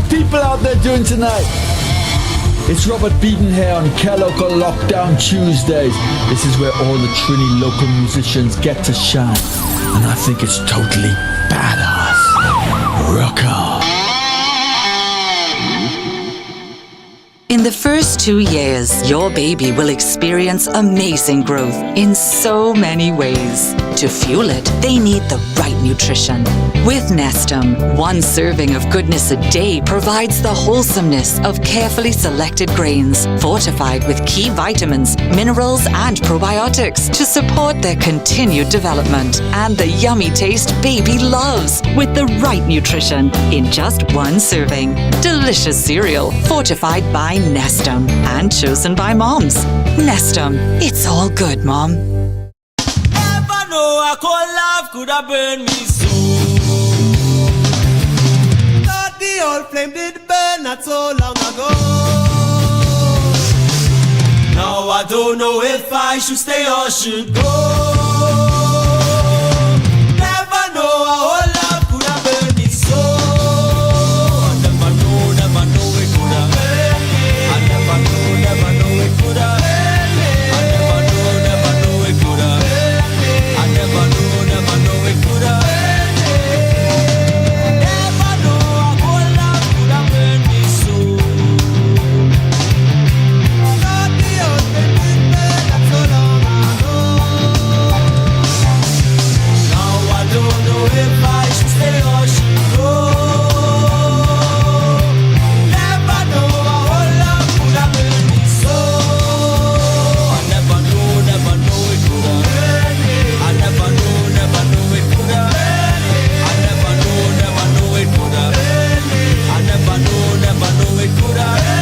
people out there doing tonight? It's Robert Beaton here on Kelocal Lockdown Tuesdays. This is where all the Trini local musicians get to shine. And I think it's totally badass. Rock on. In the first 2 years, your baby will experience amazing growth in so many ways. To fuel it, they need the right nutrition. With Nestum, 1 serving of goodness a day provides the wholesomeness of carefully selected grains, fortified with key vitamins, minerals, and probiotics to support their continued development. And the yummy taste baby loves, with the right nutrition in just 1 serving. Delicious cereal, fortified by Nestum and chosen by moms. Nestum, it's all good, Mom. Never know a cold love could have burned me so. Thought the old flame did burn not so long ago. Now I don't know if I should stay or should go. Never know a whole love could have burned me so. I never know it could have. Never know it could have. I never know it could have. I never know it could have. Never know a whole love could have burned me so. Not the old baby bed not so long ago. Now I don't know if I should stay or should go. Never know a whole love could have burned me so. I never know it could have. I never know it could have. I never know it could have. I never know it could have. I never know it could have. I never know it could have. I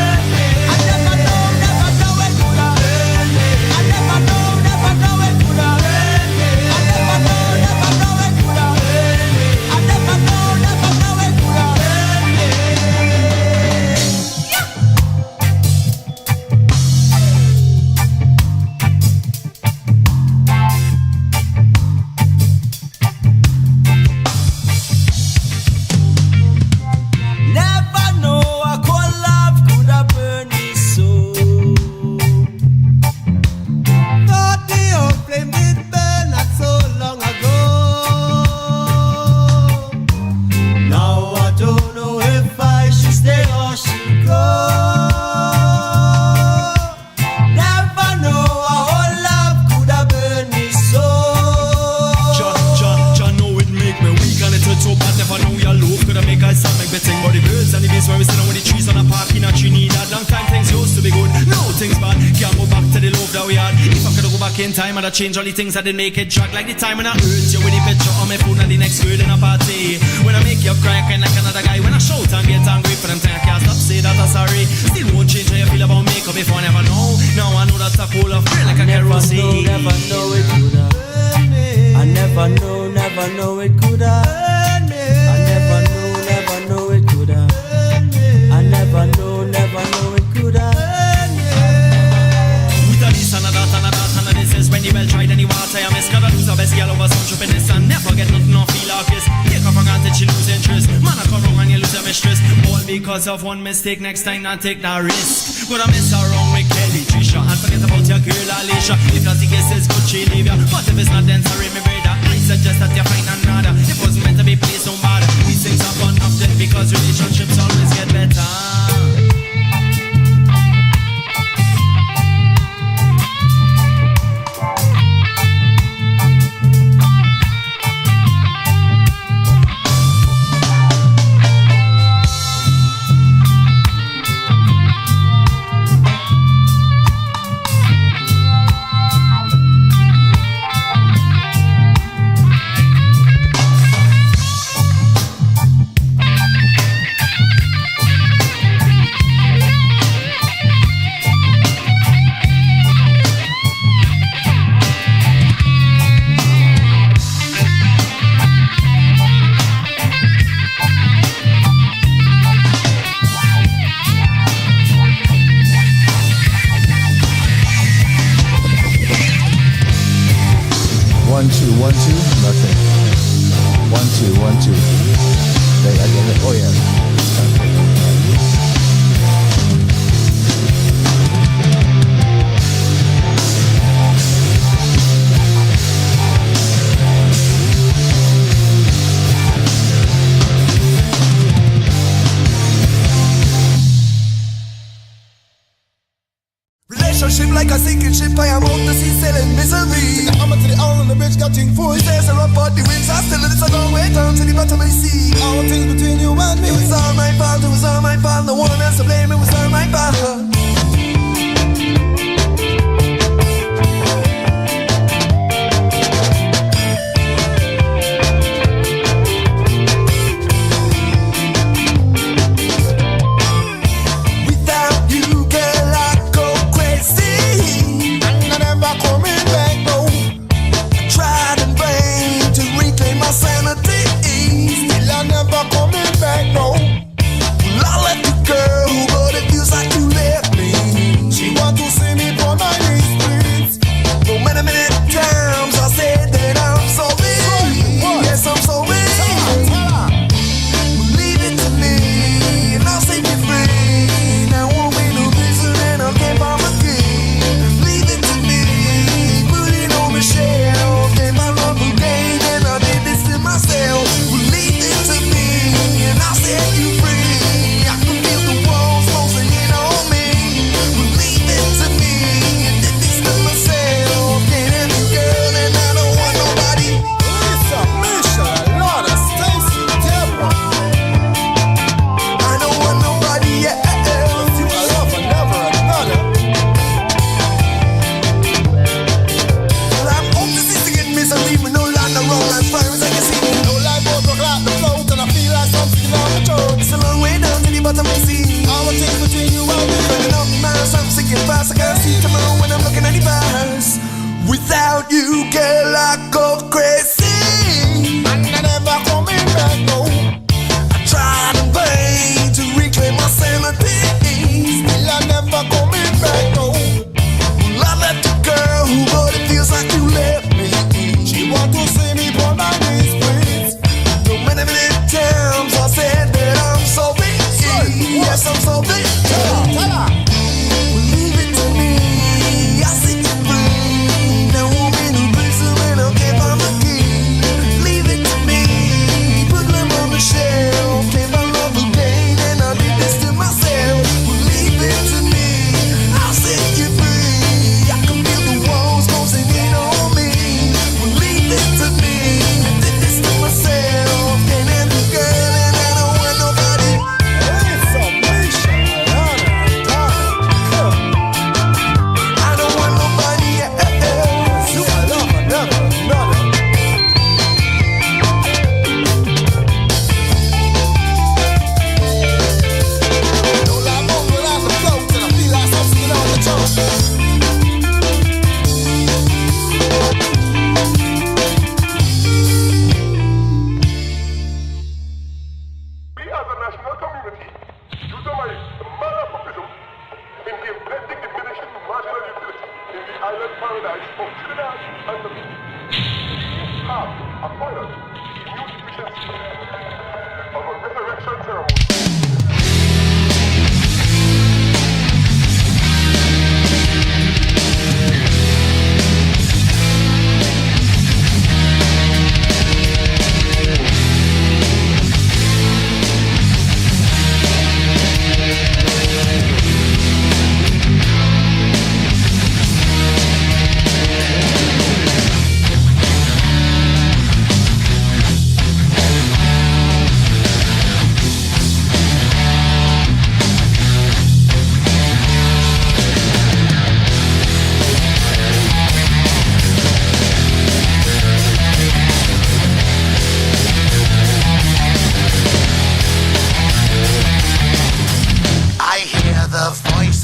never know it could have. I never know it could have. Never know a cold love could have burned me so. Thought the old flame did burn not so long ago. Now I don't know if I should stay or should go. Never know a whole love could have burned me so. Jah know it make me weak and it hurt so bad. Never know your love could have make us sound like betting. But the birds and the bees where we sit down with the trees on a park in a Trinidad. Long time things used to be good, now things bad. Can't go back to the love that we had. If I could go back in time, I'd change all the things that didn't make it drag. Like the time when I hurt you with the picture on my phone and the next girl in a party. When I make you cry, kind like another guy. When I shout and get angry for them time, I can't stop say that I'm sorry. Still won't change how you feel about makeup before I never know. Now I know that's a cool of feel like a kerosene. Never know it could have. I never know it could have. I never know it could have. I never know it could have. With a this and a that and a that and a this is when the well tried and the water I miss. Gotta lose a best girl over some trippiness and never get nothing off feel like this. Take her for granted, she lose interest. Man, I come wrong and you lose your mistress. All because of one mistake, next time not take that risk. But I mess around with Kelly, Trisha, and forget about your girl Alicia. If that's the case, it's good she leave ya. But if it's not, then sorry me brother. I suggest that you find another. It wasn't meant to be played so bad. These things happen often because relationships always get better.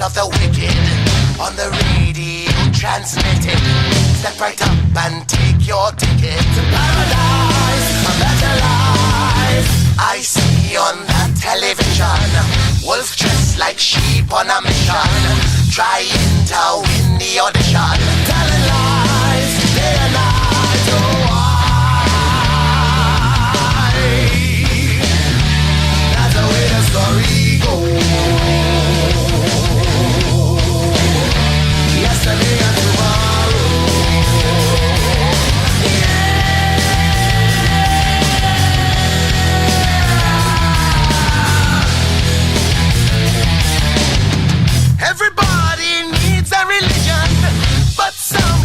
Of the wicked on the radio transmitted. Step right up and take your ticket to paradise, a better life. I see on the television wolves dressed like sheep on a mission, trying to win the audition, telling lies day and night. Oh, why? That's the way the story goes. Yesterday and tomorrow. Yeah. Everybody needs a religion, but some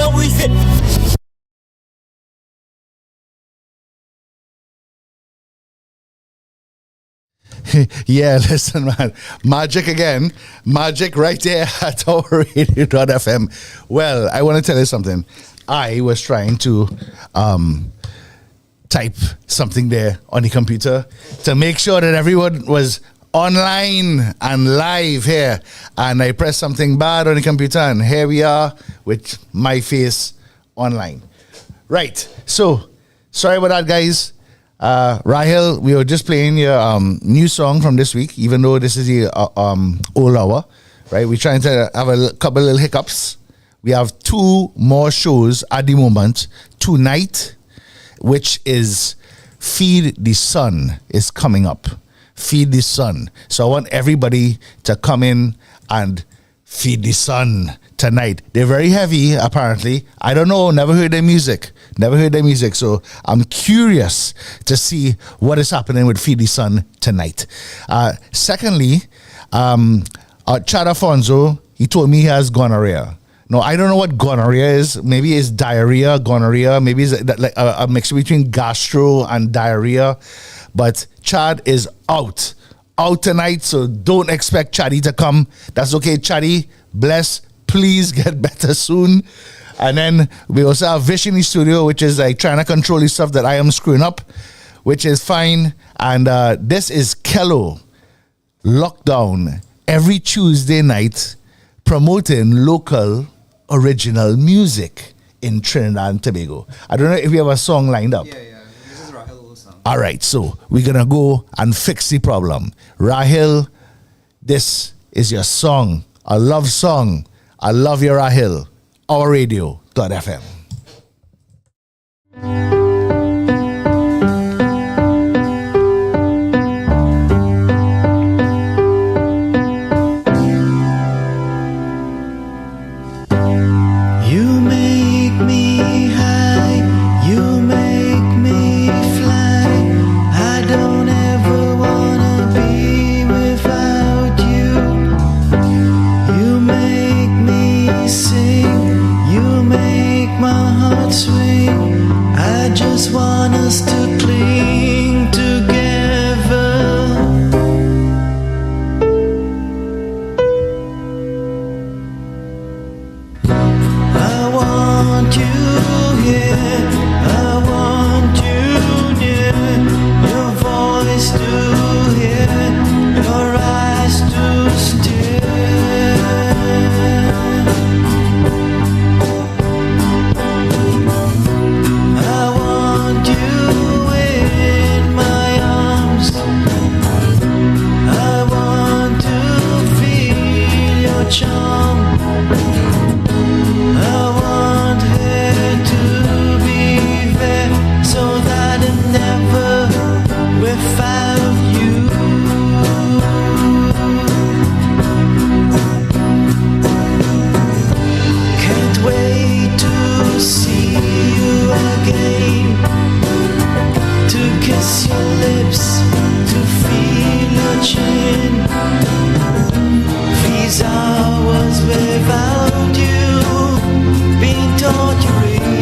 Now is it? Yeah, listen, man. Magic again. Magic right there at our radio.fm. Well, I want to tell you something. I was trying to type something there on the computer to make sure that everyone was online and live here. And I pressed something bad on the computer, and here we are with my face online. Right. So, sorry about that, guys. Rahel, we were just playing your new song from this week, even though this is the O.U.R, right? We're trying to have a couple little hiccups. We have 2 more shows at the moment. Tonight, which is Feed the Sun, is coming up. Feed the Sun. So I want everybody to come in and feed the sun tonight. They're very heavy, apparently. I don't know, never heard their music. So I'm curious to see what is happening with Feed the Sun tonight. Secondly, Chad Afonso, he told me he has gonorrhea. No, I don't know what gonorrhea is. Maybe it's diarrhea, gonorrhea. Maybe it's like a mixture between gastro and diarrhea. But Chad is out tonight, so don't expect Chaddy to come. That's okay, Chaddy. Bless. Please get better soon. And then we also have Vish in the studio, which is like trying to control the stuff that I am screwing up, which is fine. And this is Kelocal Lockdown every Tuesday night, promoting local original music in Trinidad and Tobago. I don't know if we have a song lined up. Yeah. This is Rahil's song. All right, so we're going to go and fix the problem. Rahil, this is your song, a love song. I love you, Rahil. Our radio.fm. You make me high, you make me fly. I don't ever wanna be without you. You make me sing, you make my heart swing. I just want us to cling together. I want you here, I want you near. Your voice to hear, your eyes to steer. I want you in my arms. I want to feel your charm. I want her to be there so that it never without you. Can't wait to see you again, to kiss your lips, to feel your chin. These hours without you been torturing.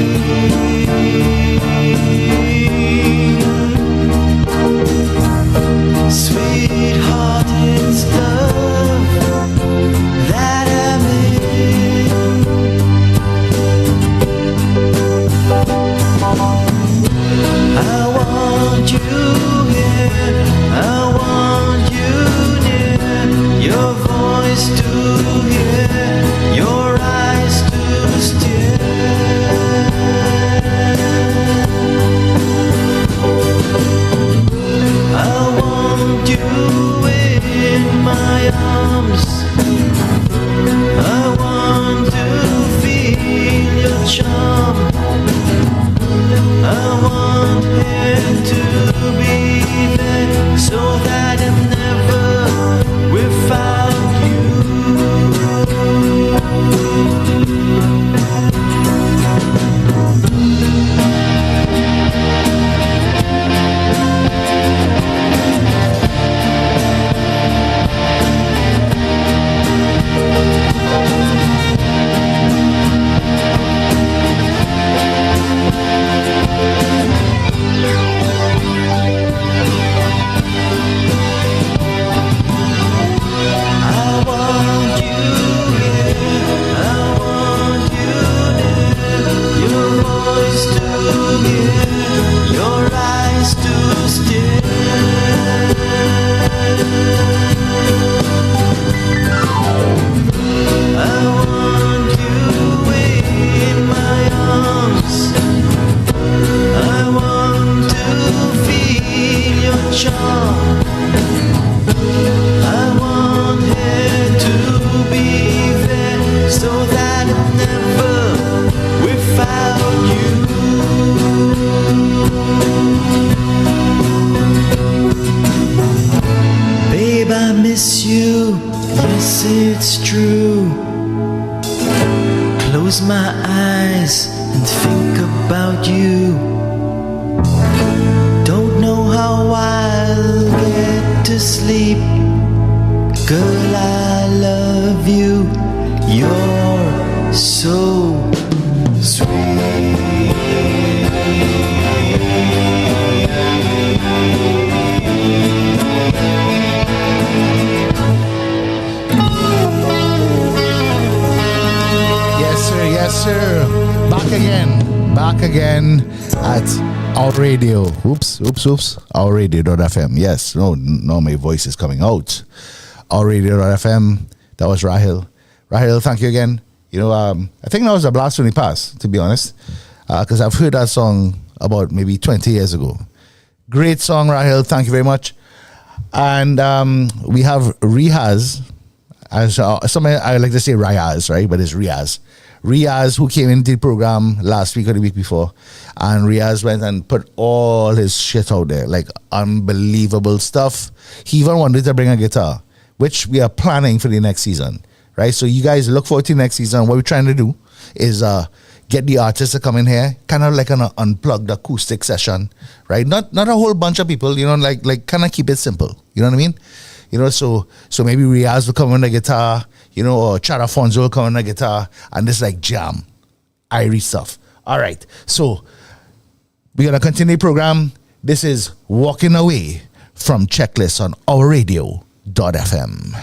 Sweetheart, it's love that I'm in. I want you here, you. Don't know how I'll get to sleep. Girl, I love you. You're so sweet. Yes, sir. Back again at our radio. Oops. Our radio.fm. Yes, no, my voice is coming out. Our radio.fm. That was Rahil. Rahil, thank you again. You know, I think that was a blast from the past, to be honest, because I've heard that song about maybe 20 years ago. Great song, Rahil. Thank you very much. And we have Riaz. I like to say Riaz, right? But it's Riaz. Riaz, who came into the program last week or the week before, and Riaz went and put all his shit out there, like unbelievable stuff. He even wanted to bring a guitar, which we are planning for the next season, right? So you guys look forward to next season. What we're trying to do is get the artists to come in here, kind of like an unplugged acoustic session, right? Not a whole bunch of people, you know, like kind of keep it simple. You know what I mean? You know, so maybe Riaz will come on the guitar, you know, or Chad Afonso will come on the guitar, and this like jam, Irish stuff. All right, so we're gonna continue the program. This is Walking Away from Checklist on Our Radio.fm.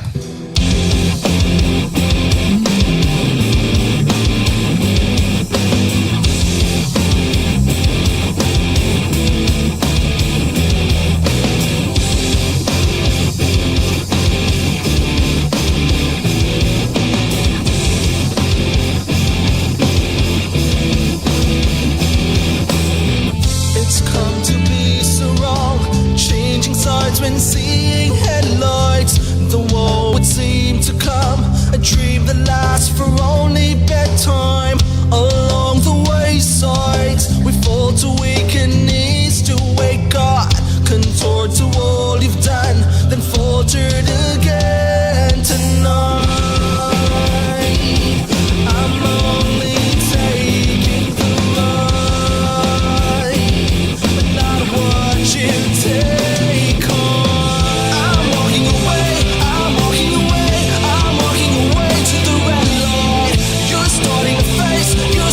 When seeing headlights, the war would seem to come, a dream that lasts for only bedtime. Along the waysides, we fall to weakened knees to wake God, contort to all you've done, then faltered again tonight. I'm only taking the ride, but not what you take. You're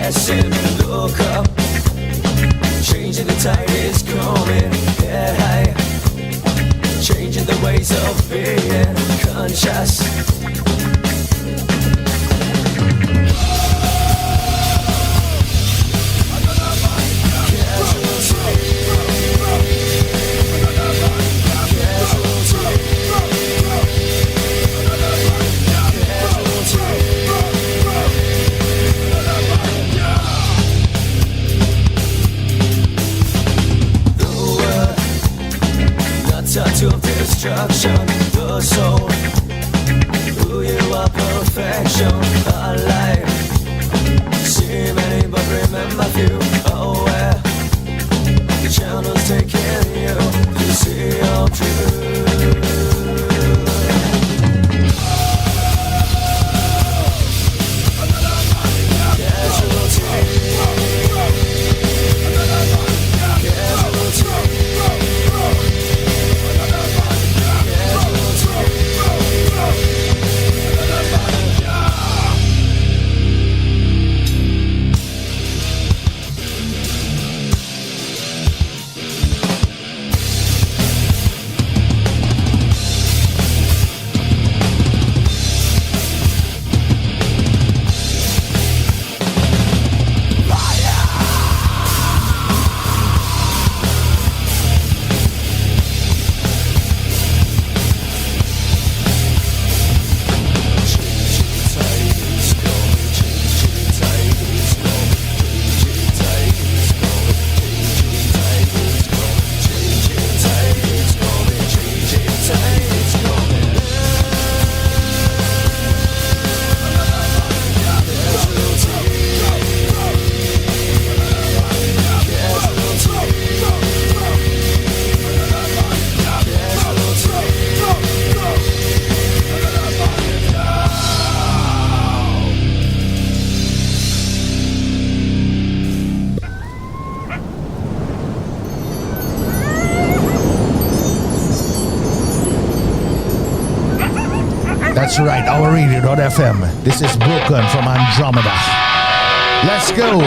blessing. Look up, changing the tide is coming. Yeah, hey. Changing the ways of being conscious. Touch of destruction, the soul. Who you are, perfection, alive. See many, but remember few. Oh, where the channel's taking you to see your truth. That's right, our radio.fm. This is Broken from Andromeda. Let's go.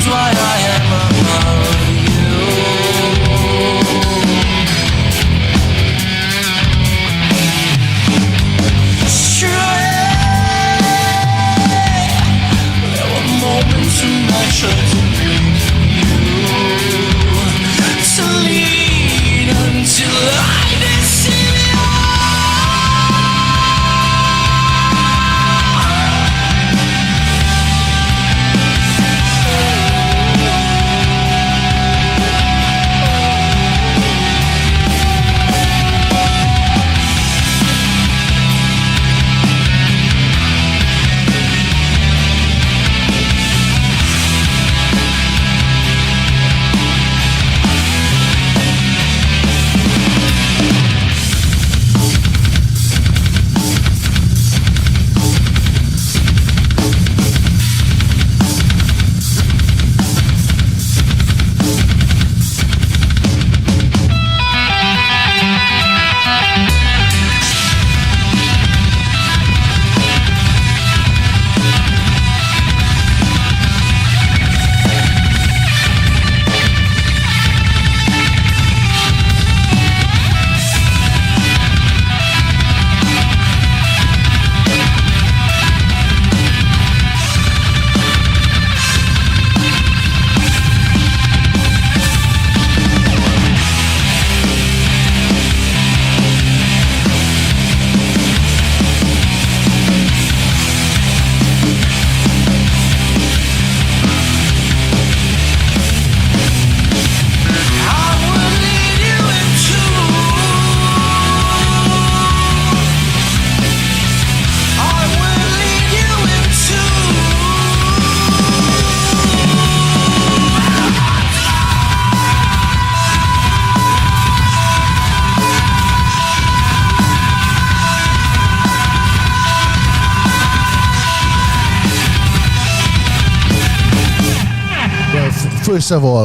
reasons why I ever love you. There were moments when I tried to bring you to lead until I did see you.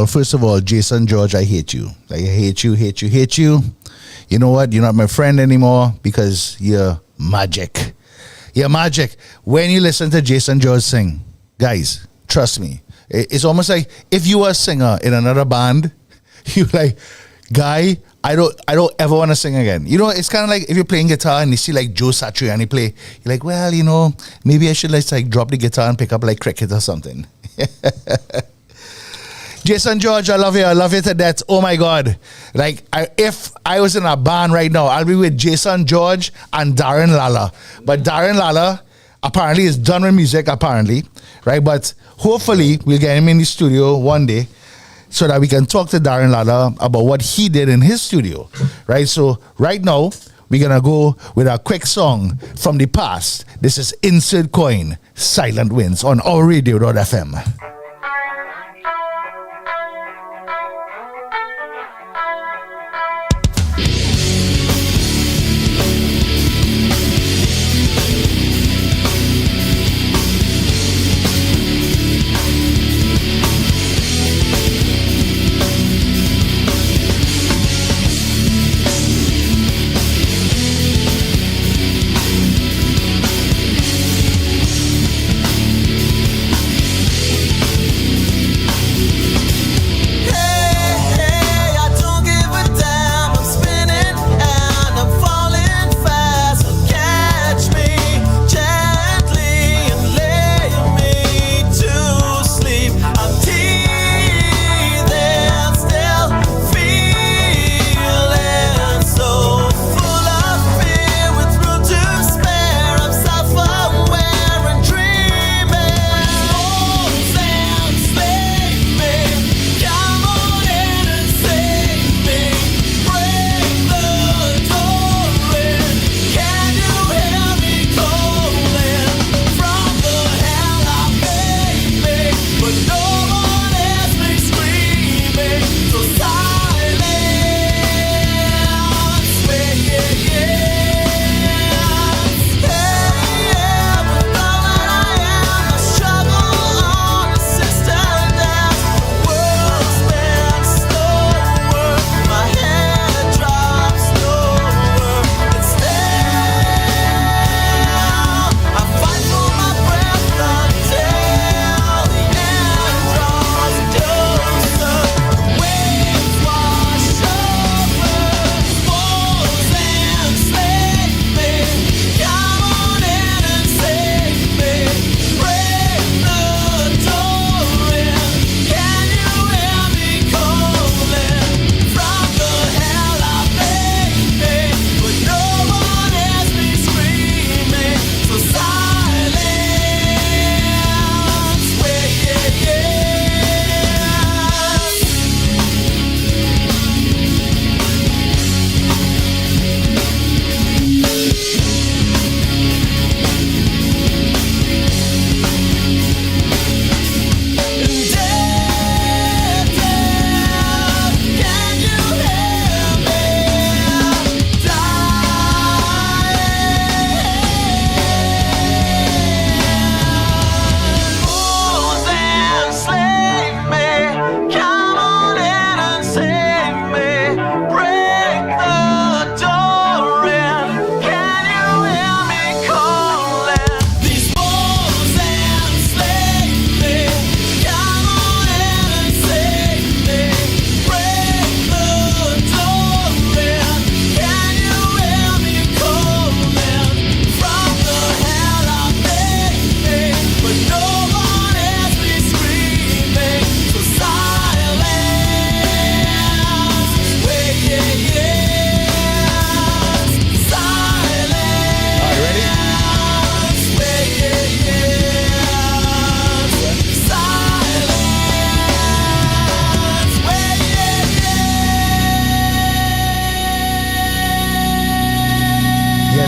First of all, Jason George, I hate you. Like, I hate you. You know what? You're not my friend anymore because you're magic. You're magic. When you listen to Jason George sing, guys, trust me, it's almost like if you were a singer in another band, you're like, guy, I don't ever want to sing again. You know, it's kind of like if you're playing guitar and you see like Joe Satriani play, you're like, well, you know, maybe I should like drop the guitar and pick up like cricket or something. Jason George, I love you to death. Oh my God. Like, if I was in a band right now, I'll be with Jason George and Darren Lalla. But Darren Lalla apparently is done with music, apparently, right? But hopefully we'll get him in the studio one day so that we can talk to Darren Lalla about what he did in his studio, right? So right now, we're going to go with a quick song from the past. This is Insert Coin, Silent Winds on OurRadio.fm.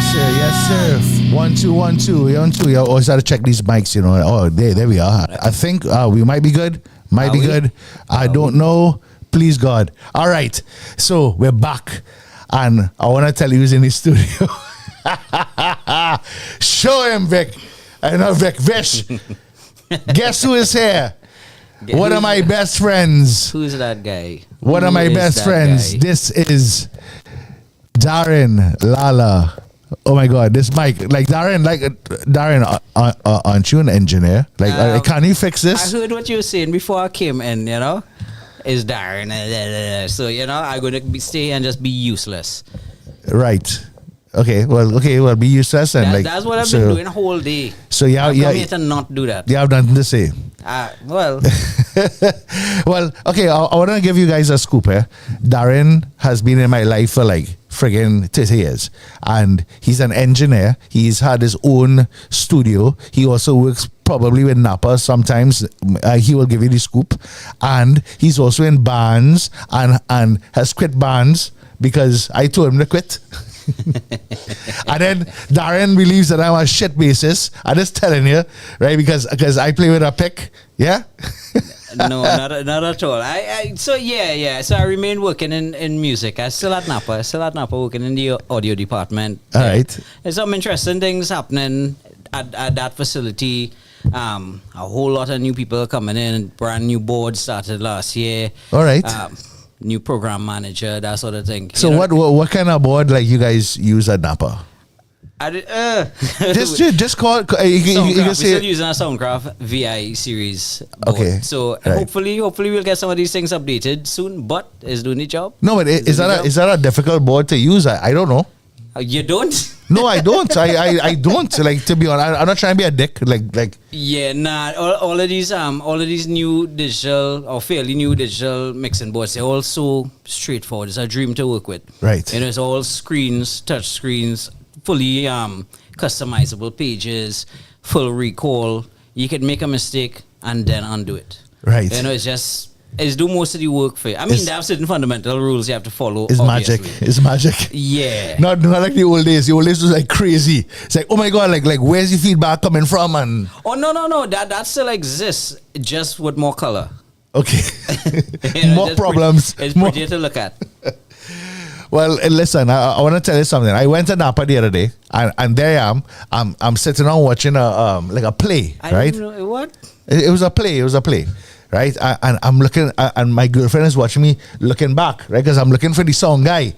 Yes, sir. Yes, sir. 1 2 1 2 1 2. You always have to check these mics. You know. Oh, there we are. I think we might be good. Might be good. I don't know. Please God. All right. So we're back, and I want to tell you who's in the studio. Show him, Vic. I know Vic. Vish. Guess who is here? One of my best friends. Who's that guy? One of my best friends. This is Darren Lala. Oh my God, this mic, like Darren, aren't you an engineer? Like, can you fix this? I heard what you were saying before I came in. You know, is Darren? So you know, I'm gonna stay and just be useless. Right. Okay. Well, be useless and that's what I've been doing the whole day. So yeah, I'm here to not do that. You have nothing to say. Well. Well, okay. I want to give you guys a scoop here. Darren has been in my life for like friggin' 30 years, and he's an engineer. He's had his own studio. He also works probably with Napa sometimes. He will give you the scoop, and he's also in bands and has quit bands because I told him to quit. And then Darren believes that I'm a shit bassist. I'm just telling you, right? Because I play with a pick. Yeah. No, not at all. So I remain working in music. I still at Napa. Working in the audio department. All right. There's some interesting things happening at that facility. A whole lot of new people are coming in. Brand new board started last year. All right. New program manager, that sort of thing. So what kind of board like you guys use at Napa? Just call. You can say we're still using a Soundcraft VI series board. Okay. So right. hopefully we'll get some of these things updated soon. But it's doing the job. No, but is that a difficult board to use? I don't know. You don't? No, I don't. I don't. Like, to be honest, I'm not trying to be a dick. Like. Yeah, nah. All of these new digital or fairly new digital mixing boards, they're all so straightforward. It's a dream to work with. Right. You know, it's all screens, touch screens, fully customizable pages, full recall. You can make a mistake and then undo it. Right. You know, it's do most of the work for you. I mean, they have certain fundamental rules you have to follow. It's obviously. magic. It's magic. Yeah. Not like the old days. The old days was like crazy. It's like, oh my God, like where's the feedback coming from? And oh no, that still exists, just with more color. okay. You know, More problems. It's More- prettier to look at. Well, listen, I want to tell you something. I went to Napa the other day, and there I am. I'm sitting on watching a play, right? Don't know, what? It was a play, right? And I'm looking, and my girlfriend is watching me looking back, right? Because I'm looking for the song guy,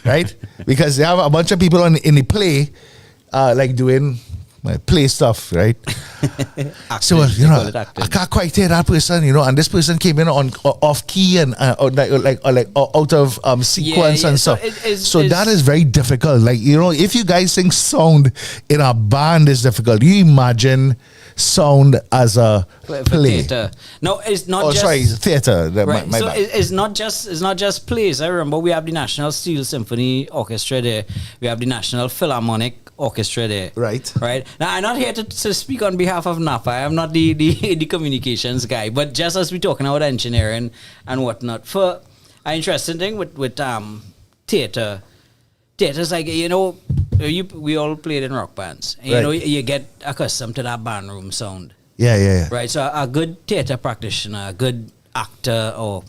right? Because they have a bunch of people in the play, like doing play stuff, right? So you know, I can't quite hear that person, you know, and this person came in on off key and like out of sequence and stuff. So that is very difficult. Like, you know, if you guys think sound in a band is difficult, you imagine sound as a play. Theater. No, it's not. Oh, just, sorry, theater. Right. My So bad. it's not just plays. I remember we have the National Steel Symphony Orchestra there. We have the National Philharmonic Orchestra there. Right. Right. Now I'm not here to speak on behalf of Napa. I'm not the communications guy. But just as we're talking about engineering and whatnot, for an interesting thing with theater. Theater's like, you know, we all played in rock bands. And, you know, you get accustomed to that band room sound. Yeah. Right, so a good theater practitioner, a good actor, or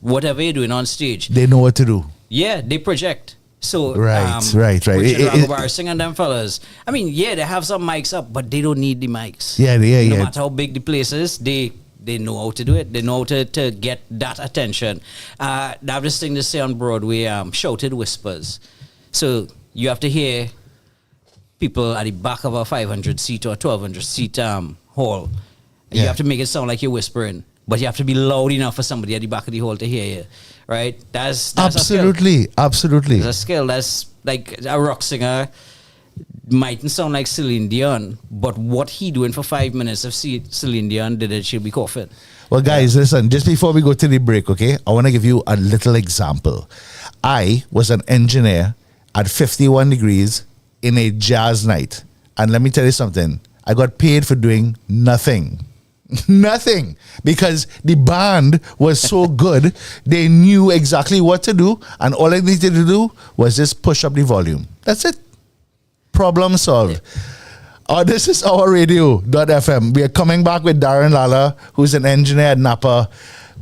whatever you're doing on stage, They know what to do. yeah, they project. So Right. Richard It- Ragovarsing and them fellas, I mean, yeah, they have some mics up, but they don't need the mics. Yeah. No matter how big the place is, they know how to do it. They know how to get that attention. They have this thing to say on Broadway, shouted whispers. So you have to hear people at the back of a 500 seat or 1200 seat hall. You have to make it sound like you're whispering, but you have to be loud enough for somebody at the back of the hall to hear you. Right? That's Absolutely. It's a skill. That's like a rock singer mightn't sound like Celine Dion, but what he doing for 5 minutes if Celine Dion did it, she'll be coughing. Well, guys, listen, just before we go to the break, okay, I want to give you a little example. I was an engineer at 51 degrees in a jazz night. And let me tell you something. I got paid for doing nothing. Nothing. Because the band was so good, they knew exactly what to do. And all I needed to do was just push up the volume. That's it. Problem solved. This is our radio.fm. We are coming back with Darren Lala, who's an engineer at Napa.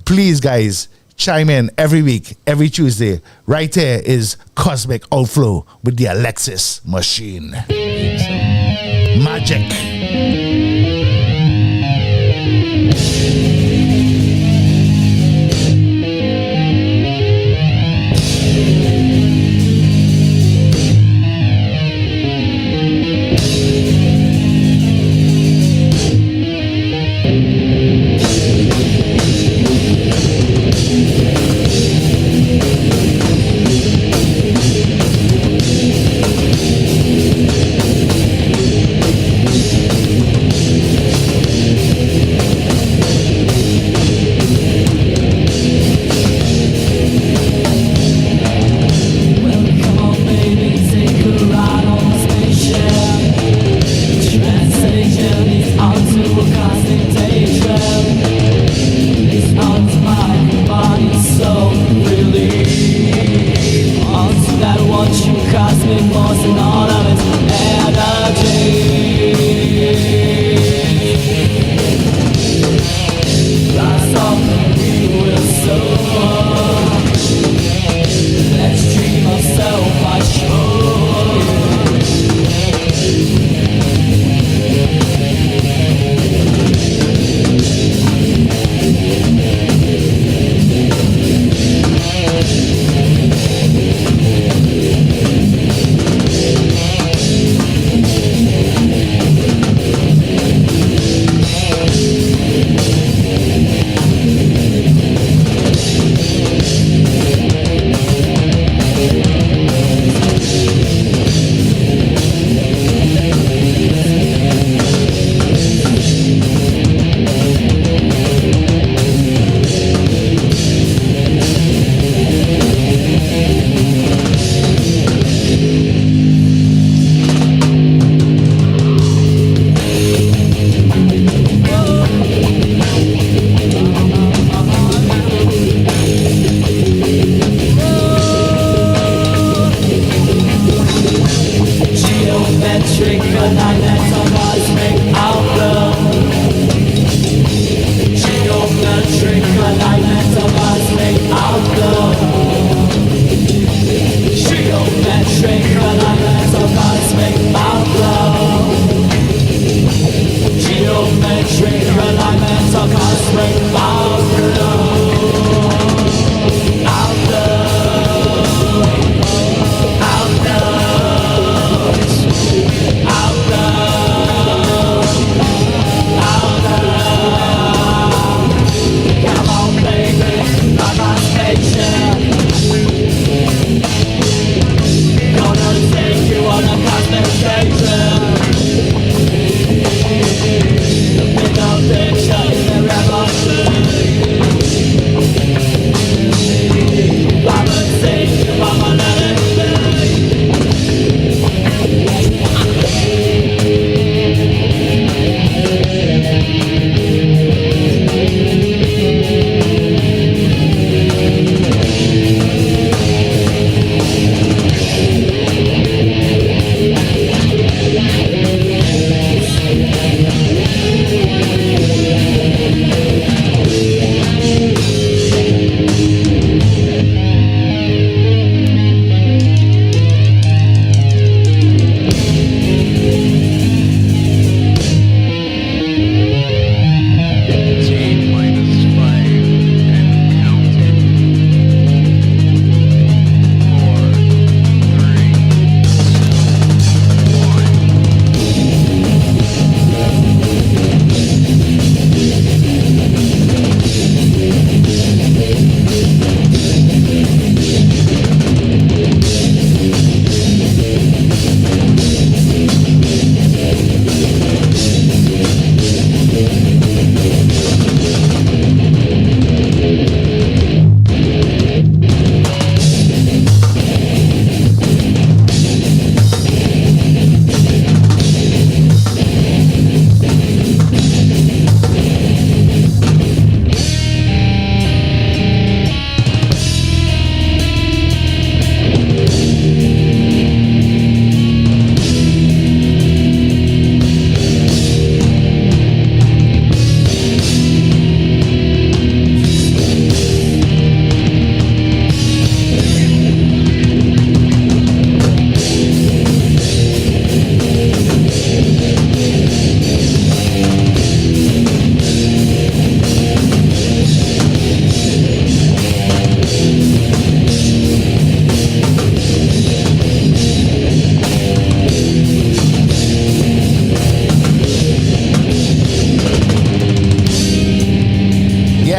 Please, guys, chime in every week, every Tuesday. Right here is Cosmic Outflow with the Alexis Machine. Magic.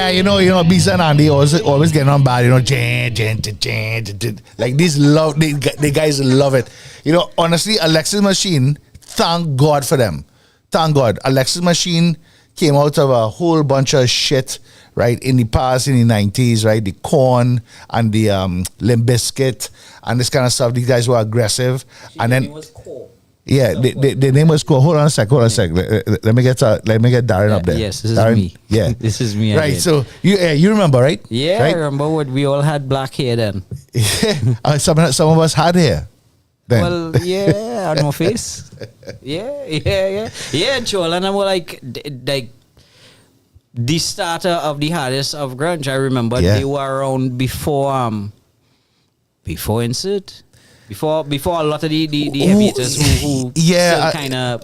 Yeah, you know, Bisa and Andy always getting on bad, like the guys love it. You know, honestly, Alexis Machine, thank God for them. Thank God. Alexis Machine came out of a whole bunch of shit, right, in the past, in the 90s, right? The Corn and the Limp Bizkit and this kind of stuff. These guys were aggressive. And then yeah, the name was cool. Hold on a sec. Let me get Darren up there. Yes, this is Darren, me. Yeah, this is me. Right. Again. So you remember, right? Yeah, right? I remember what we all had black hair then. Some of us had hair. Then. Well, yeah, on my face. Yeah, Joel, and I was like the starter of the hardest of grunge. I remember they were around before Insert. Before a lot of the heavies who still kind of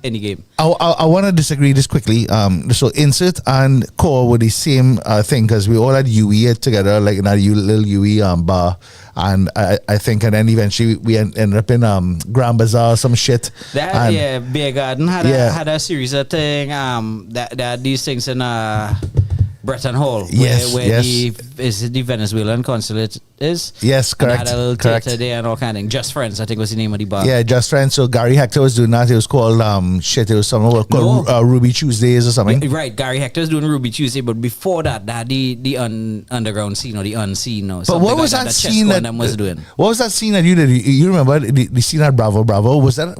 in the game. I want to disagree this quickly. So Insert and Core were the same thing because we all had UE together, like in that little UE bar, and I think, and then eventually we ended up in Grand Bazaar, some shit. Beer Garden had a series of thing. That these things in Breton Hall, where the Venezuelan consulate is. Yes, correct. And had a little theater there and all kind of thing. Just Friends, I think was the name of the bar. Yeah, Just Friends. So Gary Hector was doing that. It was called it was something called Ruby Tuesdays or something. Right, Gary Hector was doing Ruby Tuesday, but before that, they had the underground scene or the unseen or something. But what was like that scene that was doing? What was that scene that you did? You remember the scene at Bravo? Was that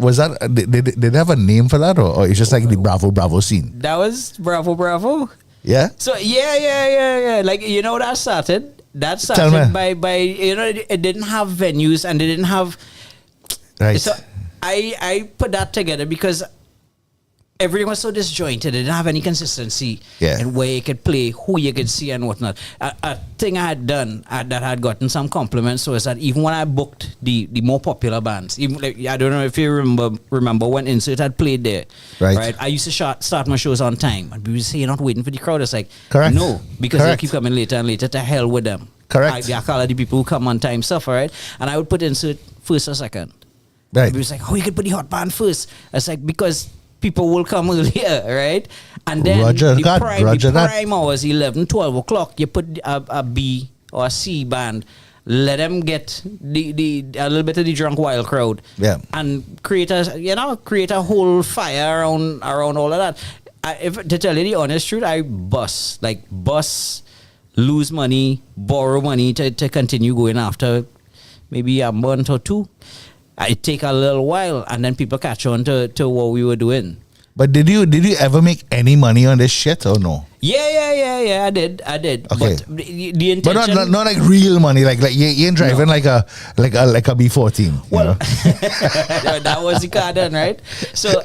did they have a name for that, or it's just like the Bravo scene? That was Bravo. Yeah. So yeah. Like that started. That started by it didn't have venues and they didn't have. Right. So I put that together because everything was so disjointed. It didn't have any consistency in where you could play, who you could see, and whatnot. A thing I had done that had gotten some compliments was that even when I booked the more popular bands, even like, I don't know if you remember when Insert had played there, right? I used to start my shows on time, and people say you're not waiting for the crowd. It's like, correct. No, because they keep coming later and later. To hell with them. Correct. I call it the people who come on time suffer, right? And I would put Insert first or second. Right. People was like, you could put the hot band first. It's like because people will come earlier, right? And then the prime hours, 11, 12 o'clock, you put a B or a C band, let them get a little bit of the drunk wild crowd, and create a whole fire around all of that. If to tell you the honest truth, I bust, lose money, borrow money to continue going after maybe a month or two. It take a little while, and then people catch on to what we were doing. But did you ever make any money on this shit or no? Yeah. I did. Okay. But the intention, but not like real money. Like you ain't driving like a B14. Well, that was the car then, right? So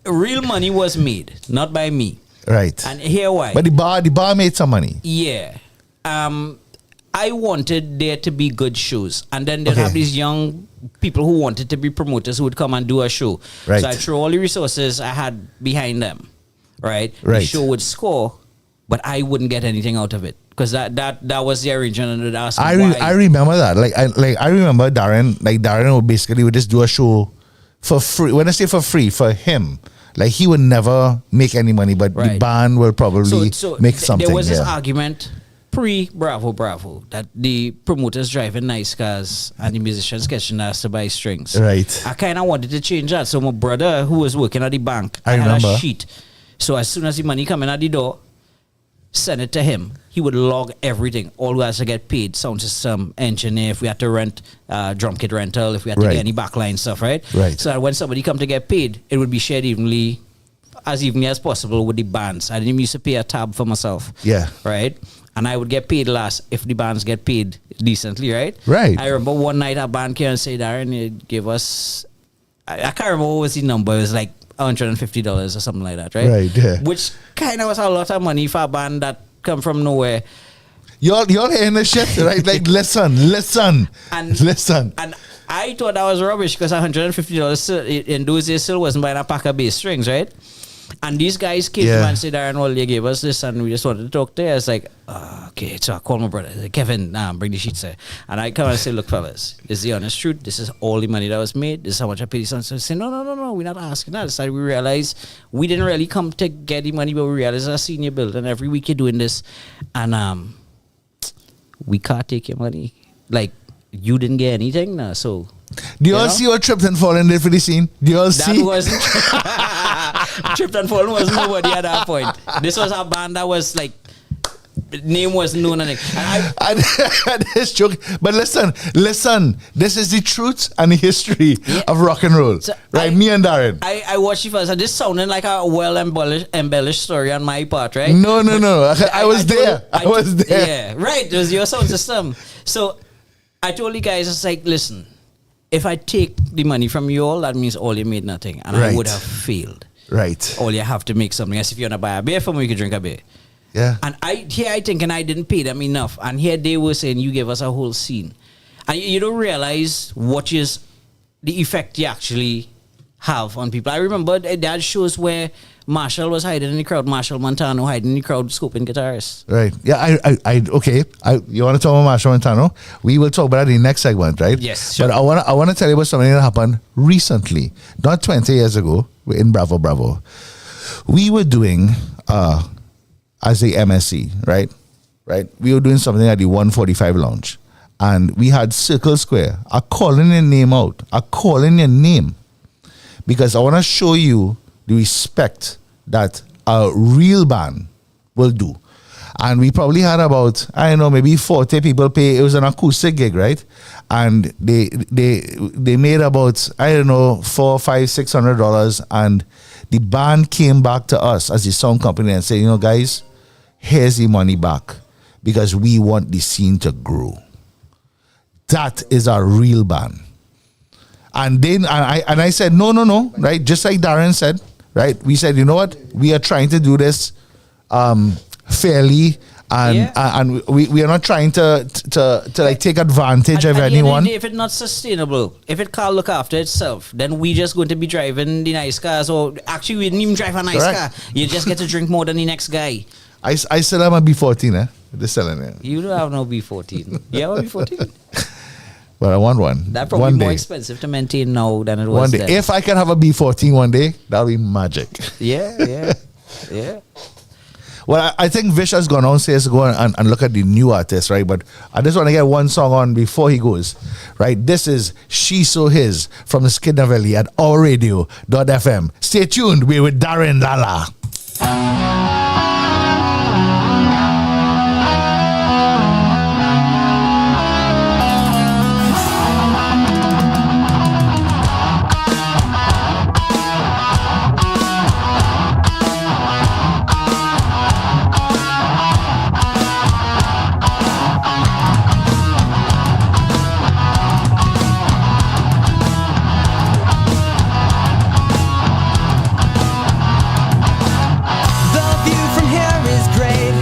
real money was made, not by me. Right. And here why. But the bar made some money. Yeah. I wanted there to be good shows, and then they'd have these young people who wanted to be promoters who would come and do a show. Right. So I threw all the resources I had behind them. Right. Right. The show would score, but I wouldn't get anything out of it because that was the arrangement. And I remember that. I remember Darren. Like Darren would just do a show for free. When I say for free, for him. Like he would never make any money, but the band will probably make something. There was this argument pre-Bravo that the promoters driving nice cars and the musicians getting asked to buy strings. Right. I kind of wanted to change that. So my brother, who was working at the bank, I had remember. a sheet. So as soon as the money come in at the door, send it to him. He would log everything. All we had to get paid, sound system, engineer, if we had to rent drum kit rental, if we had to get any backline stuff, right? Right. So that when somebody come to get paid, it would be shared evenly as possible with the bands. I didn't used to pay a tab for myself. Yeah. Right? And I would get paid last if the bands get paid decently, right? Right. I remember one night a band came and said, Darren, you give us, I can't remember what was the number. It was like $150 or something like that, right? Right, yeah. Which kind of was a lot of money for a band that come from nowhere. Y'all hearing this shit, right? Like, listen. And I thought that was rubbish because $150 in those days still wasn't buying a pack of bass strings, right? And these guys came to Yeah. me and said, Darren, well, you gave us this and we just wanted to talk to you. I was like, okay. So I called my brother. I said, Kevin, bring the sheets here. And I come and say, look, fellas, this is the honest truth. This is all the money that was made. This is how much I paid. So I say, no, we're not asking that. So we realized we didn't really come to get the money, but we realized our senior bill. And every week you're doing this. And we can't take your money. Like, you didn't get anything now. So... Do you all see what Tripped and Fallen did for the scene? Do you all see? That wasn't Tripped and Fallen was nobody at that point. This was a band that was like name wasn't known and This joke, but listen. This is the truth and the history of rock and roll, So right? Me and Darren. I watched it first and this sounded like a well embellished story on my part, right? No. I was there. I was there. Yeah, right. It was your sound system. So I told the guys, it's like, listen, if I take the money from you all, that means all you made nothing, and I Right. would have failed. Right. All you have to make something. As if you want to buy a beer from me, you can drink a beer. Yeah. And I thinking I didn't pay them enough. And here they were saying, you gave us a whole scene. And you don't realize what is the effect you actually have on people. I remember that shows where Marshall was hiding in the crowd, Marshall Montano hiding in the crowd, scoping guitarists. Right. Yeah. Okay. You want to talk about Marshall Montano? We will talk about that in the next segment, right? Yes, sure. But I want to tell you about something that happened recently, not 20 years ago, in Bravo. We were doing, as a MSC, right? We were doing something at the 145 Lounge, and we had Circle Square. I'm calling your name out. I'm calling your name because I want to show you the respect that a real band will do. And we probably had about, I don't know, maybe 40 people pay. It was an acoustic gig, right? And they made about, I don't know, $400, $500, $600. And the band came back to us as the sound company and said, guys, here's the money back because we want the scene to grow. That is a real band. And then I said, no, right? Just like Darren said, right? We said, you know what? We are trying to do this fairly, and we are not trying to like take advantage of At the end anyone. the day, if it's not sustainable, if it can't look after itself, then we just going to be driving the nice cars, or actually we didn't even drive a nice Correct. car. You just get to drink more than the next guy. I still have a B14, They're selling it. You don't have no B14. You have a B14? But I want one. That probably one more day. expensive to maintain now than it One was day. then. If I can have a B14 one day, that'll be magic. Yeah. Well, I think Vish has gone downstairs to go and look at the new artist, right? But I just want to get one song on before he goes, right? This is She So His from the Skidner Valley at ourradio.fm. Stay tuned. We're with Darren Lala. The view from here is great.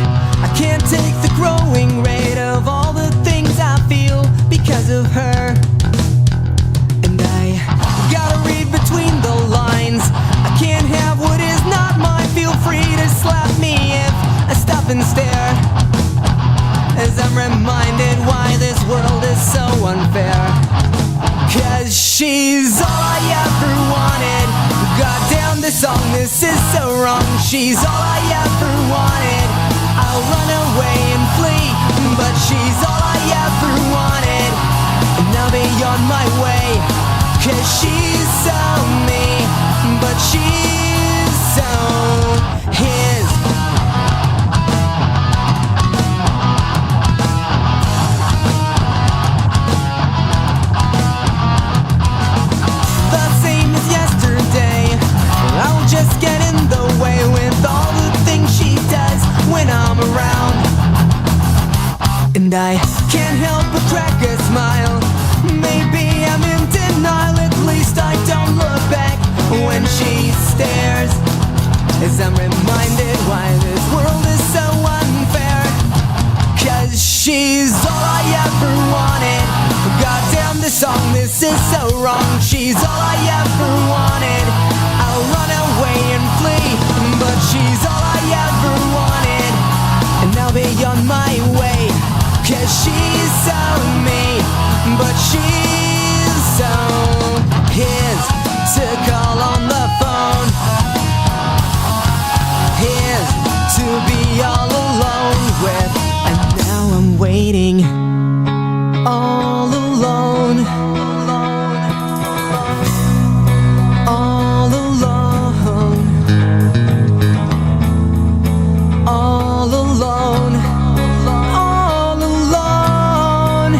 I can't take the growing rate of all the things I feel because of her. And I gotta read between the lines. I can't have what is not mine. Feel free to slap me if I stop and stare, as I'm reminded why this world is so unfair. 'Cause she's all I ever wanted. Goddamn, this song, this is so wrong. She's all I ever wanted. I'll run away and flee, but she's all I ever wanted. And I'll be on my way, 'cause she's so me, but she's so his. The same as yesterday. I'll just get in the way with all the things she does when I'm around. And I can't help but crack a smile. Maybe I'm in denial, at least I don't look back when she stares, as I'm reminded why this world is so unfair. 'Cause she's all I ever wanted. Goddamn, this song, this is so wrong. She's all I ever wanted. I'll run away and flee, she's so mean, but she's so his to call on the phone, his to be all alone with, and now I'm waiting all alone, all alone, all alone, all alone.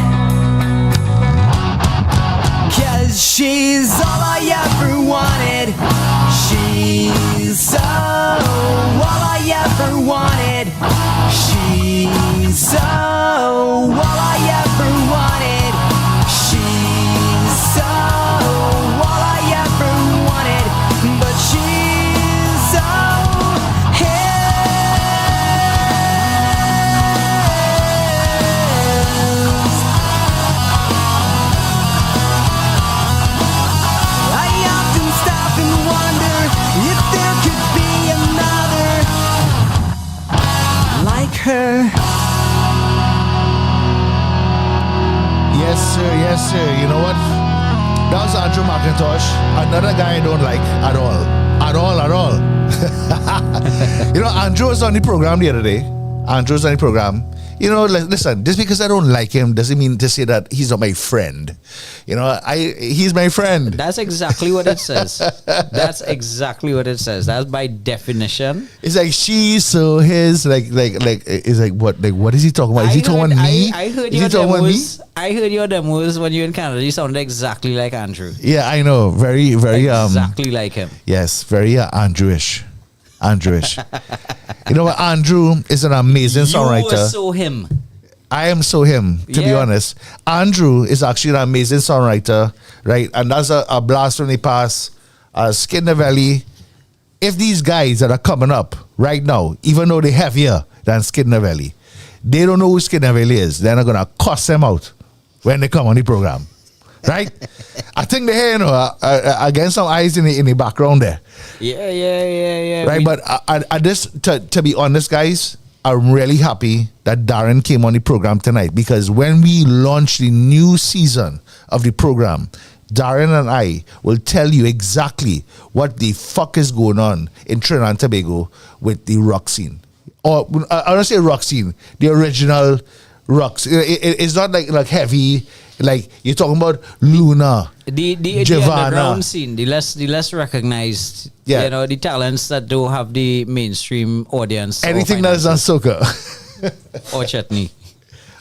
'Cause she's all I ever wanted. She's so all I ever wanted. She's so all I ever wanted. She's so all I ever wanted. But she's so his. I often stop and wonder if there could be another like her. Yes, sir. Yes, sir. You know what? That was Andrew McIntosh. Another guy I don't like at all. At all, at all. You know, Andrew was on the program the other day. Andrew was on the program. You know, listen, just because I don't like him doesn't mean to say that he's not my friend. You know, he's my friend. That's exactly what it says. That's exactly what it says. That's by definition. It's like she's so his it's like what is he talking about? Is he talking about me? I heard is your he talking about me? demos. I heard your demos when you were in Canada. You sounded exactly like Andrew. Yeah, I know. Very, very Exactly like him. yes, very Andrewish. Andrewish. You know what? Andrew is an amazing You songwriter. were so him. I am so him, to be Yeah. honest. Andrew is actually an amazing songwriter, right? And that's a blast from the past. Skin the Valley. If these guys that are coming up right now, even though they're heavier than Skin the Valley, they don't know who Skin the Valley is, they're not going to cuss them out when they come on the program. Right? I think they hear, you know, against some eyes in the background there. Yeah. Right, but I just to be honest, guys, I'm really happy that Darren came on the program tonight, because when we launch the new season of the program, Darren and I will tell you exactly what the fuck is going on in Trinidad and Tobago with the rock scene. Or I don't say rock scene, the original rocks. It's not like heavy. Like you're talking about Luna, the Giovanna. underground scene, the less recognized, Yeah. you know, the talents that don't have the mainstream audience. Anything that's on soca. or chutney.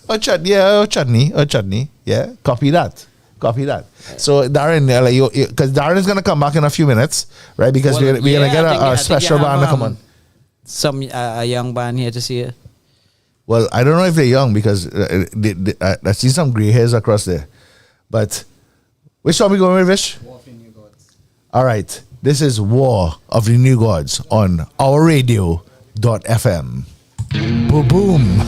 Or chutney. Yeah, copy that. So Darren, because Darren is gonna come back in a few minutes, right? Because Well, we're gonna get I think a you special have, band to come on. Some a young band here to see it. Well, I don't know if they're young, because I see some gray hairs across there. But which song we going with, Vish? War of the New Gods. All right, this is War of the New Gods on ourradio.fm. Boom, boom.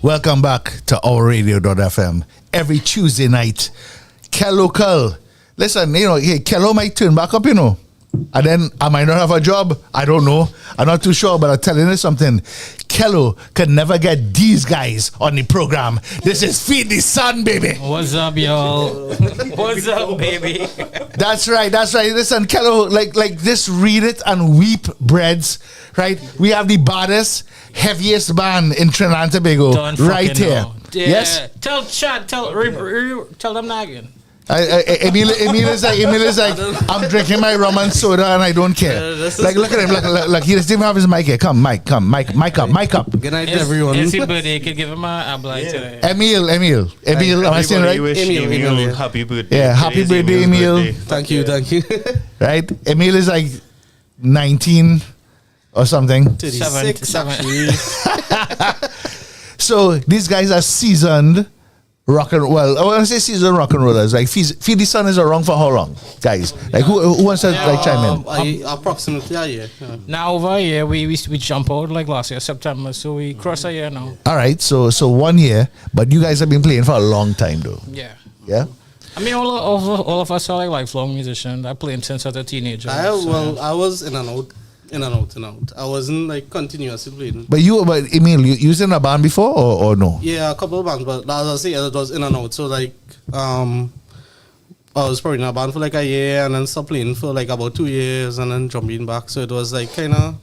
Welcome back to OurRadio.fm. Every Tuesday night, Kelocal. Listen, hey, Kelo might turn back up, and then I might not have a job. I don't know. I'm not too sure, but I'm telling you something. Kelo could never get these guys on the program. This is Feed the Sun, baby. What's up, y'all? What's up, baby? That's right. Listen, Kelo, like this, read it and weep breads, right? We have the baddest, heaviest band in Trinidad and Tobago right here. Yeah. Yes? Tell Chad, tell them that again. Emil is like, I'm drinking my rum and soda and I don't care. Like, look at him, look, he doesn't even have his mic here. Come, mic up. Good night, everyone. It's his birthday. You can give him a blind today. Emil, am I saying right? Wish Emil happy birthday. Yeah, happy birthday, Emil. Thank you. Right? Emil is like 19 or something. 36, actually. So these guys are seasoned rock and well, I want to say seasoned rock and rollers. Like Feed the Sun is around for how long, guys? Like who wants to like chime in? Approximately a year. Now over a year, we jump out like last year, September, so we cross a year now. All right, so 1 year, but you guys have been playing for a long time though. Yeah. Yeah. I mean, all of us are like lifelong musicians. I played since I was a teenager. I was in and out. I wasn't like continuously playing. But Emil, you was in a band before or no? Yeah, a couple of bands, but as I say, it was in and out. So like, I was probably in a band for like a year and then stopped playing for like about 2 years and then jumping back. So it was like kind of.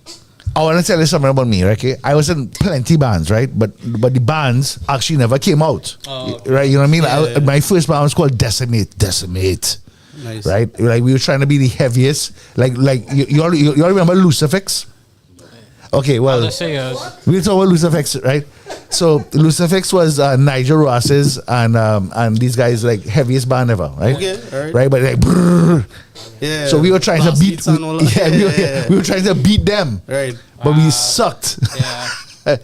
I want to tell you something about me, right? Okay? I was in plenty bands, right? But the bands actually never came out, right? You know what I mean? Yeah. My first band was called Decimate. Nice. Right? Like we were trying to be the heaviest. Like you all remember Lucifix? Okay, well, Let's say yes. we talk about Lucifix, right? So Lucifix was Nigel Ross's and these guys like heaviest band ever, right? Okay, all right. Right, but like brrr. Yeah. So we were trying to Blast beat beats and all that. we were trying to beat them. Right. But we sucked. Yeah.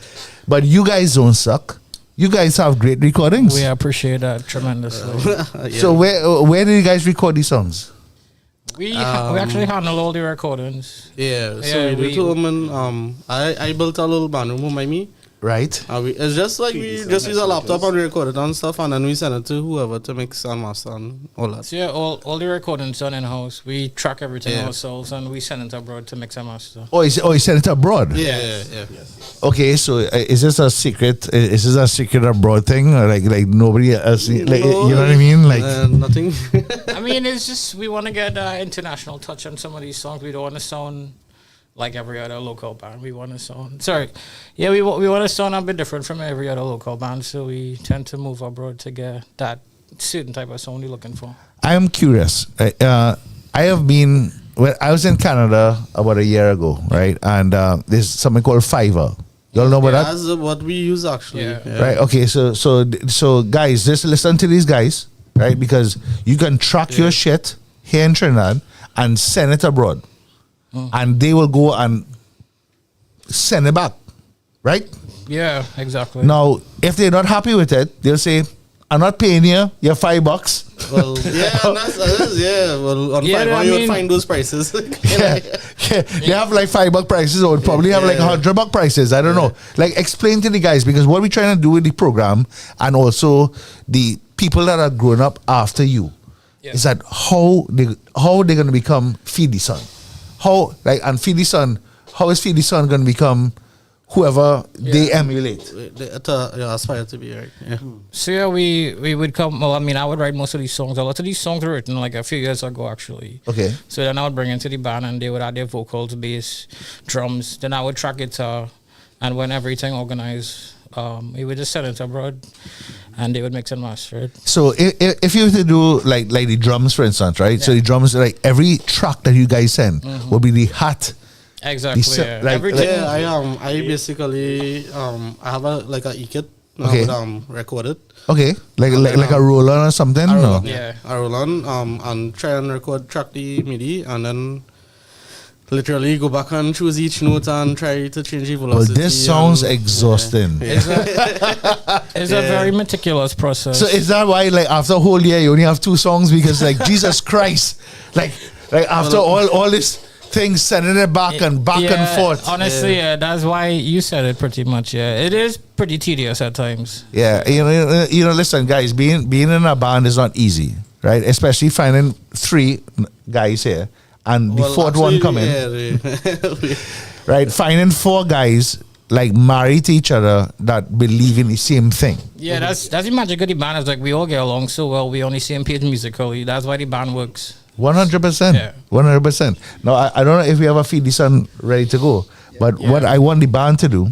But you guys don't suck. You guys have great recordings. We appreciate that tremendously. So where did you guys record these songs? We actually handle all the recordings. Yeah. So Yeah, we we- do them and I built a little band room with me. Right. It's just like we just use a laptop and record it and stuff, and then we send it to whoever to mix and master and all that. So yeah, all the recordings done in house. We track everything Yeah. ourselves and we send it abroad to mix and master. You sent it abroad? Yeah. Okay, so is this a secret? Is this a secret abroad thing? Or like nobody else? Like, you know what I mean? Like nothing. I mean, it's just we want to get international touch on some of these songs. We don't want to sound like every other local band. We want to sound we want to sound a bit different from every other local band. So we tend to move abroad to get that certain type of sound you're looking for. I am curious. I have been. Well, I was in Canada about a year ago, right? And there's something called Fiverr. Y'all know about that? That's what we use actually. Yeah. Right. Okay. So guys, just listen to these guys, right? Because you can track your shit here in Trinidad and send it abroad, and they will go and send it back, right? Yeah, exactly. Now, if they're not happy with it, they'll say, "I'm not paying you. You're $5." Well, Well, on Yeah, Fiverr I you would mean- find those prices. Yeah. They have like $5 prices, or probably have like $100 prices. I don't know. Like, explain to the guys, because what we're trying to do with the program and also the people that are growing up after you is that how they're going to become Feed the Sun. And Feed the Sun, how is Feed the Sun going to become whoever they emulate? to aspire to be, right? Yeah. So yeah, we would come. Well, I mean, I would write most of these songs. A lot of these songs were written like a few years ago, actually. Okay. So then I would bring into the band, and they would add their vocals, bass, drums. Then I would track guitar, and when everything organized, we would just send it abroad, and they would mix and master it. So if you were to do like the drums, for instance, right? So the drums, like every track that you guys send will be the hat. Exactly. se- Yeah. Everything. Yeah, I basically I have a e-kit. Okay. I would record it. Okay, like a roller or something. I roll No? on, I roll on and try and track the MIDI, and then literally go back and choose each note and try to change the Well, velocity. this sounds and- exhausting. It's a very meticulous process. So is that why, like, after a whole year, you only have 2 songs? Because, like, Jesus Christ, like after all this things, sending it back and forth. Honestly, that's why you said it pretty much. Yeah, it is pretty tedious at times. Yeah, you know. Listen, guys, being in a band is not easy, right? Especially finding 3 guys here and the fourth one coming. Right, finding 4 guys like married to each other that believe in the same thing. Yeah, that's the magic of the band. Is like we all get along so well. We on the same page musically. That's why the band works. 100%. Yeah. 100%. Now, I don't know if we have a feed this one ready to go, but what I want the band to do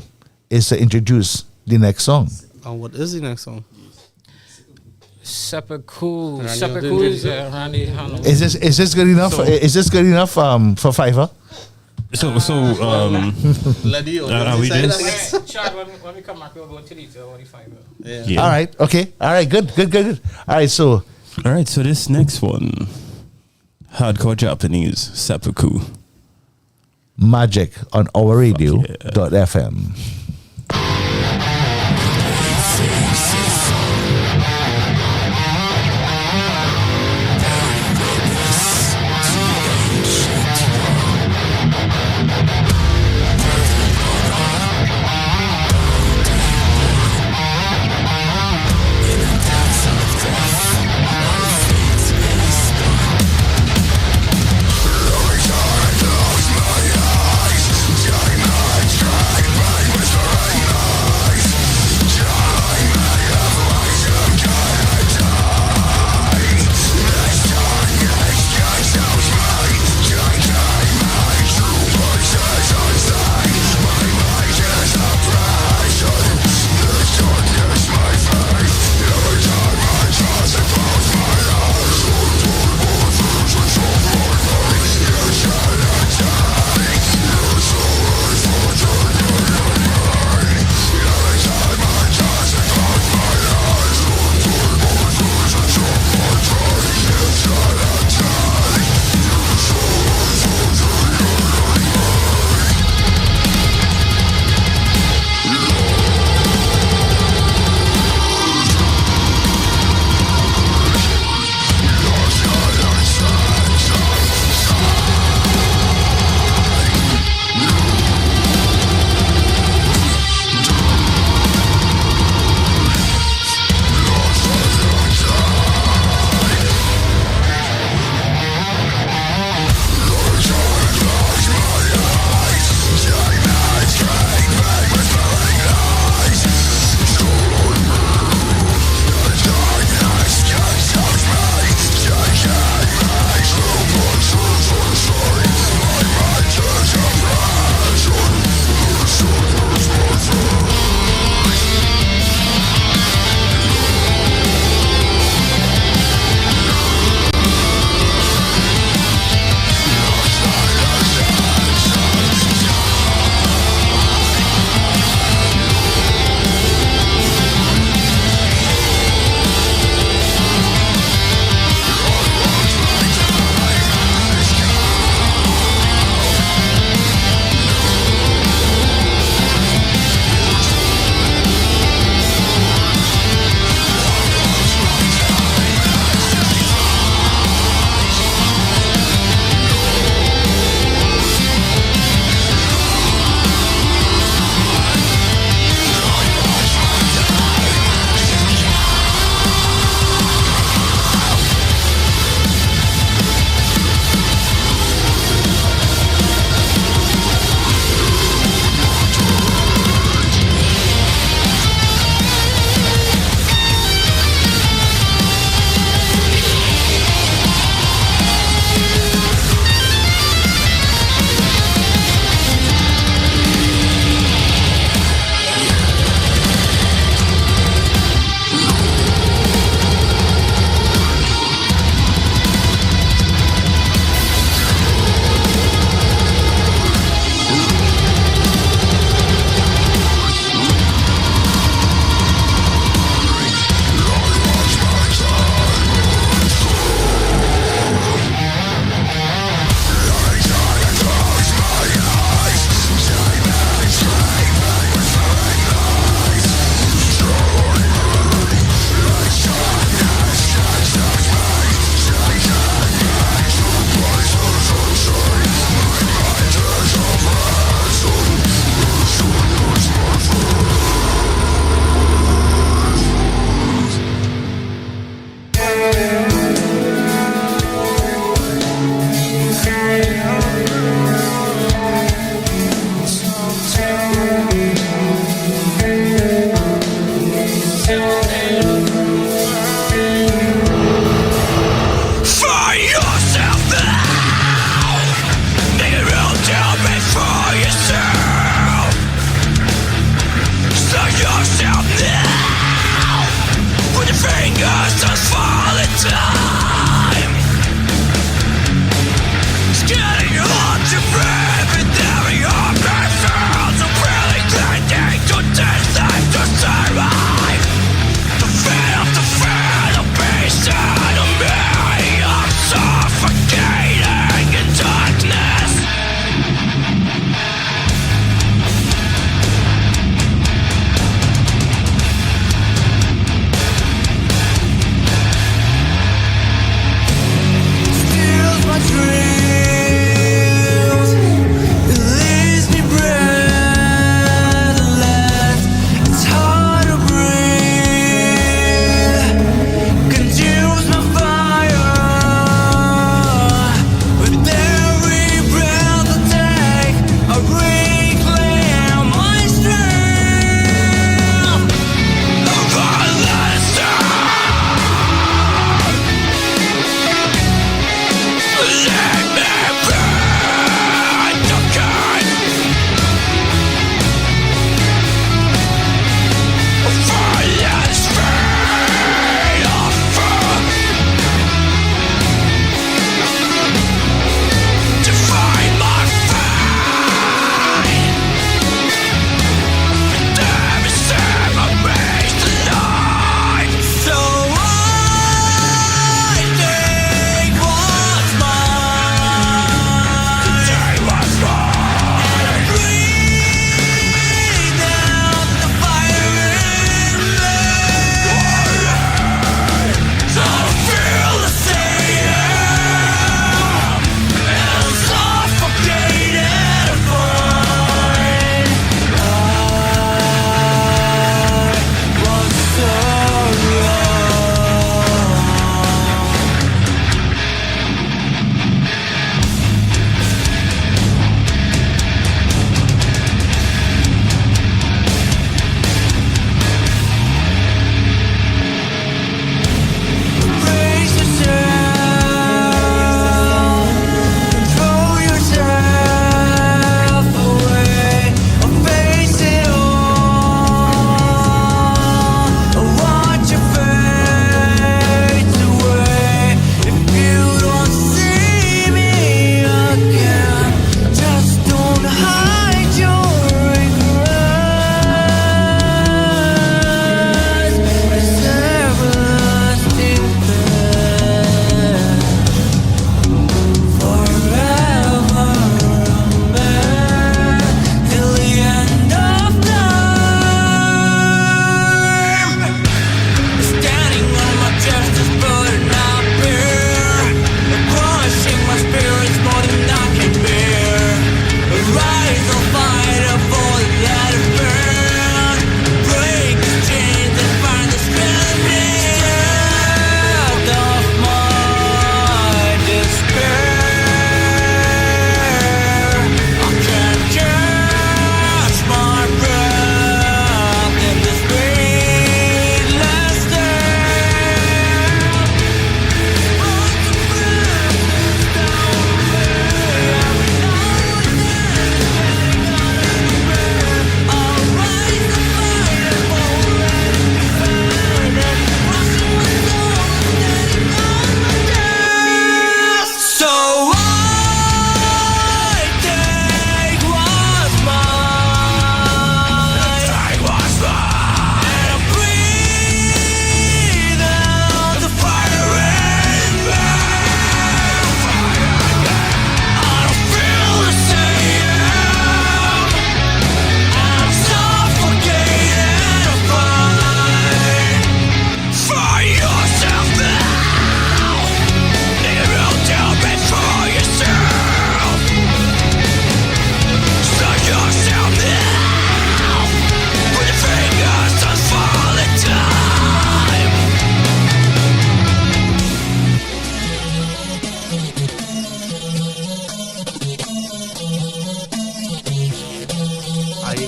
is to introduce the next song. What is the next song? Seppuku. Randy Seppuku is Randy Hanno. Is this good enough? Is this good enough for Fiverr? Lady, are we just? Chad, when we come back, we'll go to the 45. Yeah. All right. Okay. All right. Good. All right. So This next one, hardcore Japanese seppuku. magic on our radio.fm. Eyes, shine my stride,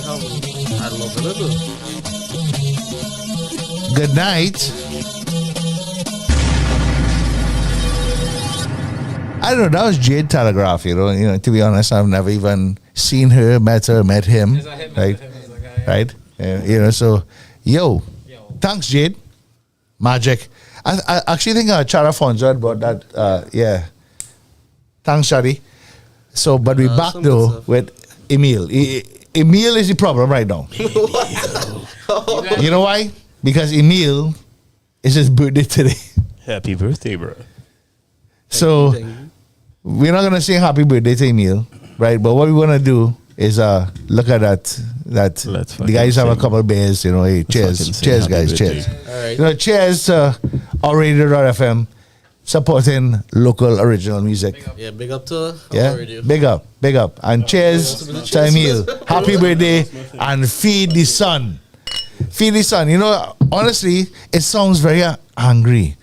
I love it. Good night. I don't know. That was Jade Telegraph. You know. To be honest, I've never even seen her, met him. Right. Right. So, thanks, Jade. Magic. I actually think Chara Fonzo about that. Yeah. Thanks, Shadi. So, but we back though with Emil. Emil is the problem right now. You know why? Because Emil is his birthday today. Happy birthday, bro. So, we're not gonna sing happy birthday to Emil, right? But what we wanna do is look at that. The guys have a couple of beers, Hey, cheers, guys, cheers. All right. Cheers to our radio.fm supporting local original music. Big up to Yeah, radio. big up, and cheers to Emil. Happy birthday and feed the sun. Feed the sun. Honestly, it sounds very angry.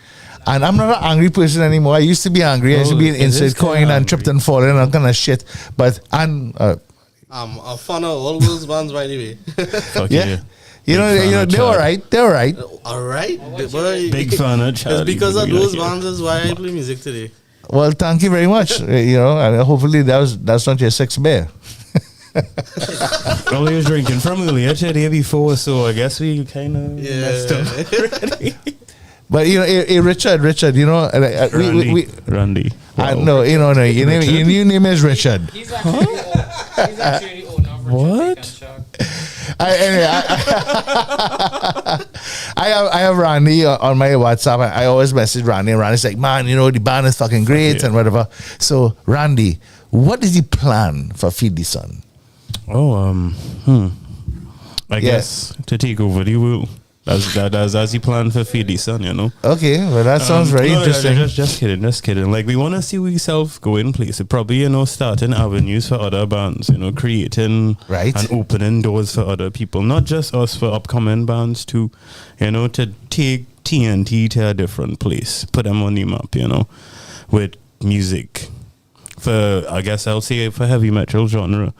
And I'm not an angry person anymore. I used to be angry. I used to be an inside coin and tripped and fallen and all kind of shit. But I'm a fan of all those bands, by the way. yeah. They're all right. They're all right. All right. Big fan of Charlie. It's because of those bands is why I play music today. Well, thank you very much. And hopefully that's not your sixth beer. Well, he was drinking from earlier today before, so I guess we kind of messed up already. But Richard, Randy. Wow. No, your name is Richard. He's actually the owner of What? I have Randy on my WhatsApp. I always message Randy, and Randy's like, man, the band is fucking great and whatever. So, Randy, what is the plan for Feed the Sun? I guess to take over the world. That's the plan for Feed the Sun, Okay, well that sounds very interesting. Just kidding. Like, we want to see ourselves go in places. Probably, starting avenues for other bands, creating and opening doors for other people. Not just us, for upcoming bands too, to take TNT to a different place. Put them on the map, with music. For, I guess I'll say, for heavy metal genre.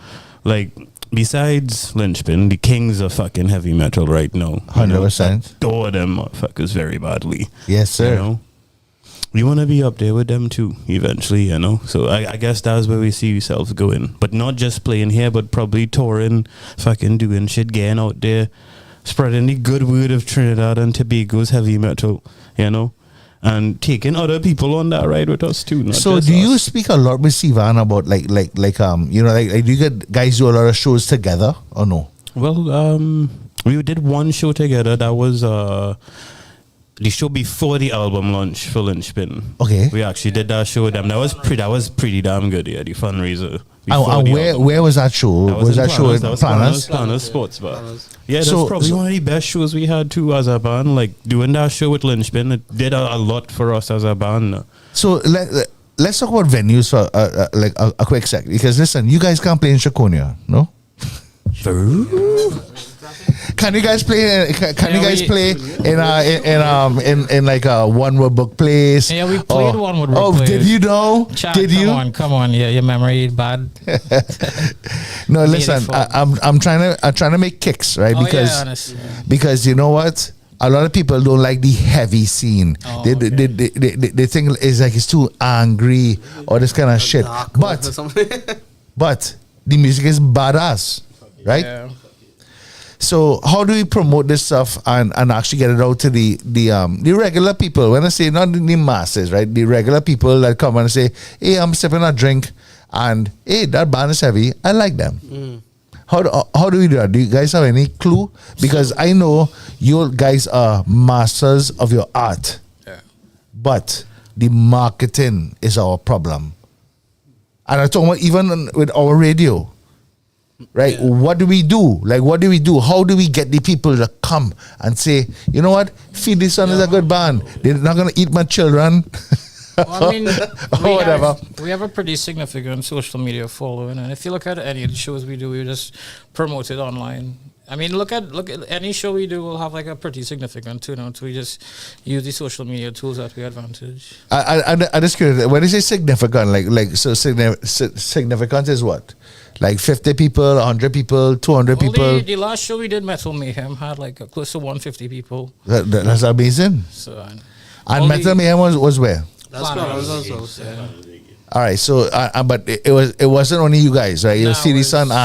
Like, besides Lynchpin, the kings of fucking heavy metal right now. 100%. Adore them motherfuckers very badly. Yes, sir. We want to be up there with them too, eventually, So I guess that's where we see ourselves going. But not just playing here, but probably touring, fucking doing shit, getting out there, spreading the good word of Trinidad and Tobago's heavy metal, and taking other people on that ride with us too. So do you speak a lot with Sivan about like do you get guys do a lot of shows together or no? Well, we did one show together. That was the show before the album launch for Lynchpin. Okay. We actually did that show with them. That was pretty damn good, yeah, the fundraiser. And where was that show? Was that show in Planners? Planners Sports Bar. Yeah, that's probably one of the best shows we had too as a band. Like, doing that show with Lynchpin, it did a lot for us as a band. So let's talk about venues for a quick sec. Because listen, you guys can't play in Shakonia, no? Can you guys play? Can you guys play in like a One Wood Book place? Yeah, we played One Wood Book place. Did you know? Did you? Come on, yeah, your memory is bad. No, listen, I'm trying to make kicks, right? Because you know what? A lot of people don't like the heavy scene. They think it's too angry or this kind of shit. But the music is badass, right? Yeah. So how do we promote this stuff and actually get it out to the regular people? When I say not the masses, right? The regular people that come and say, hey, I'm sipping a drink and hey, that band is heavy. I like them. Mm. How do we do that? Do you guys have any clue? Because I know you guys are masters of your art. Yeah. But the marketing is our problem. And I'm talking about even with our radio. Right? Yeah. What do we do? What do we do? How do we get the people to come and say, you know what? Feed the Sun is a good band. They're not going to eat my children. Well, I mean, whatever. We have a pretty significant social media following, and if you look at any of the shows we do, we just promote it online. I mean, look at any show we do, we'll have like a pretty significant turnout. So we just use the social media tools at our advantage. I just curious, when you say significant, significant is what? Like 50 people, 100 people, 200 Well, people. the last show we did, Metal Mayhem, had like close to 150 people. That's amazing. So, And only Metal Mayhem was where? That's Planners. also. Yeah. All right, so but it wasn't only you guys, right? It was No, CD it Sun was-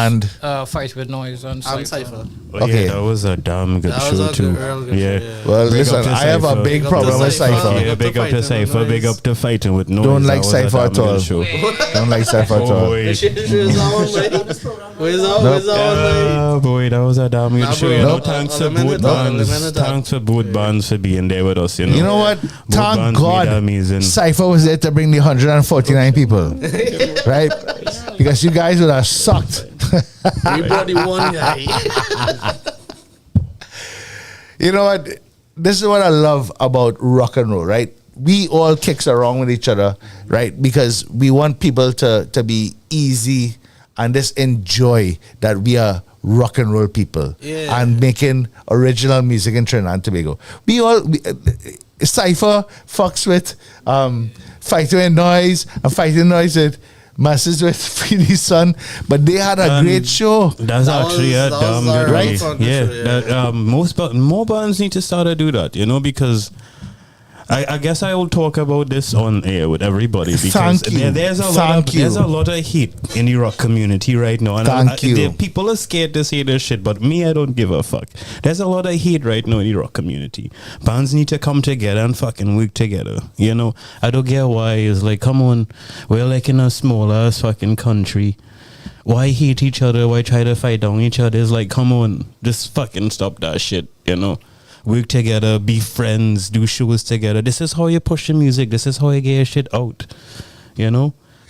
and Fight with Noise and And Cypher. Cypher. Oh, Okay. yeah, that was a damn good That show was a too. good- real good yeah. show, yeah. well, Big listen, up to I have a Cypher. big Big up problem to with Cypher. Cypher. Yeah, Big up big to up to fighting with Cypher, big noise. up to fighting with noise. Don't That like was a Cypher damn at all. good show. Don't like Cypher at Oh all. boy. Where's that one, mate? Where's that Oh boy, that was a damn good Nah, show. bro, You know, Nope. thanks to Eliminate both that, bands. eliminate that. Thanks for both bands for being there with us. You know what? Both Thank bands made God amazing. Cypher was there to bring the 149 people. Right? Because you guys would have sucked. We brought the one guy. You know what? This is what I love about rock and roll, right? We all kicks around with each other, right? Because we want people to be easy and just enjoy that we are rock and roll people Yeah. and making original music in Trinidad and Tobago. Cypher fucks with Fighting with Noise and Fighting Noise with Masses with Freddie's Son, but they had a great show. That's That actually was- a that damn was good a way. really fun Yeah, show, yeah. that, more bands need to start to do that, because I guess I will talk about this on air with everybody because Thank you. there's a Thank you. there's a lot of hate in the rock community right now. And Thank you. People are scared to say this shit, but me, I don't give a fuck. There's a lot of hate right now in the rock community. Bands need to come together and fucking work together. I don't get why it's like, come on, we're like in a small ass fucking country. Why hate each other? Why try to fight down each other? It's like, come on, just fucking stop that shit, Work together, be friends, do shows together. This is how you push the music. This is how you get your shit out.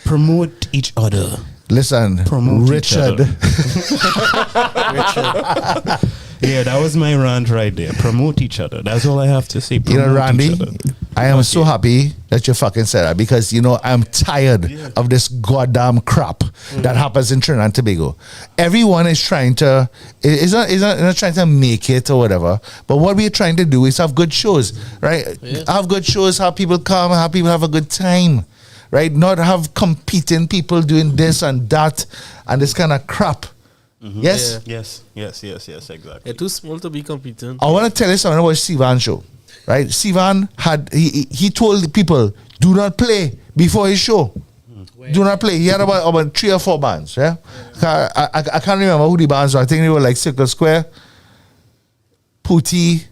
Promote each other. Listen, Promote each Richard. Yeah, that was my rant right there. Promote each other. That's all I have to say. Promote Randy, each other. I am so happy that you fucking said that because, I'm tired of this goddamn crap that happens in Trinidad and Tobago. Everyone is trying to, is not trying to make it or whatever, but what we're trying to do is have good shows, right? Yeah. Have good shows, have people come, have people have a good time, right? Not have competing people doing this and that and this kind of crap. Yes? Yeah. Yes, exactly. They're too small to be competing. I want to tell you something about Sivan's show, right? Sivan he told the people, do not play before his show. Do not play. He had about 3 or 4 bands, yeah? I can't remember who the bands were. I think they were like Circle Square, Pootie,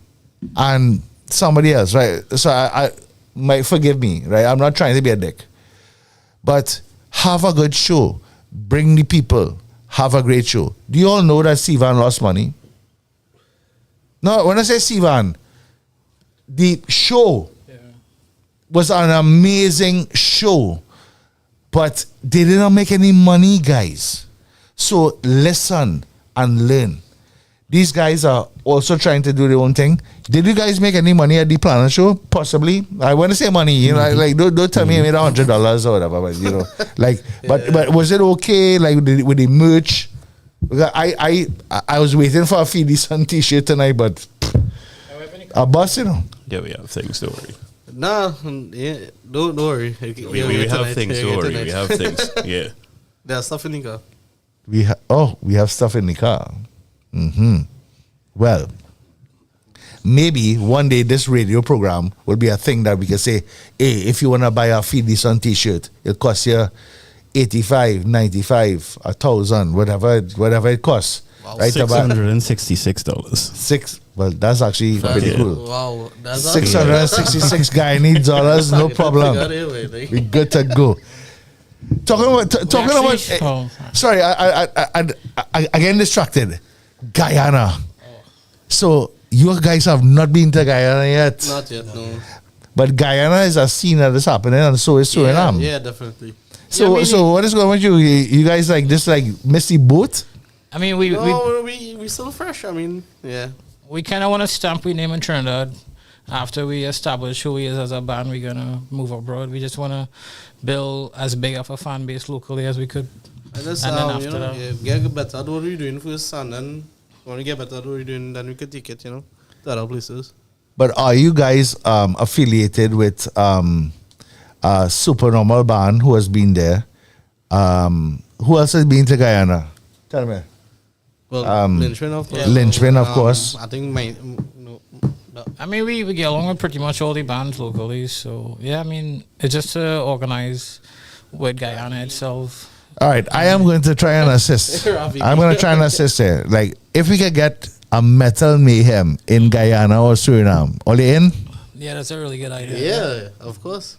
and somebody else, right? So I might forgive me, right? I'm not trying to be a dick. But have a good show. Bring the people. Have a great show. Do you all know that Sivan lost money? No, when I say Sivan, the show was an amazing show, but they didn't make any money, guys. So listen and learn. These guys are also trying to do their own thing. Did you guys make any money at the Planner show? Possibly. I want to say money. Like don't tell me I made $100 or whatever. But but was it okay? Like with the merch? Because I was waiting for a Feedy Sun T-shirt tonight, but a bus, Yeah, we have things, don't worry. Nah, yeah, don't worry. We have things, don't worry. We have things, yeah. There's stuff in the car. we have stuff in the car. Well, maybe one day this radio program will be a thing that we can say, hey, if you want to buy a Feedy Sun T-shirt, it'll cost you $85, $95, $1,000, whatever it costs. Wow. Right? $666. Well, that's actually pretty cool. Wow, that's $666 guy needs dollars, no problem. We're good to go. Talking about. Sorry, I getting distracted. Guyana. So you guys have not been to Guyana yet. Not yet, no. But Guyana is a scene that is happening, and so is Suriname. Yeah, definitely. So what is going on with you? You guys miss the boat? I mean, We still fresh. I mean, yeah. we kind of want to stamp we name in Trinidad. After we establish who we is as a band, we're going to move abroad. We just want to build as big of a fan base locally as we could. And just, And then after that. get better at what we're doing first, and then when we get better at what we're doing, then we could take it, to other places. But are you guys affiliated with a super normal band who has been there, who else has been to Guyana? Tell me. Well, Lynchman, of course. Lynchman, of course. I think I mean, we get along with pretty much all the bands locally. So, yeah, I mean, it's just to organize with Guyana itself. All right, I am going to try and assist. I'm going to try and assist here. Like, if we could get a Metal Mayhem in Guyana or Suriname, are you in? Yeah, that's a really good idea. Yeah, of course.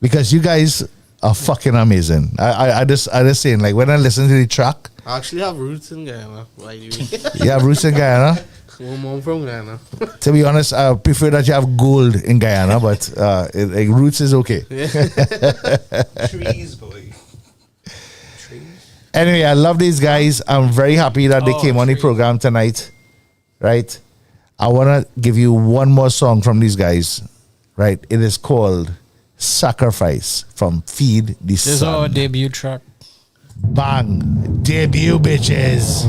Because you guys are fucking amazing. I just saying, like, when I listen to the track, I actually have roots in Guyana. By the way. you have roots in Guyana. I'm from Guyana. To be honest, I prefer that you have gold in Guyana, but like, roots is okay. Trees, boy. Anyway, I love these guys. I'm very happy that they came on the program tonight. Right? I want to give you one more song from these guys. Right? It is called Sacrifice from Feed the This is Sun. our debut track. Bang. Debut, bitches.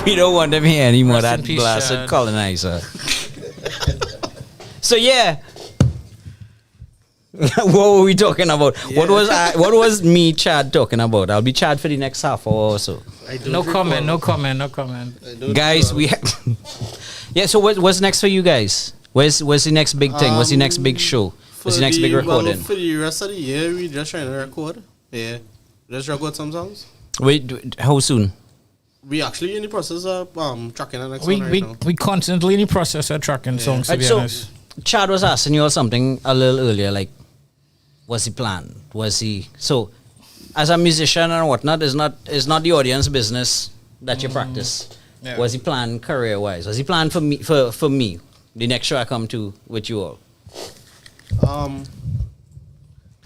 We don't want them here anymore. Rest in That peace, blasted Chad. colonizer. So yeah. What were we talking about? What was me, Chad, talking about? I'll be Chad for the next half hour or so. No comment, no comment, no comment. Guys, we yeah. So what's next for you guys? What's the next big thing? What's the next big show? What's the next big recording? For the rest of the year, we just trying to record. Yeah, just record some songs. Wait, how soon? We actually in the process of tracking the next We one right we now. we constantly in the process of tracking songs. To be So honest, Chad was asking you all something a little earlier, like, what's the plan? Was he so? As a musician and whatnot, is not the audience business that you practice. Yeah. Was he planned career wise? Was he planned for me for me? The next show I come to with you all.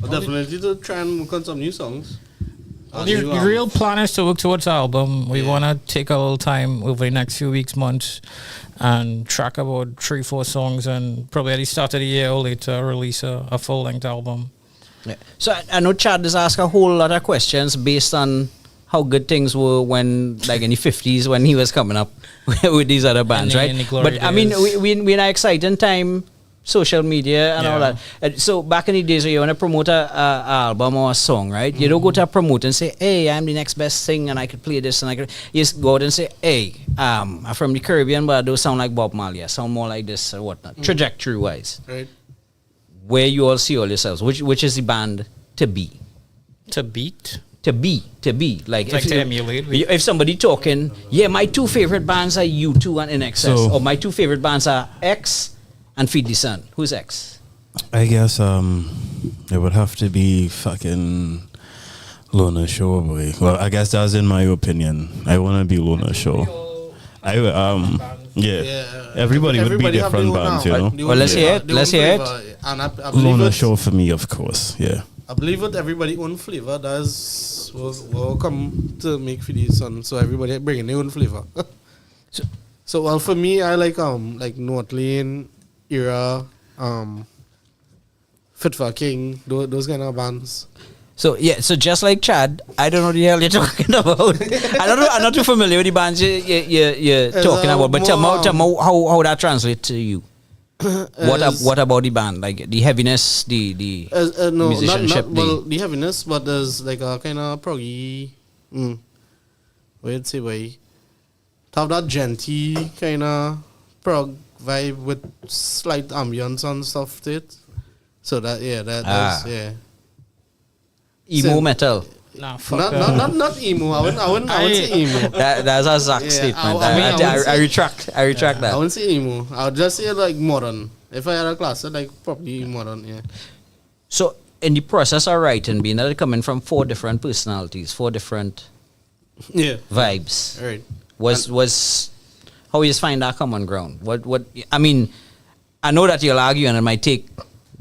Definitely to try and work on some new songs. the real plan is to work towards the album. We want to take a little time over the next few weeks, months, and track about 3-4 songs, and probably at the start of the year or later release a full length album. Yeah. So I know Chad has asked a whole lot of questions based on how good things were when, like in the 50s, when he was coming up with these other bands, In right? the glory But I mean, days. we in an exciting time, social media and all Yeah. that. So back in the days, when you want to promote a album or a song, right? You don't go to a promoter and say, "Hey, I'm the next best thing, and I could play this," and I could. You just go out and say, "Hey, I'm from the Caribbean, but I don't sound like Bob Marley. I sound more like this or whatnot." Trajectory wise, Right. where you all see all yourselves, which is the band to be. To beat. To be like, Like to emulate. if somebody talking, yeah, my two favorite bands are U2 and NXS, So- or my two favorite bands are X and Feed the Sun. Who's X? I guess it would have to be fucking Luna Show, boy. Well, I guess that's in my opinion. I want to be Luna Show. Yeah. Everybody would be have different their own bands, now. you know. Their Well, own let's hear flavor, it. their Let's own hear flavor. And I believe Luna it- Show for me, of course. Yeah. I believe with everybody own flavor, that's will come to make for these son. So everybody bringing their own flavor. so well for me, I like North Lane, Era, Fit for King, those kind of bands. So yeah, so just like Chad, I don't know the hell you're talking about. I don't know. I'm not too familiar with the bands you're talking about. But tell me how that translates to you. What about the band? Like the heaviness, the No, musicianship. not well, the heaviness, but there's like a kind of proggy. Wait, say why? To have that genty kind of prog vibe with slight ambience and stuff to it. So that's yeah. emo So- metal. Nah, fuck that. Not emo. I wouldn't say emo. That's a Zach Yeah, statement. I wouldn't I say- retract. I retract I that. wouldn't say emo. I would just say like modern. If I had a class, I'd like probably modern. Yeah. So in the process of writing, being that they're coming from 4 different personalities, 4 different Yeah. vibes, Right. was how you just find that common ground? What I mean, I know that you'll argue and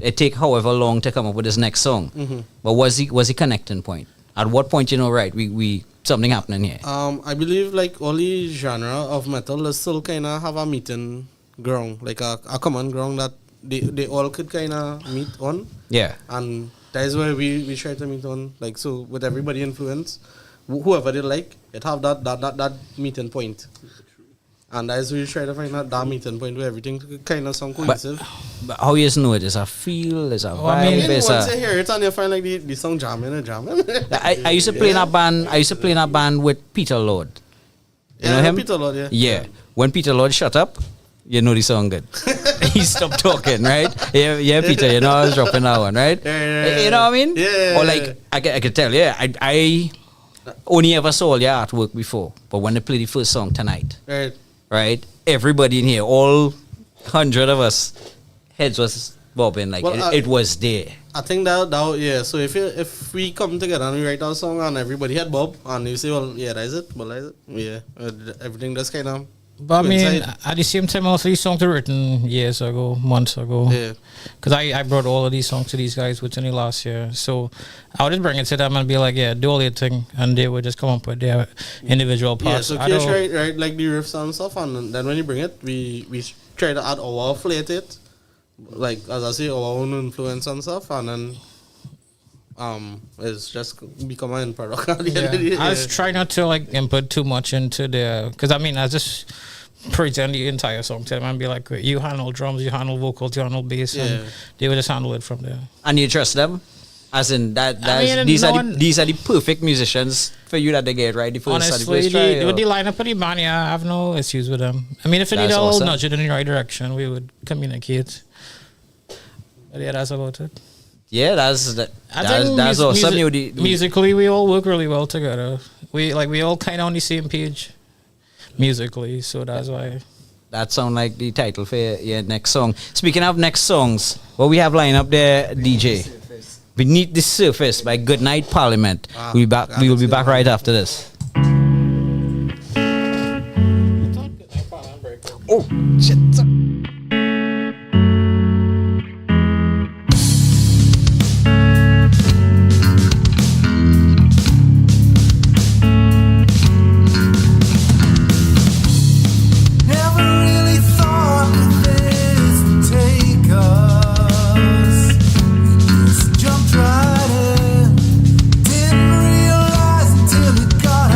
it take however long to come up with this next song. But was he connecting point? At what point right, we something happening here? I believe like all the genre of metal is still kind of have a meeting ground, like a common ground that they all could kind of meet on. Yeah. And that is where we try to meet on. Like so, with everybody influence, whoever they like, it have that meeting point. And that is where we try to find that meeting point where everything kind of sound cohesive. But how you know it? Is a feel? Is a vibe? I mean, is once a, you hear it and you find like the song jamming. I used to play in a band. I used to play in a band with Peter Lord. You know him? Peter Lord, yeah. Yeah. When Peter Lord shut up, you know the song good. He stopped talking, right? Yeah, Peter, you know I was dropping that one, right? You know what I mean? Yeah. Or like, I could tell, yeah, I only ever saw all your artwork before, but when they play the first song tonight, Right. right? Everybody in here, all 100 of us, heads was bobbing, like Well, it was there. I think that yeah. So if we come together and we write our song and everybody had Bob and you say, well, yeah, that's it, well, that's it, yeah, everything just kind of. But I mean, coincide. at the same time, also these songs were written years ago, months ago. Yeah. Because I brought all of these songs to these guys within the last year. So I would just bring it to them and be like, yeah, do all your thing. And they would just come up with their individual Yeah, parts. so I Kish don't- write like the riffs and stuff, and then when you bring it, we try to add our flair to it, like as I say, our own influence and stuff, and then It's just become an end product. At the end of the day. I was trying not to like input too much into the, because I mean I just pretend the entire song to them and be like, you handle drums, you handle vocals, you handle bass, and they would just handle it from there. And you trust them? As in these are the perfect musicians for you that they get right. The first honestly, with the lineup of the band, I have no issues with them. I mean, if they need a little nudge in the right direction, we would communicate. But yeah, that's about it. Yeah, that's awesome. Musically, we all work really well together. We all kind of on the same page musically, so that's why. That sound like the title for your next song. Speaking of next songs, what we have lined up there, DJ? Beneath the Surface by Goodnight Parliament. We will be back right after this. Oh shit. Jumped right in, didn't realize until it got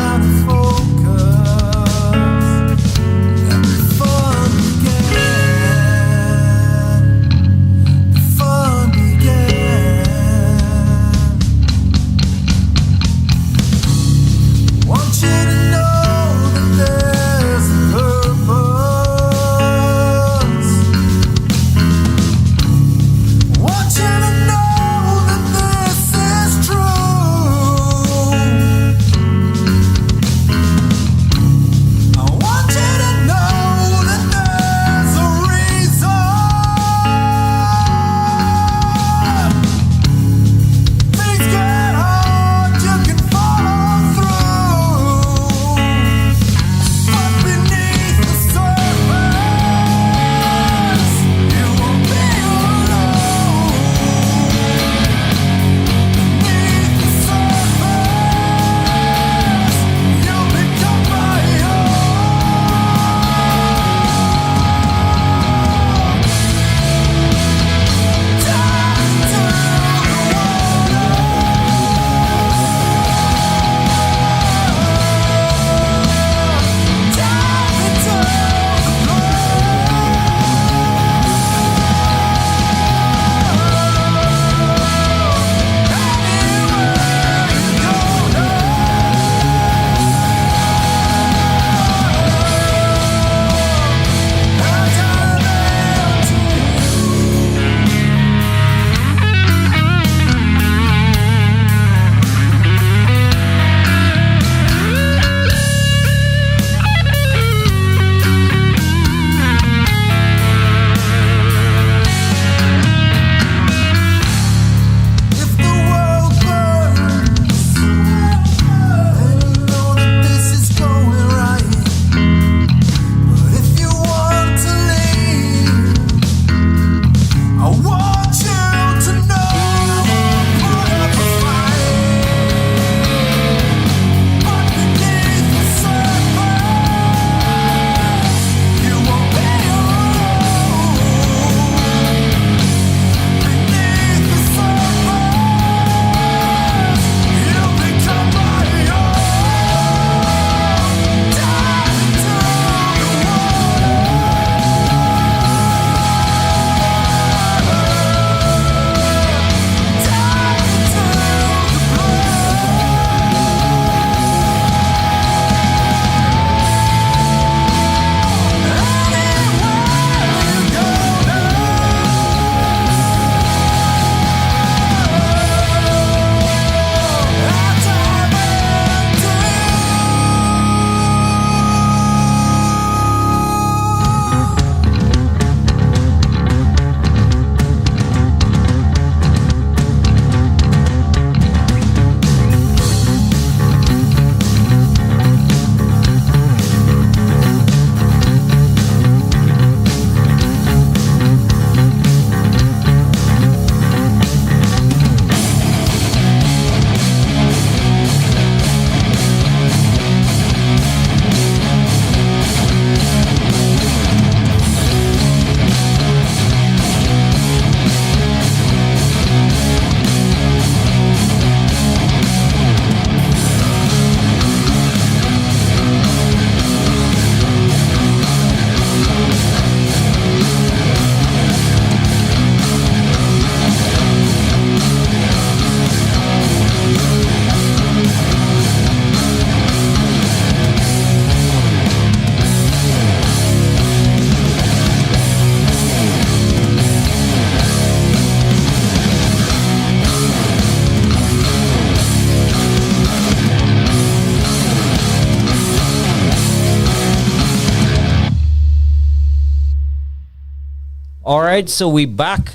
All right, so we back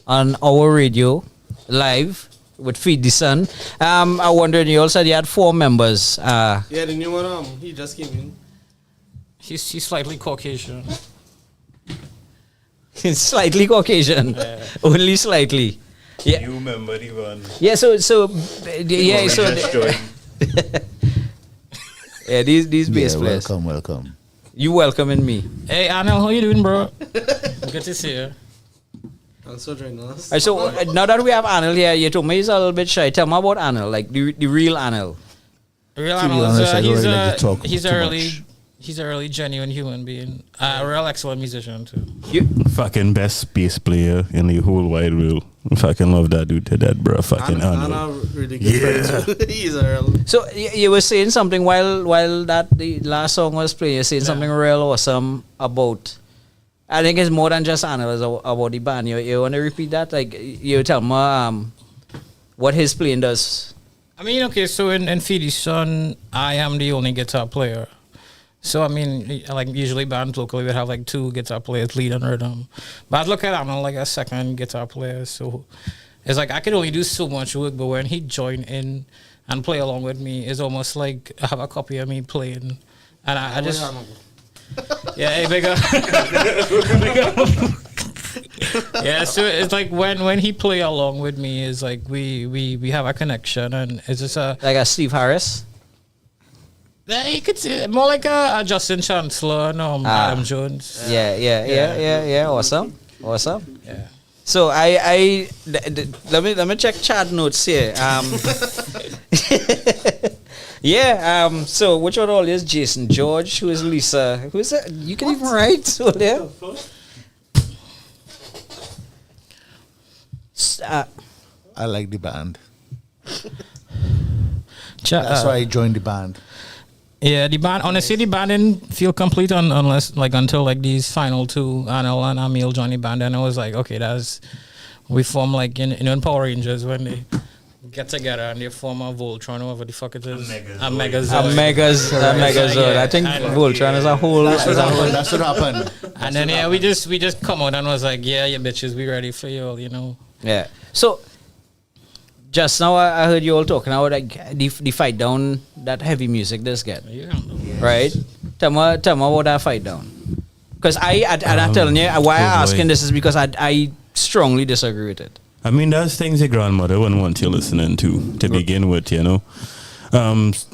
on our radio live with Feed the Sun. I wondered, you also said you had 4 members. Yeah, the new one, he just came in. He's slightly Caucasian. Slightly Caucasian, only slightly. Yeah. You remember the one? Yeah. So yeah. So yeah, these bass players. Welcome. You welcoming me. Hey, Anil, how you doing, bro? Good to see you. Thanks for joining us. Alright, so now that we have Anil here, you told me he's a little bit shy. Tell me about Anil, like the real Anil. Real To be Anil, honest, I don't really like to talk he's too a really, much. he's a really genuine human being. A real excellent musician too. Fucking best bass player in the whole wide world. Fucking love that dude to death, bro. Fucking Anna really good friend too. He's a real. So you were saying something while the last song was playing. You're saying something real awesome about. I think it's more than just Anil. It's about the band. You want to repeat that? Like you tell me what his playing does. I mean, okay, so in Feedy's Son, I am the only guitar player. So, I mean, like, usually bands locally would have, like, 2 guitar players, lead and rhythm. But I look at Anil like a second guitar player. So, it's like I can only do so much work, but when he join in and play along with me, it's almost like I have a copy of me playing. And I just... Yeah, hey, big up. Yeah, so it's like when he play along with me, it's like we have a connection, and it's just like a Steve Harris. Yeah, you could see it more like a Justin Chancellor and Adam Jones. Yeah. Awesome. Yeah. So let me check chat notes here. So which one all is Jason George? Who is Lisa? Who is it? You can even write. So there. I like the band. That's That's why I joined the band. Yeah, the band. Honestly, the band didn't feel complete unless like until like these final 2, Anil and Amil joined the band, and I was like, okay, we form like in Power Rangers when they get together and they form a Voltron, whatever the fuck it is, a Megazord. A Megazord. I think Voltron is a whole. That's what happened. And then we just come out and was like, yeah, you bitches, we ready for you all, you know. Yeah. So just now I heard you all talking about like the fight down that heavy music does get. Right? Tell me about that fight down. Because I'm telling you why I'm asking this is because I strongly disagree with it. I mean, that's things your grandmother wouldn't want you listening to begin with, you know.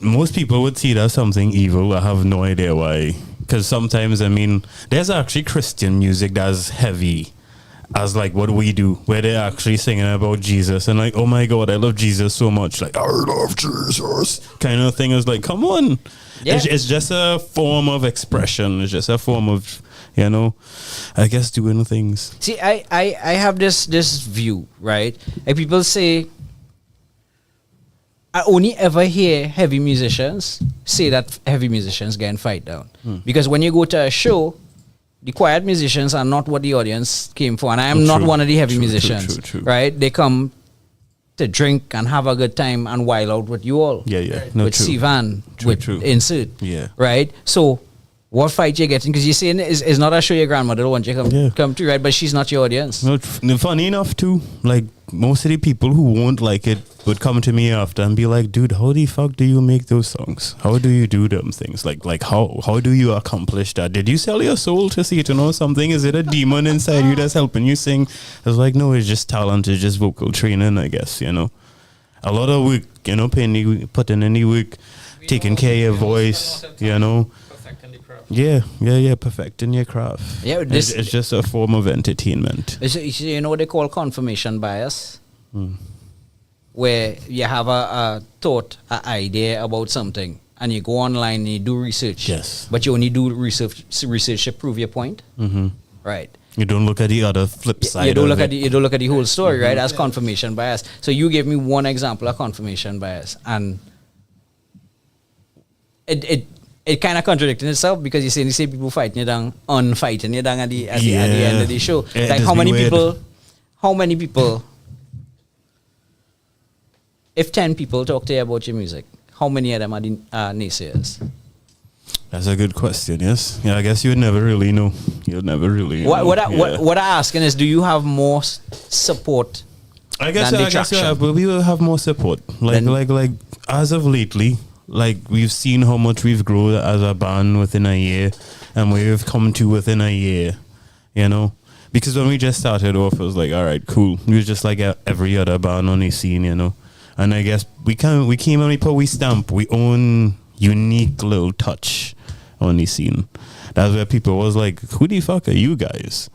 Most people would see that as something evil. I have no idea why. Because sometimes, I mean, there's actually Christian music that's heavy as like what we do, where they're actually singing about Jesus and like, oh my God, I love Jesus so much. Like, I love Jesus kind of thing. Is like, come on. Yeah. It's just a form of expression. It's just a form of, you know, I guess doing things. See, I have this view, right? And people say, I only ever hear heavy musicians say that heavy musicians get in fight down. Because when you go to a show, the quiet musicians are not what the audience came for. And I am not one of the heavy musicians, right? They come to drink and have a good time and wild out with you all. Yeah. With Sivan, with Insert. Yeah. Right? So, what fight you're getting? Because you're saying is not a show your grandmother want you come to, right? But she's not your audience. No, funny enough too, like most of the people who won't like it would come to me after and be like, dude, how the fuck do you make those songs? How do you do them things? Like how do you accomplish that? Did you sell your soul to Satan or something? Is it a demon inside you that's helping you sing? I was like, no, it's just talent, it's just vocal training, I guess, you know. A lot of work, you know, putting in the work, taking care of your voice, you know. Yeah, perfecting your craft. Yeah, it's just a form of entertainment. You know what they call confirmation bias? Where you have a thought, an idea about something, and you go online and you do research. Yes. But you only do research to prove your point. Right. You don't look at the other flip side. You don't look at the whole story, right? That's confirmation bias. So you gave me one example of confirmation bias, and it kind of contradicting itself because you say people fighting you down, unfighting you down at the end of the show. Yeah, like how many people, if 10 people talk to you about your music, how many of them are the naysayers? That's a good question. Yes. Yeah. I guess you would never really know. You'll never really. What know. what I, what I asking is, do you have more support? I guess than I guess detraction? yeah, but we will have more support. Like Then- like as of lately, like we've seen how much we've grown as a band within a year, and where we've come to within a year. You know, because when we just started off, it was like, all right, cool. We was just like every other band on the scene, you know. And I guess we came and we put we stamp we own unique little touch on the scene. That's where people was like, who the fuck are you guys?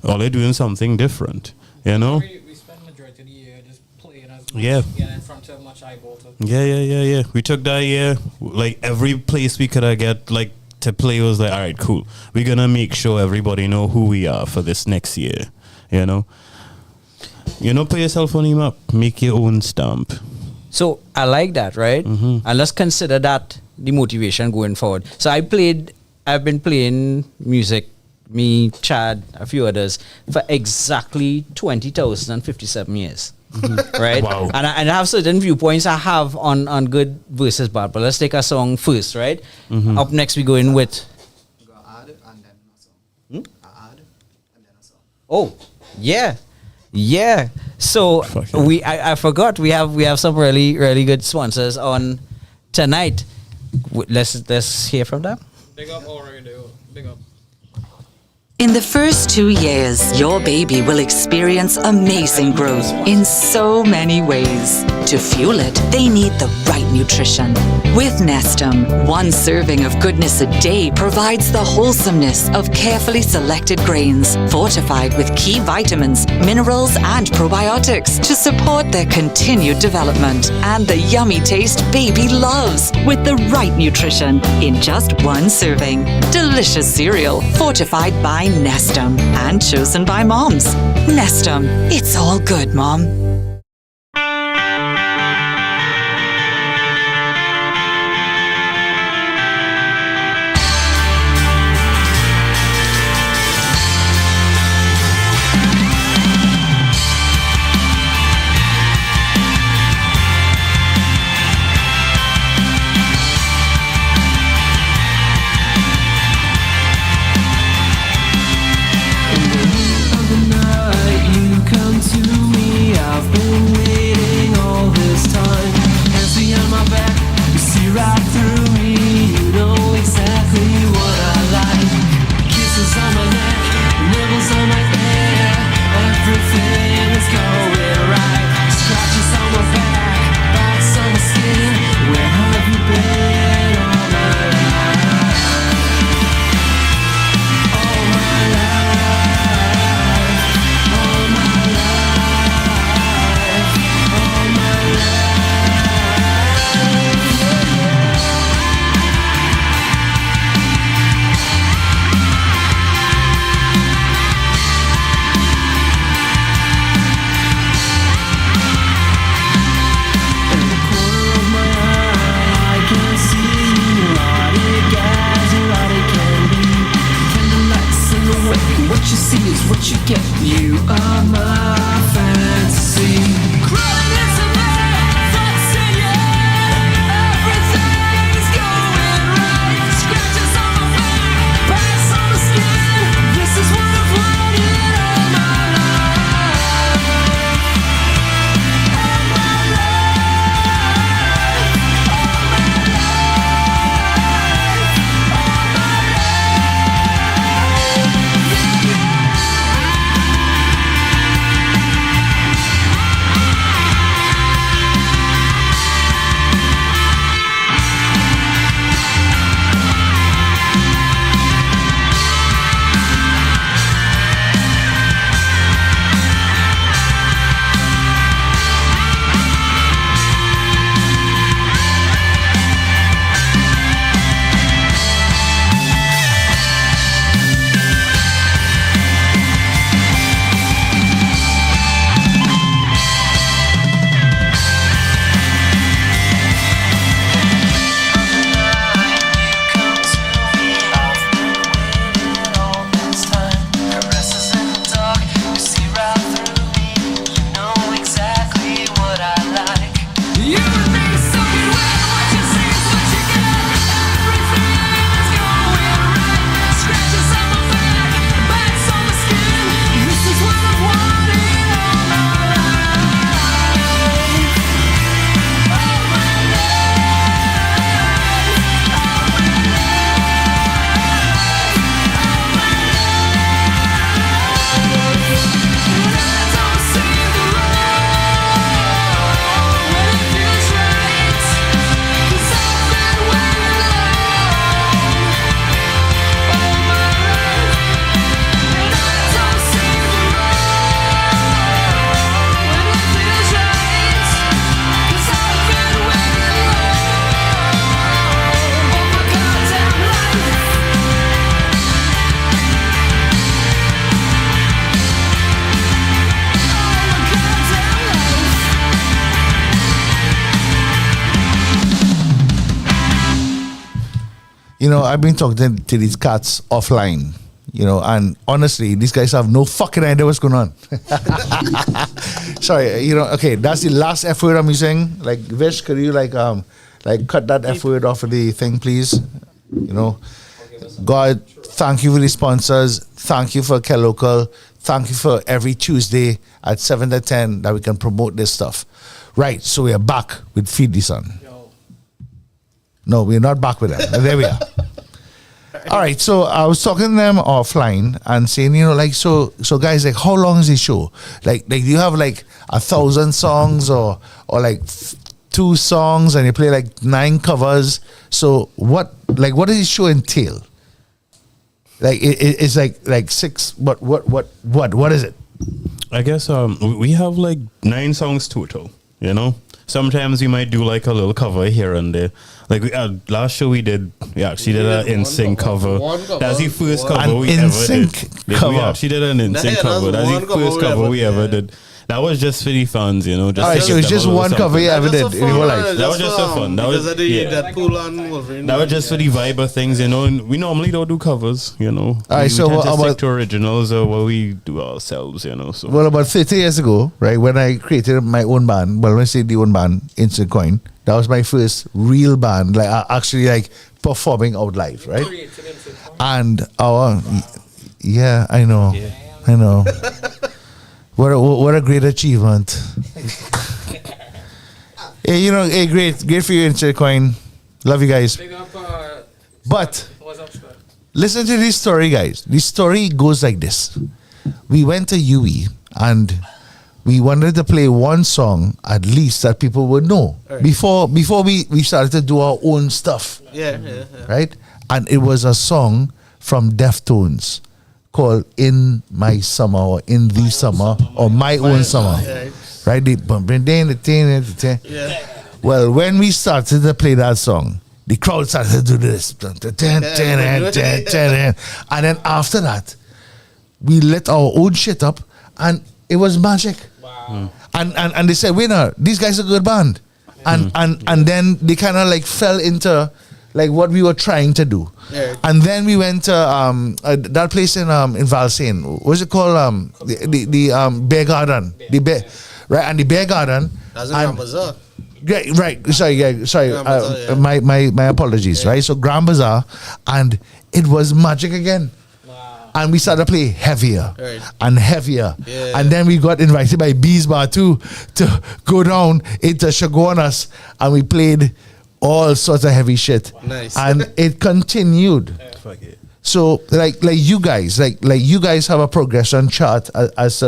Or they're doing something different, you know. We spend majority of the year just playing as Yeah. getting in front of much eyeball to Yeah. We took that year, like every place we could get like to play was like, all right, cool. We're gonna make sure everybody know who we are for this next year, you know. Put yourself on the map, make your own stamp. So I like that, right? Mm-hmm. And let's consider that the motivation going forward. So I've been playing music, me, Chad, a few others, for exactly 20,057 years. Right? Wow. And I have certain viewpoints I have on good versus bad. But let's take a song first, right? Up next we go in with You got add and then a song. Add and then a song. Oh, yeah. Yeah. So Fuck yeah. I forgot we have some really good sponsors on tonight. Let's hear from them. big up already. Big up. In the first 2 years, your baby will experience amazing growth in so many ways. To fuel it, they need the right nutrition. With Nestum, one serving of goodness a day provides the wholesomeness of carefully selected grains, fortified with key vitamins, minerals, and probiotics to support their continued development. And the yummy taste baby loves, with the right nutrition in just one serving. Delicious cereal, fortified by Nestum and chosen by moms. Nestum, it's all good, Mom. Of the night, you come to me. I've you know, I've been talking to these cats offline, you know, and honestly, these guys have no fucking idea what's going on. Sorry, you know, okay, that's the last F word I'm using. Like, Vish, could you like cut that F word off of the thing, please? You know, God, thank you for the sponsors. Thank you for Kelocal. Thank you for every Tuesday at 7 to 10 that we can promote this stuff. Right, so we are back with Feed the Sun. No, we're not back with them. There we are. All right, so I was talking to them offline and saying, you know, like, so guys, like, how long is the show? Like do you have like 1,000 songs or like 2 songs and you play like 9 covers? So what does the show entail? Like it's like 6. What is it? I guess we have like 9 songs total. You know, sometimes we might do like a little cover here and there. Like last show we actually did an NSYNC cover. That's the first cover we ever did. We actually did an NSYNC cover. That's the first cover we ever did. That was just for the fans, you know. Alright, so it's just one cover you ever did in your life. That was just for fun. That was Deadpool and Wolverine. That was just for the vibe of things, you know. And we normally don't do covers, you know. Alright, so we just stick to originals or what we do ourselves, you know. So well, about 30 years ago, right, when I created my own band, well, when I say the own band, Instant Coin, that was my first real band, like actually like performing out live, right? And yeah, I know. What a great achievement. Hey, you know, hey, great for you, Instant Coin. Love you guys. But listen to this story, guys. This story goes like this. We went to U.E. and we wanted to play one song at least that people would know before we started to do our own stuff. Yeah. Right? And it was a song from Deftones called In My Summer or In The Summer or My Own Summer. Right? Well, when we started to play that song, the crowd started to do this. And then after that, we lit our own shit up and it was magic. Wow. And they said, wait no, these guys are a good band. And then they kind of like fell into like what we were trying to do. Yeah. And then we went to that place in Valsayn. What's it called? The Bear Garden. Right, and the Bear Garden. That's in Grand Bazaar. Yeah, right. Sorry. My apologies. Yeah. Right, so Grand Bazaar, and it was magic again. And we started to play heavier and heavier. Yeah. And then we got invited by Bees Bar too to go down into Chaguanas and we played all sorts of heavy shit. Nice. And it continued. So like you guys have a progression chart as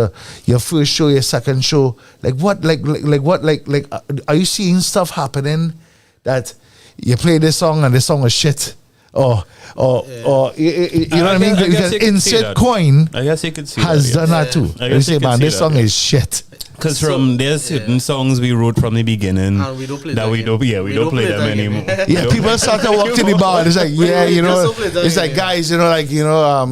your first show, your second show. Are you seeing stuff happening that you play this song and this song was shit? Or you know what I mean? Because Instant Coin has done that too. You say, man, this song is shit. Because there's certain songs we wrote from the beginning that we don't play them anymore. Yeah, people start to walk to the bar and it's like, you know, it's like guys, you know, like, you know, are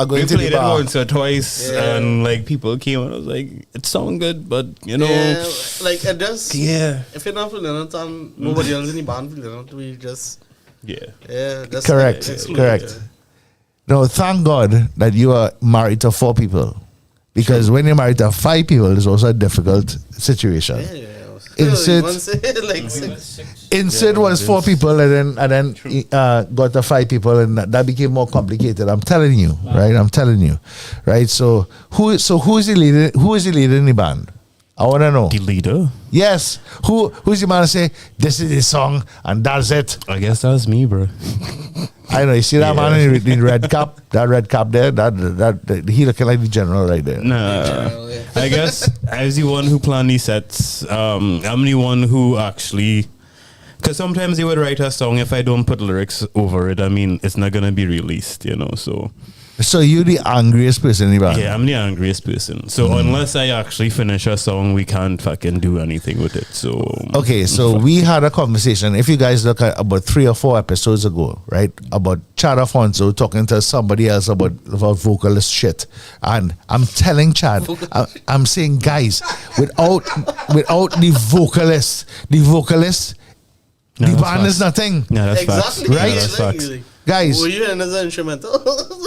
going to the bar. We played it once or twice and like people came and I was like, it sounds good, but you know. Yeah, like it does. Yeah. If you're not feeling it and nobody else in the band feeling it, we just. Yeah, that's correct. No, thank God that you are married to 4 people. Because when you're married to 5 people, it's also a difficult situation. Insert was 4 people and then got to 5 people and that became more complicated. I'm telling you, right? I'm telling you, right? So who is the leader? Who is the leader in the band? I want to know. The leader? Yes. Who's the man to say, this is the song and that's it? I guess that's me, bro. I know. You see that man in the red cap? That red cap there? That he looking like the general right there. Nah. I guess I was the one who planned these sets. I'm the one who actually... Because sometimes you would write a song, if I don't put lyrics over it, I mean, it's not going to be released, you know, so... So you're the angriest person in the band? Yeah, I'm the angriest person. So unless I actually finish a song, we can't fucking do anything with it. So okay, so we had a conversation. If you guys look at about 3 or 4 episodes ago, right, about Chad Afonso talking to somebody else about vocalist shit, and I'm telling Chad, I'm saying, guys, without the vocalist, the that's band is facts. nothing. Yeah, that's facts. Exactly. Right? Yeah, that's facts. Guys. Were you in as an instrumental?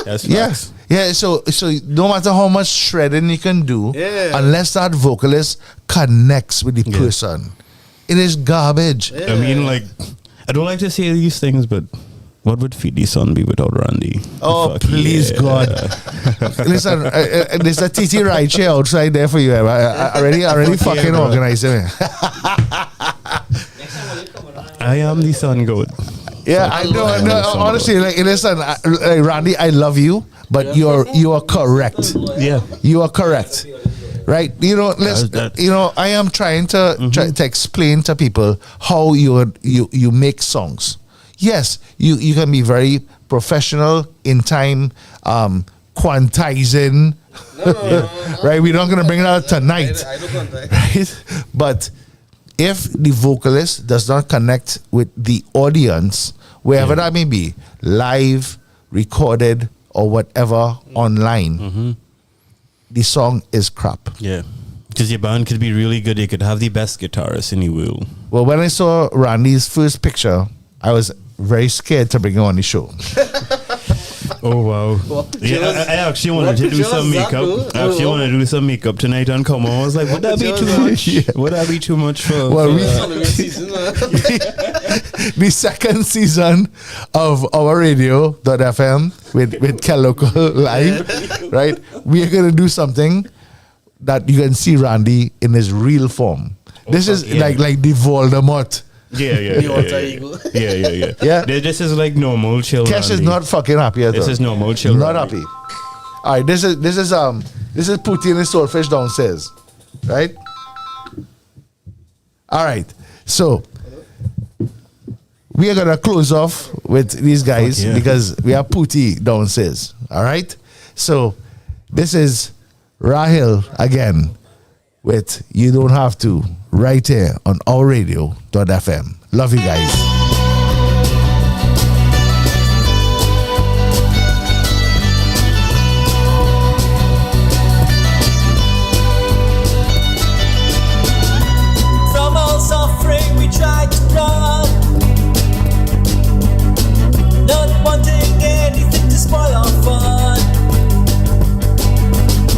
That's Yeah, facts. yeah. So no matter how much shredding you can do, Yeah. unless that vocalist connects with the Yeah. person, it is garbage. I mean, like, I don't like to say these things, but what would Feedy Son be without Randy? Oh, Fuck please, yeah. God. Listen, there's a TT ride chair outside there for you. I already fucking bro. organized it. I am the sun god. Yeah, I know. Honestly, like, listen, Randy, I love you, but you are correct. Yeah. You are correct. Right? You know, I am trying to explain to people how you make songs. Yes, you can be very professional in time, quantizing. Right? We're not gonna bring it out tonight. I don't contact. Right? But if the vocalist does not connect with the audience, wherever that may be, live, recorded, or whatever online, the song is crap. Yeah. Because your band could be really good. You could have the best guitarist in the world. Well, when I saw Randy's first picture, I was very scared to bring him on the show. Oh, wow. Yeah, I actually wanted to do some makeup. I actually wanted to do some makeup tonight and come on. I was like, would that be too much? Would that be too much for... Well, for the second season of our radio.fm with Kelocal Live, right? We are going to do something that you can see Randy in his real form. This is like the Voldemort. Yeah. Yeah. This is like normal chill. Kesh is Randy. not fucking happy at all. This is normal chill. Not Randy. happy. All right, this is poutine and swordfish downstairs, right? All right, so we are gonna close off with these guys because we have Pootie downstairs. All right, so this is Rahil again with "You Don't Have to" right here on our radio.fm. Love you guys. From all suffering we tried to run, not wanting anything to spoil our fun.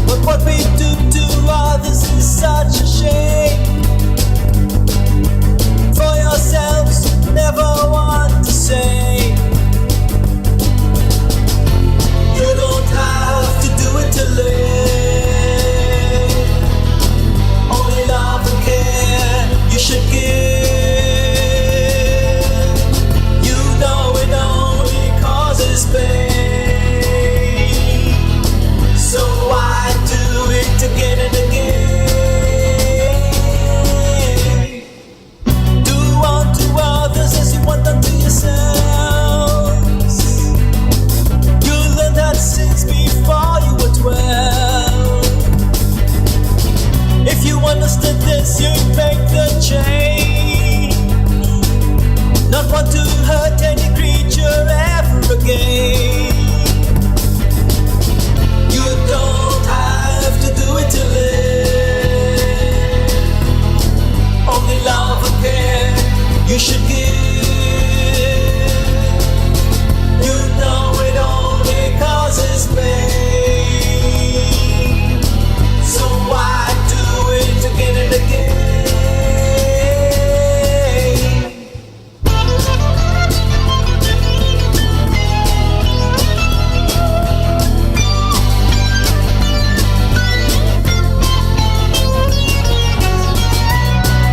But what we do to others is such a shame. For yourselves, never want to say. You don't have to do it to live. Only love and care you should give. You know it only causes pain, so why do it again and again? Do unto others as you want unto yourselves. You learned that since before you were 12. If you understood this, you'd make the change. Not want to hurt any creature ever again. You don't have to do it to live. Only love and care you should give. You know it only causes pain, so why do it again and again?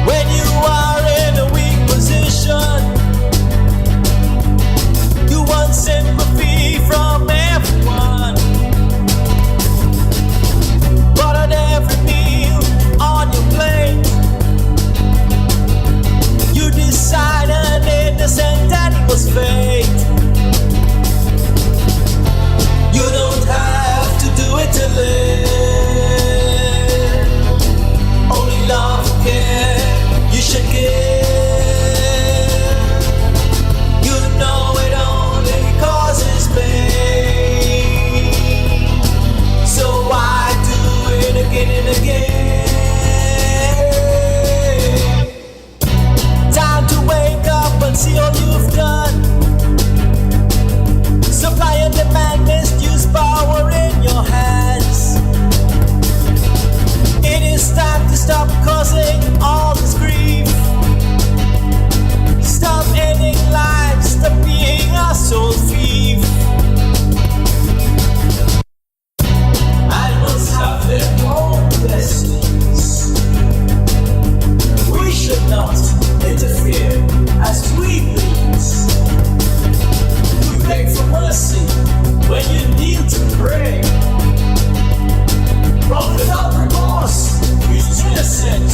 When you are in a weak position, stop causing all this grief. Stop ending lives, stop being a soul thief. Animals have their own destinies. We should not interfere as weaklings. You beg for mercy when you kneel to pray. But without remorse, use innocent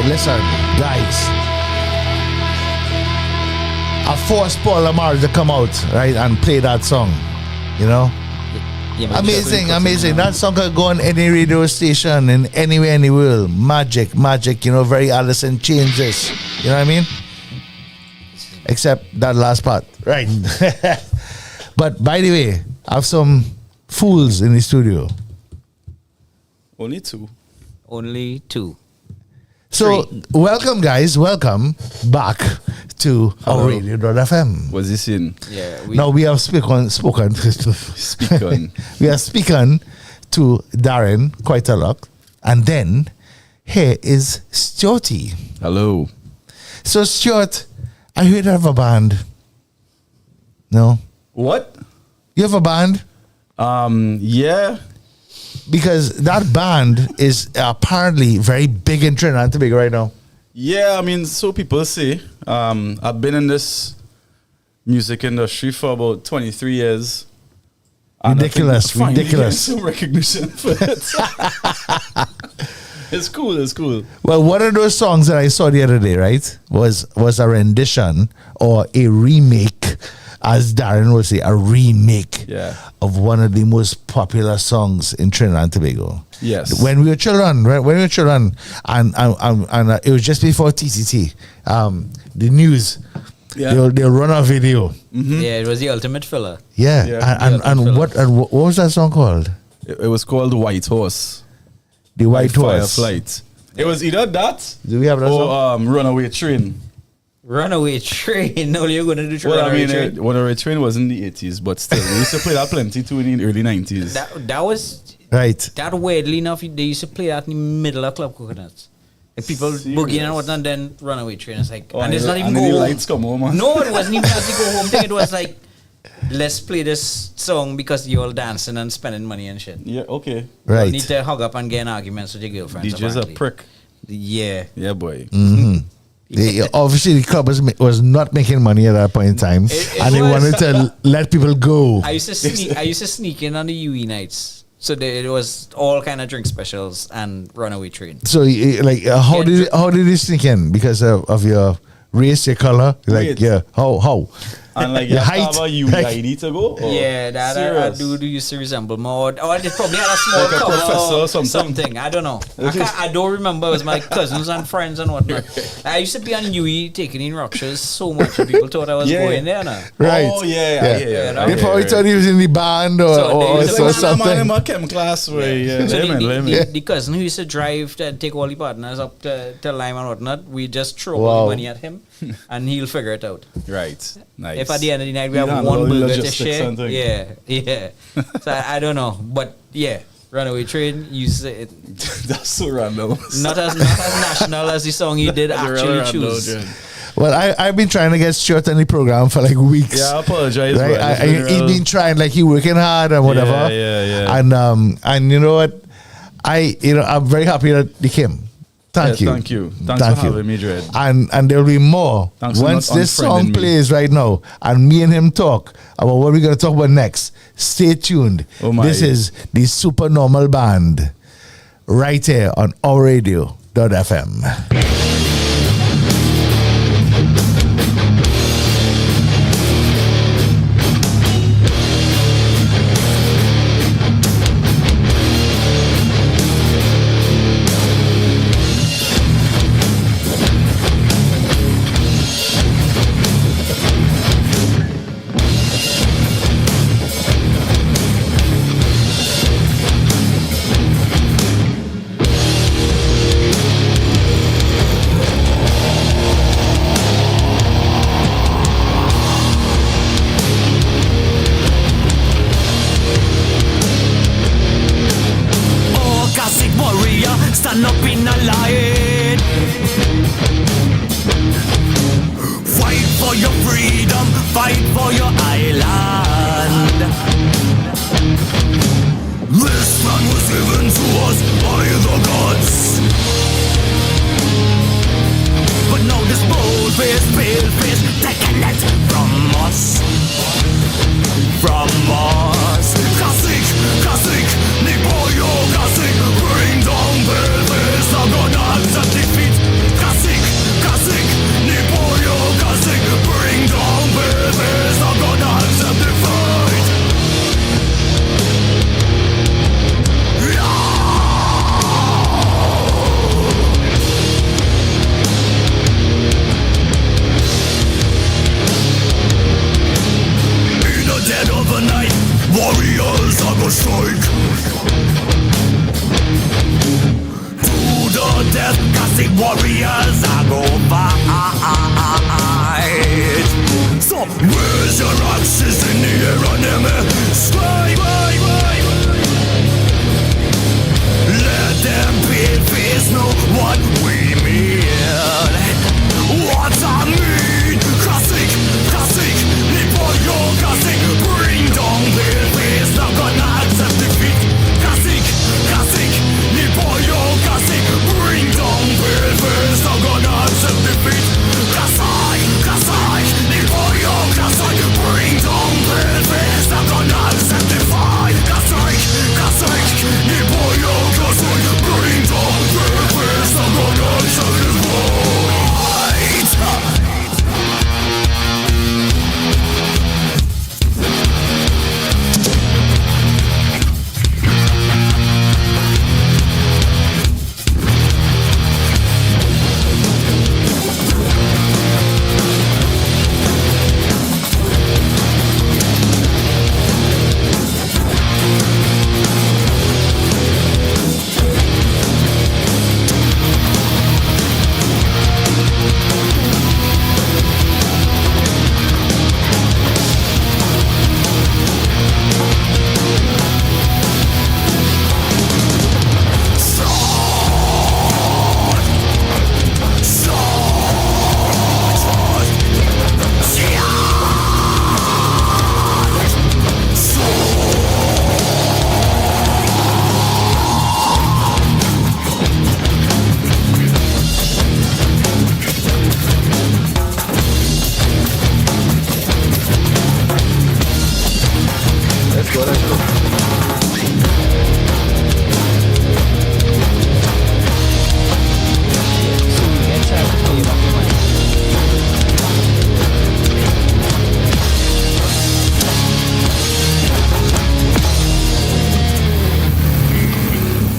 Right, listen, guys. I forced Paul Lamar to come out, right, and play that song. You know? Yeah, Amazing. That song could go on any radio station in anywhere in the world. Magic, very Alice in Chains. You know what I mean? Except that last part. Right. But by the way, I have some fools in the studio. Only two. Only two. So, welcome, guys. Welcome back to our radio.fm. What's this in? Yeah. Now, we have spoken. Speak on. We are speaking to Darren quite a lot. And then, here is Stuarty. Hello. So, Stuart, I heard you have a band. No? What? You have a band? Yeah. Because that band is apparently very big in Trinidad and Tobago right now. Yeah, I mean, so people say. I've been in this music industry for about 23 years. And Ridiculous. Getting some recognition for it. It's cool. Well, one of those songs that I saw the other day, right, was a rendition or a remake, as Darren would say, a remake of one of the most popular songs in Trinidad and Tobago. Yes. When we were children, and it was just before TTT, the news, they'll run a video. Mm-hmm. Yeah, it was the ultimate filler. Yeah. And what was that song called? It was called The White Horse. The White Horse. Fireflight. It was either that Do we have that song? or Runaway Train. Runaway Train. No, you're going to do Runaway Train. Runaway Train was in the 80s, but still, we used to play that plenty too in the early 90s. That was right. That weirdly enough, they used to play that in the middle of Club Coconuts. Like people boogieing and whatnot, and then Runaway Train. It's like, and it's not even and go the home. lights come home. Man. No, it wasn't even as the go home thing. It was like, let's play this song because you're all dancing and spending money and shit. Yeah, okay. Right. You need to hug up and get in arguments with your girlfriends. DJ's apparently. a prick. Yeah. Yeah, boy. Mm-hmm. Obviously, the club was not making money at that point in time, and they wanted to let people go. I used to sneak in on the UE nights, so it was all kind of drink specials and Runaway Train. So, how did you sneak in because of your race, your color? Like, how? And like, your you height, have a UEID to go? Or? Yeah, that dude used to resemble more. Or they probably had a small like a cover professor or something. I don't know. I don't remember. It was my cousins and friends and whatnot. I used to be on UE taking in ruptures so much that people thought I was going there now. Right. Oh, yeah. They probably thought he was in the band or something. I'm in my chem class where, So the cousin who used to drive and take all the partners up to Lime and whatnot, we just throw all the money at him and he'll figure it out. Right. Nice. If at the end of the night we have one burger to share, yeah. So I don't know, but yeah, Runaway Train used it. That's so random. Not as national as the song he did actually really choose. Well, I've been trying to get Stuart on the program for like weeks. Yeah, I apologize. Right? He's been trying, like he working hard and whatever. Yeah. And you know what? I'm very happy that he came. Thank you. Thanks for having me, Dread. And there will be more. Thanks once for not this song unfriending me. plays right now and me and him talk about what we're going to talk about next. Stay tuned. Oh my. This is the Super Normal Band right here on OURradio.fm. Stand up in a light. Fight for your freedom, fight for your island. This land was given to us by the gods. But now this bold face, pale face, taking it from us. From us. Classic, ni pollo classic. Bring down pale face, I'm gonna warriors are go fight. So where's your axes in the air on them? Strike, let them pay face know what we mean. What I mean, classic, Napoleon classic, bring down pale face, not gonna accept defeat. Classic, Napoleon classic, bring down pale face, not gonna accept defeat. Classic, Napoleon classic, bring down pale face, not gonna accept defeat. Classic, Napoleon classic, bring down pale face, not gonna accept defeat.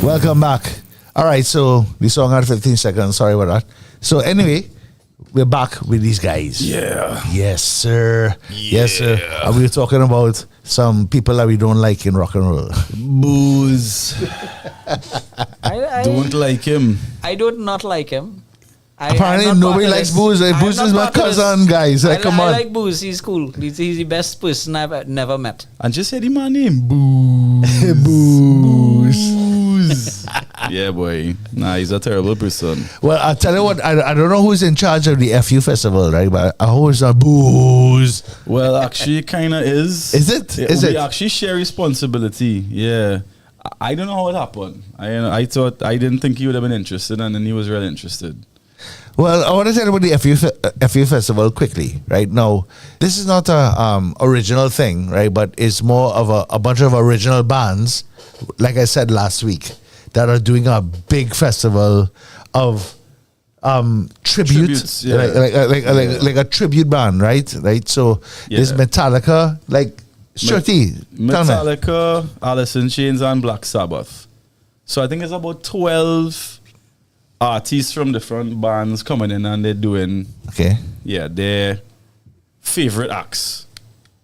Welcome back. All right, so we song had 15 seconds. Sorry about that. So anyway, we're back with these guys. Yeah. Yes, sir. Yes, sir. And we were talking about some people that we don't like in rock and roll. Booze. Don't like him. I do not like him. Apparently nobody likes Booze. Booze is my cousin, guys. Like, come on. I like Booze. He's cool. He's the best person I've never met. And just said him my name. Booze. Booze. Yeah, boy. Nah, he's a terrible person. Well, I'll tell you what, I don't know who's in charge of the FU festival, right? But I always a Booze. Well, actually, kind of is. Is it? We actually share responsibility. Yeah. I don't know how it happened. I didn't think he would have been interested, and then he was really interested. Well, I want to tell you about the FU festival quickly, right? Now, this is not a original thing, right? But it's more of a bunch of original bands, like I said last week, that are doing a big festival of tributes, yeah. like a tribute band, right? So there's Metallica, like Shorty, Metallica, Alice in Chains, and Black Sabbath. So I think it's about 12 artists from different bands coming in, and they're doing their favorite acts.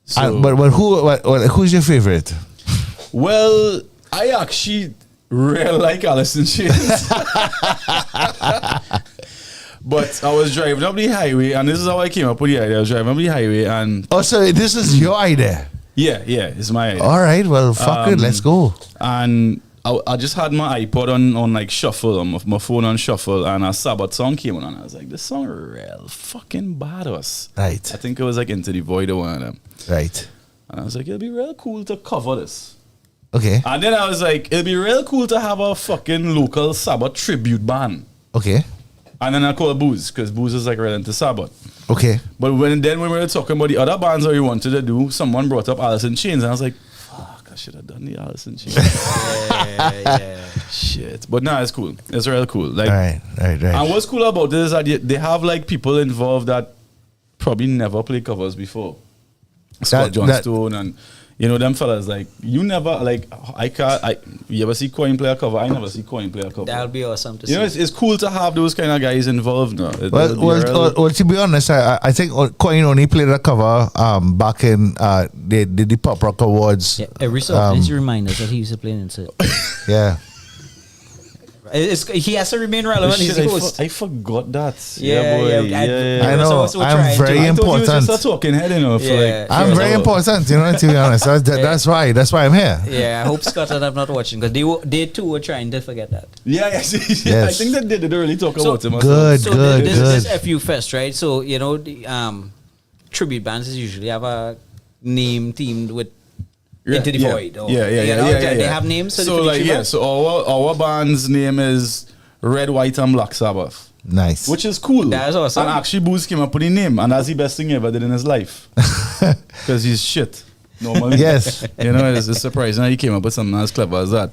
So, but who's your favorite? Well, I actually really like Alice in Chains. But I was driving up the highway, and this is how I came up with the idea. I was driving up the highway, and so this is your idea? Yeah, it's my idea. All right, well, fuck it, let's go. And I just had my iPod on like shuffle, my phone on shuffle, and a Sabbath song came on, and I was like, this song real fucking badass. Right. I think it was like Into the Void or one of them. Right. And I was like, it'll be real cool to cover this. Okay. And then I was like, it'll be real cool to have a fucking local Sabbath tribute band. Okay. And then I call it Booze, because Booze is like real into Sabbath. Okay. But when we were talking about the other bands that we wanted to do, someone brought up Alice in Chains, and I was like, I should have done the Alice in Chains. yeah. Shit. But nah, it's cool. It's real cool. Like, right. And what's cool about this is that they have like people involved that probably never played covers before. Scott Johnstone and them fellas, like, you never, like, you ever see Coin play a cover? I never see Coin play a cover. That'll be awesome to see. It's cool to have those kind of guys involved now. Well, to be honest, I think Coin only played a cover back in the Pop Rock Awards. Yeah, every so often he reminds us that he used to play in it. Yeah. He has to remain relevant. Shit, He's the host. I forgot that. Yeah, boy. yeah. I know. I'm very I thought you was important. just a talking head, you know. For Yeah. like, I'm very important, you know, to be honest. That's why I'm here. Yeah, I hope Scott and I'm not watching because they too were trying to forget that. yeah. I Yes. think they did really talk So- about him. as Good, So good, this good. FU Fest, right? So you know the tribute bands is usually have a name themed with Into the Void. Or, Yeah. you know, They have names. So for the like tribute yeah, bands? so our band's name is Red, White, and Black Sabbath, Nice. which is cool. That's awesome. And actually, Booze came up with the name, and that's the best thing he ever did in his life because he's shit. Normally, Yes. you know, it's surprising how he came up with something as clever as that.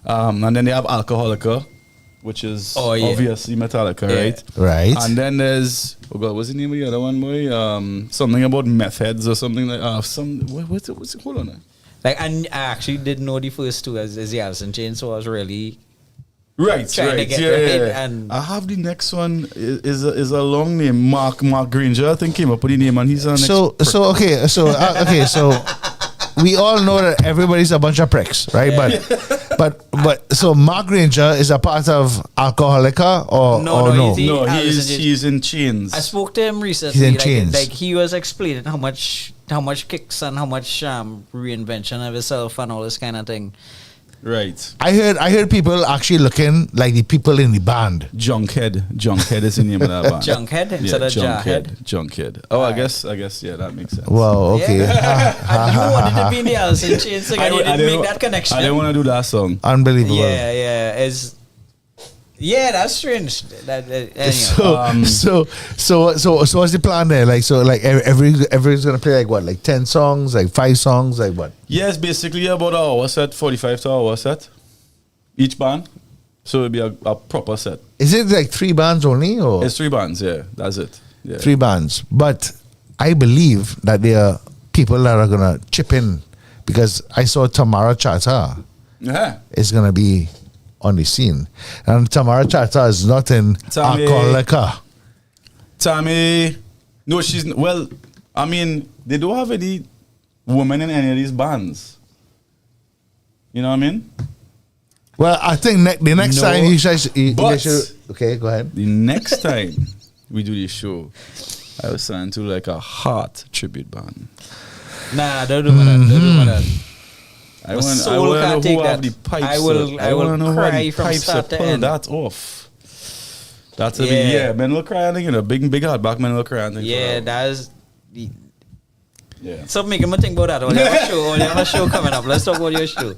And then they have Alcoholica, which is obviously Metallica, right? Right. And then there's what's the name of the other one, boy? Something about meth heads or something like what's it? Hold on. Like, and I actually didn't know the first two as the Allison Chain, so I was really Right, trying to right, get yeah, right. yeah. And I have the next one is a long name. Mark Granger, I think, came up with the name, and he's an So we all know that everybody's a bunch of pricks, right? But so Mark Granger is a part of Alcoholica or no? he's in chains. I spoke to him recently. He's in chains. Like he was explaining how much kicks and how much reinvention of himself and all this kind of thing. Right. I heard people actually looking like the people in the band. Junkhead is the name of that band. Junkhead instead of Jarhead. Junkhead. Oh, I guess yeah, that makes sense. Wow. Okay. And you wanted to be in the Allison Chain song and you didn't make that connection. I didn't want to do that song. Unbelievable. Yeah. That's strange. Anyway. So what's the plan there? Like everyone's gonna play like what? Like 10 songs, like 5 songs, like what? Yes, basically about an hour set, 45 to an hour set, each band. So it'll be a proper set. Is it like 3 bands only, or It's 3 bands. Yeah, that's it. Yeah. 3 bands? But I believe that there are people that are gonna chip in because I saw Tamara Chata Yeah. is gonna be on the scene, and Tamara Chata is not in Alcoholica. Tammy, no, she's well. I mean, they don't have any women in any of these bands. You know what I mean? Well, I think the next No, time you should. but- Okay, go ahead. The next time we do this show, I was signed to like a Heart tribute band. Nah, don't do that. Don't do that. I My want soul to know can't who take have that. the pipes. I will wanna know who have cry the from pipes start to pull end. that off. That's a Yeah. big men will cry. I think you know, big hardback men will cry. I think, Yeah, for that. that's. Yeah. Stop making me think about that. Only have a show coming up. Let's talk about your show.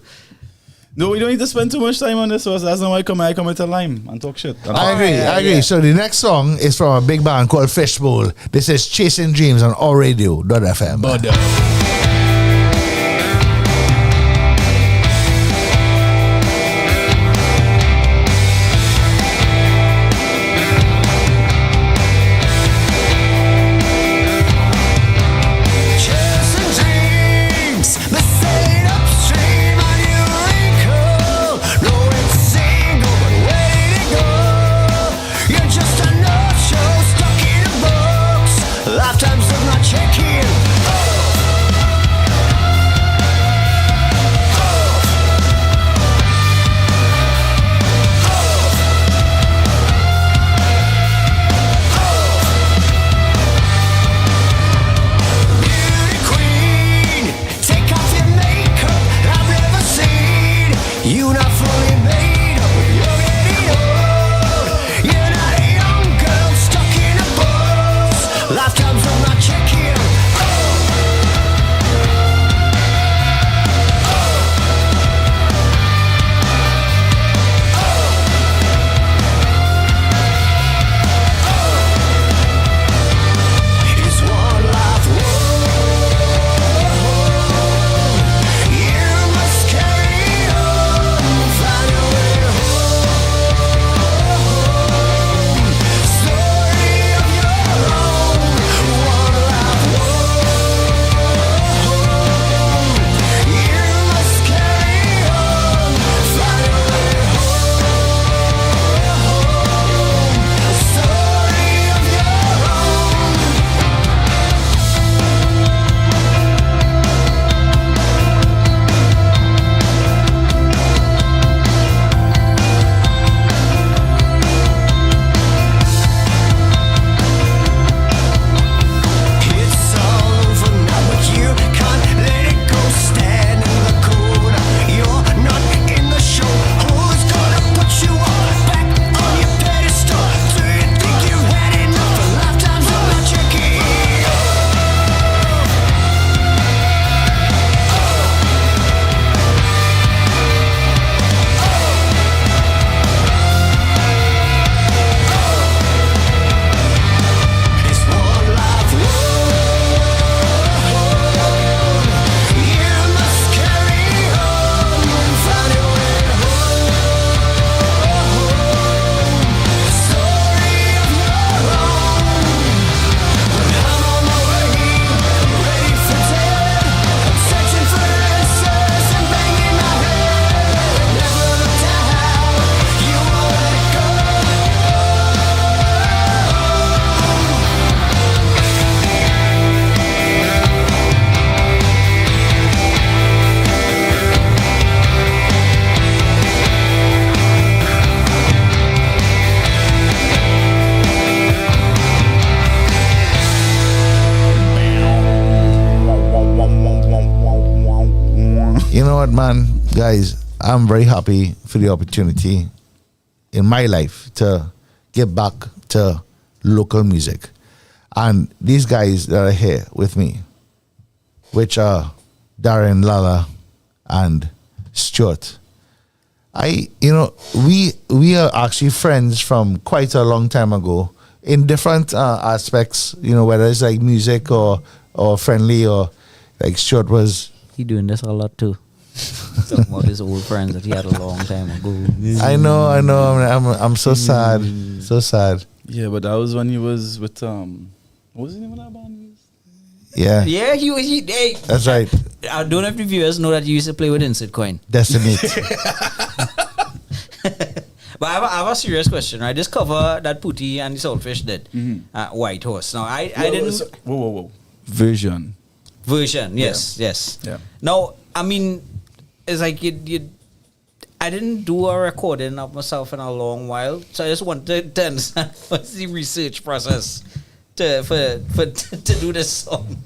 No, we don't need to spend too much time on this. So that's not why I come into Lime and talk shit. I agree. So the next song is from a big band called Fishbowl. This is Chasing Dreams on allradio.fm. Chasing dreams, they say upstream on your ankle. No insane, no but way to go. You're just a no-show stuck in a box. Lifetimes of not checking. Oh. what, man, guys, I'm very happy for the opportunity in my life to get back to local music. And these guys that are here with me, which are Darren, Lala, and Stuart, we are actually friends from quite a long time ago in different aspects, whether it's like music or friendly, or like Stuart was. He doing this a lot too. Talking about his old friends that he had a long time ago. I know. I'm so sad. So sad. Yeah, but that was when he was with what was the name of that band? Yeah. Yeah, he hey, that's right. I don't know if the viewers know that you used to play with Insert Coin. Destiny. But I have a serious question, right? This cover that Pooty and the Saltfish did, White Horse. Now, I didn't... Whoa. Version, yes. Yeah. Now, I mean, it's like I didn't do a recording of myself in a long while, so I just wanted to understand what's the research process to do this song,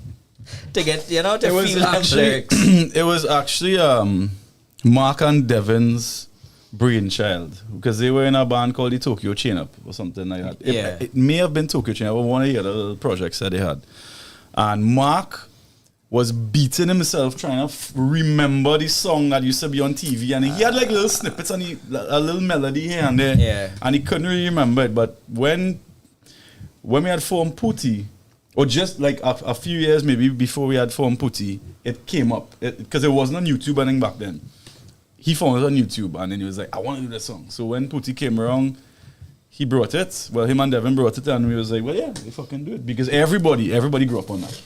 to get to feel the lyrics. It was actually Mark and Devin's brainchild, because they were in a band called the Tokyo Chain Up or something like that. It may have been Tokyo Chain Up, or one of the other projects that they had. And Mark was beating himself trying to remember the song that used to be on TV, and he had like little snippets and a little melody here and there, and he couldn't really remember it. But when we had formed Pooty, or just like a few years maybe before we had formed Pooty, it came up because it wasn't on YouTube anything back then. He found it on YouTube, and then he was like, I want to do this song. So when Pooty came around, he brought it. Well, him and Devin brought it, and we was like, well, yeah, we fucking do it. Because everybody grew up on that.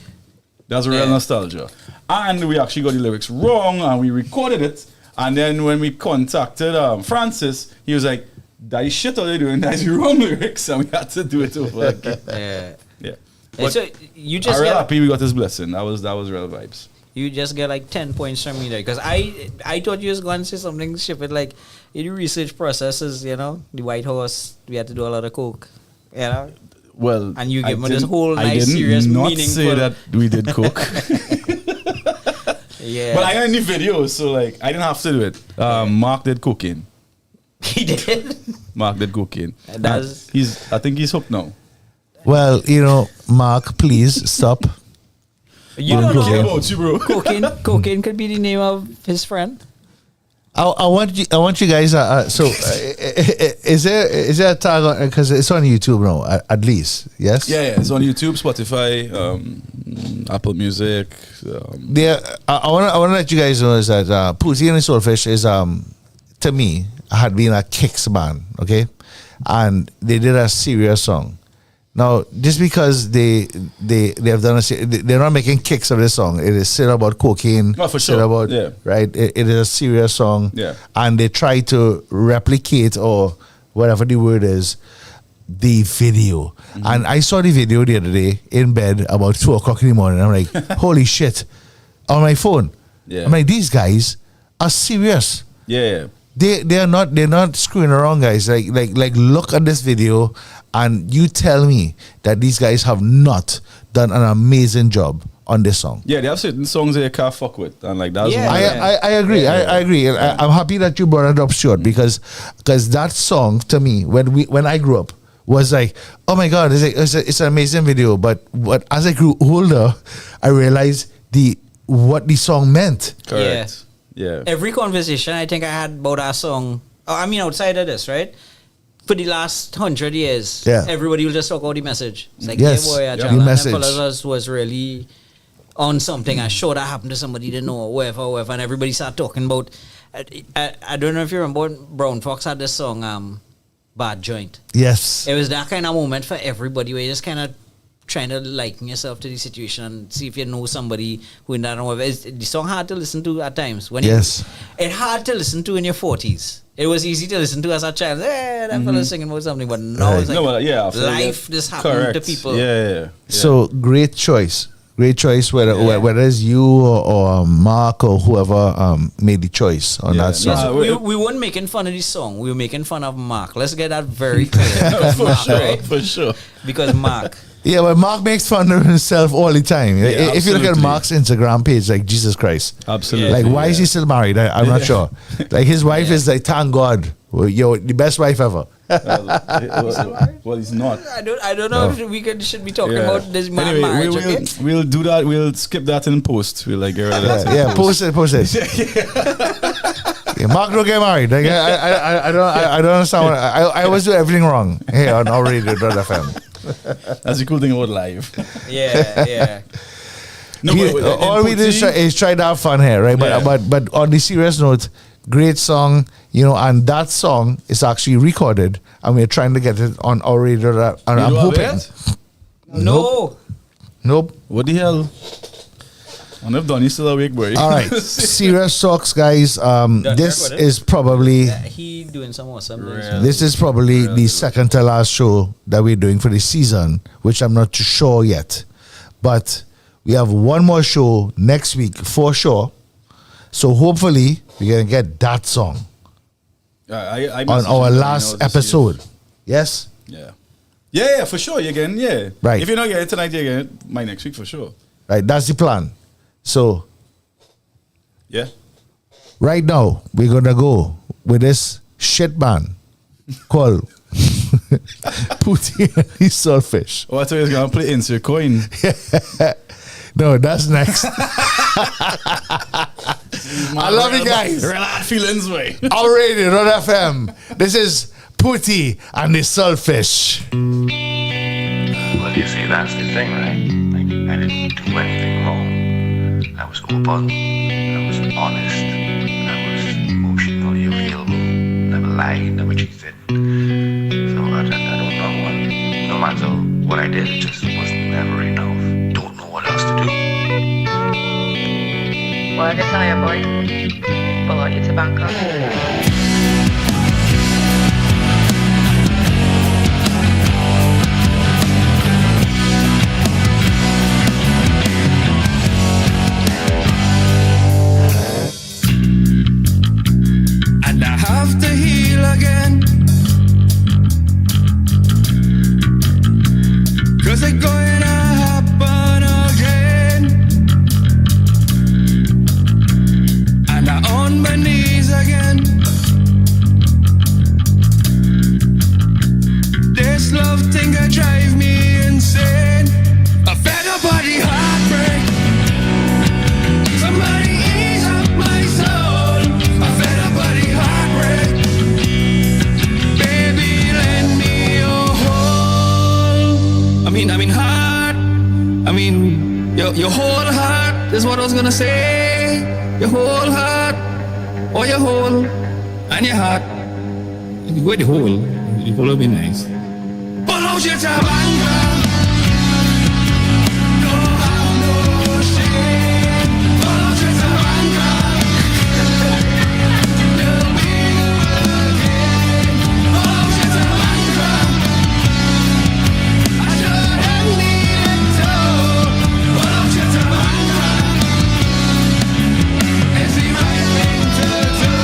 That's real nostalgia. And we actually got the lyrics wrong, and we recorded it. And then when we contacted Francis, he was like, that is shit all they doing, that's the wrong lyrics, and we had to do it over again. Yeah. But so you just I'm real happy we got this blessing. That was real vibes. You just get like 10 points from me there, because I thought you was going to say something stupid like in the research processes, the White Horse, we had to do a lot of coke, Well, and you give me this whole nice, serious, meaningful. I did not say that we did coke. Yeah, but I got any videos, so like I didn't have to do it. Mark did cocaine. He did. Mark did cocaine. I think he's hooked now. Well, Mark, please stop. You don't know about you, bro. Cocaine could be the name of his friend. I want you guys. Is there a tag on, because it's on YouTube now at least? Yes. Yeah. It's on YouTube, Spotify, Apple Music. I want to let you guys know is that Pooty and the Soulfish is to me had been a Kicks band, okay, and they did a serious song. Now, just because they have done they're not making kicks of this song. It is still about cocaine. Oh, for sure. Right. It is a serious song. Yeah. And they try to replicate, or whatever the word is, the video. Mm-hmm. And I saw the video the other day in bed about 2:00 in the morning. I'm like, holy shit, on my phone. Yeah. I'm like, these guys are serious. Yeah. They're not screwing around, guys. Like look at this video, and you tell me that these guys have not done an amazing job on this song. Yeah, they have certain songs that you can't fuck with, and like that's I agree. I agree. Yeah. I'm happy that you brought it up, Stuart, because that song to me when I grew up was like, oh my god, it's an amazing video. But as I grew older, I realized what the song meant. Correct. Yeah. Every conversation I think I had about our song, outside of this, right? For the last 100 years, everybody will just talk about the message. It's like, yes, the message was really on something. I'm sure that happened to somebody they know, or whatever, and everybody started talking about. I don't know if you remember, Brown Fox had this song, Bad Joint. Yes. It was that kind of moment for everybody where you just kind of trying to liken yourself to the situation and see if you know somebody who in that know. The song hard to listen to at times. It hard to listen to in your 40s. It was easy to listen to as a child. That fella's singing about something, but now it's like life just happened to people. Yeah. So great choice Great choice, whether it's you or Mark or whoever made the choice on that song. Yes, we weren't making fun of the song. We were making fun of Mark. Let's get that very clear. For sure. Because Mark. Yeah, but Mark makes fun of himself all the time. If you look at Mark's Instagram page, like, Jesus Christ. Absolutely. Like, why is he still married? I'm not sure. Like, his wife is like, thank God, you're the best wife ever. Well, he's not. I don't know if we should be talking about this man marriage. We'll do that. We'll skip that in post. We'll like get rid of that. Yeah, post it. Yeah, Mark don't get married. Like, I don't understand. I always do everything wrong here on O.U.R. That's the cool thing about live. Yeah. No, all we do is try to have fun here, right? But on the serious note, great song, and that song is actually recorded, and we're trying to get it on our radio. And I'm hoping. Nope. What the hell? I wonder if Donnie's still awake, boy. All right, serious talks, guys. This is probably he doing some awesome. This is probably the second to last show that we're doing for the season, which I'm not too sure yet. But we have one more show next week for sure. So hopefully we're gonna get that song I on our last episode. Yes. Yeah, for sure. You're getting right. If you're not getting it tonight, you're getting it my next week for sure. Right, that's the plan. So yeah, right now we're gonna go with this shit man called Pootie and the Saltfish. Oh, I thought he was gonna play insert coin. No, that's next. I love you guys. Real hard feelings, way. Our radio, Rod FM. This is Pootie and the Saltfish. Well, you see, that's the thing, right? Like, I didn't do anything wrong. I was open, I was honest, I was emotionally available, never lied, never cheated. So I don't know, no matter what I did, it just wasn't never enough. Don't know what else to do. Well, I can tell you, boy, pull out your tobacco. And I have to heal again, 'cause it's going to happen again. And I'm on my knees again. This love thing that drive me insane. I fed up by the heartbreak. Somebody ease up my soul. I fed up by the heartbreak. Baby, lend me your whole. I mean heart. I mean your whole heart is what I was gonna say. Your whole heart, or your whole and your heart. Where the whole? The whole will be nice. Pull out your tobacco. Don't have no shame. Pull out your tobacco. You'll be again. Pull out your tobacco. I shouldn't need it to. Pull out your tobacco. It's the right thing to do.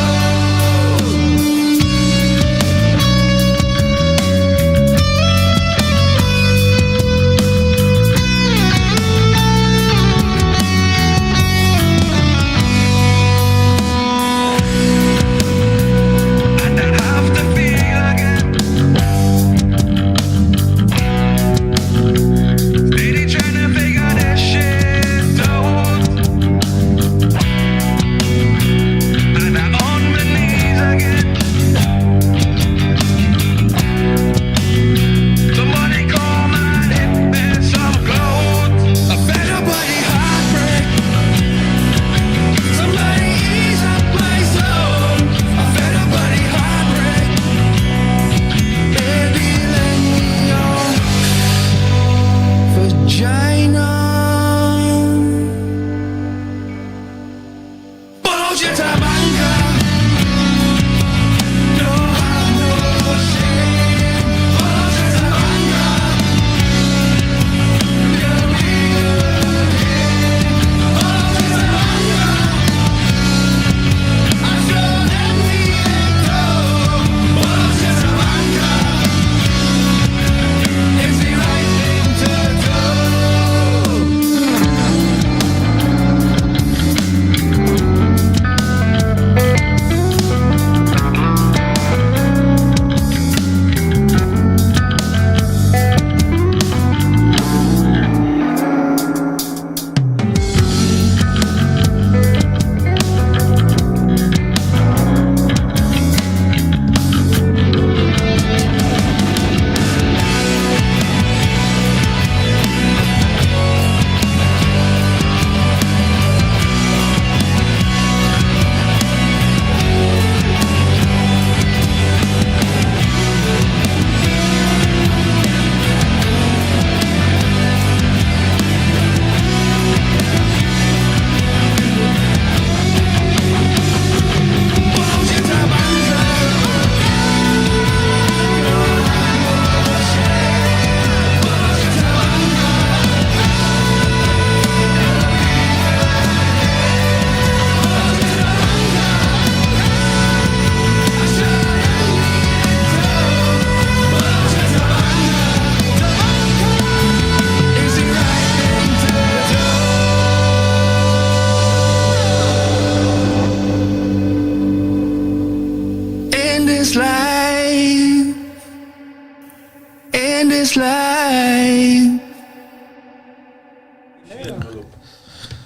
this life.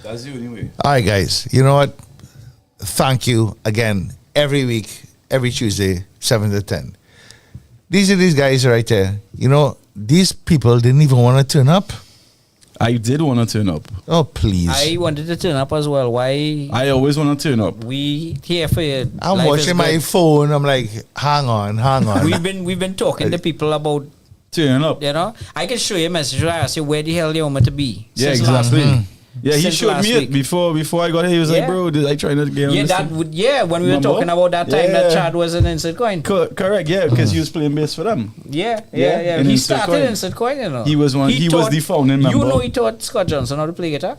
That's you anyway. All right, guys. You know what? Thank you again every week, every Tuesday, 7 to 10. These are these guys right there. You know, these people didn't even want to turn up. I did want to turn up. Oh, please. I wanted to turn up as well. Why? I always want to turn up. We here for you. I'm Life is watching my good. phone. I'm like, hang on. We've been talking to people about turning up. You know, I can show you a message. I ask you where the hell you want me to be. Yeah, since last exactly. week. Yeah, he Since showed last me it week. before I got here. He was like, bro, did I try not to get on Yeah, this that thing? would when we were Remember? talking about that time that Yeah. Chad was in Instant Coin. Correct, yeah, because he was playing bass for them. Yeah. in He Instant started Coin. Instant Coin, you know. He was the founding member. You know he taught Scott Johnson how to play guitar?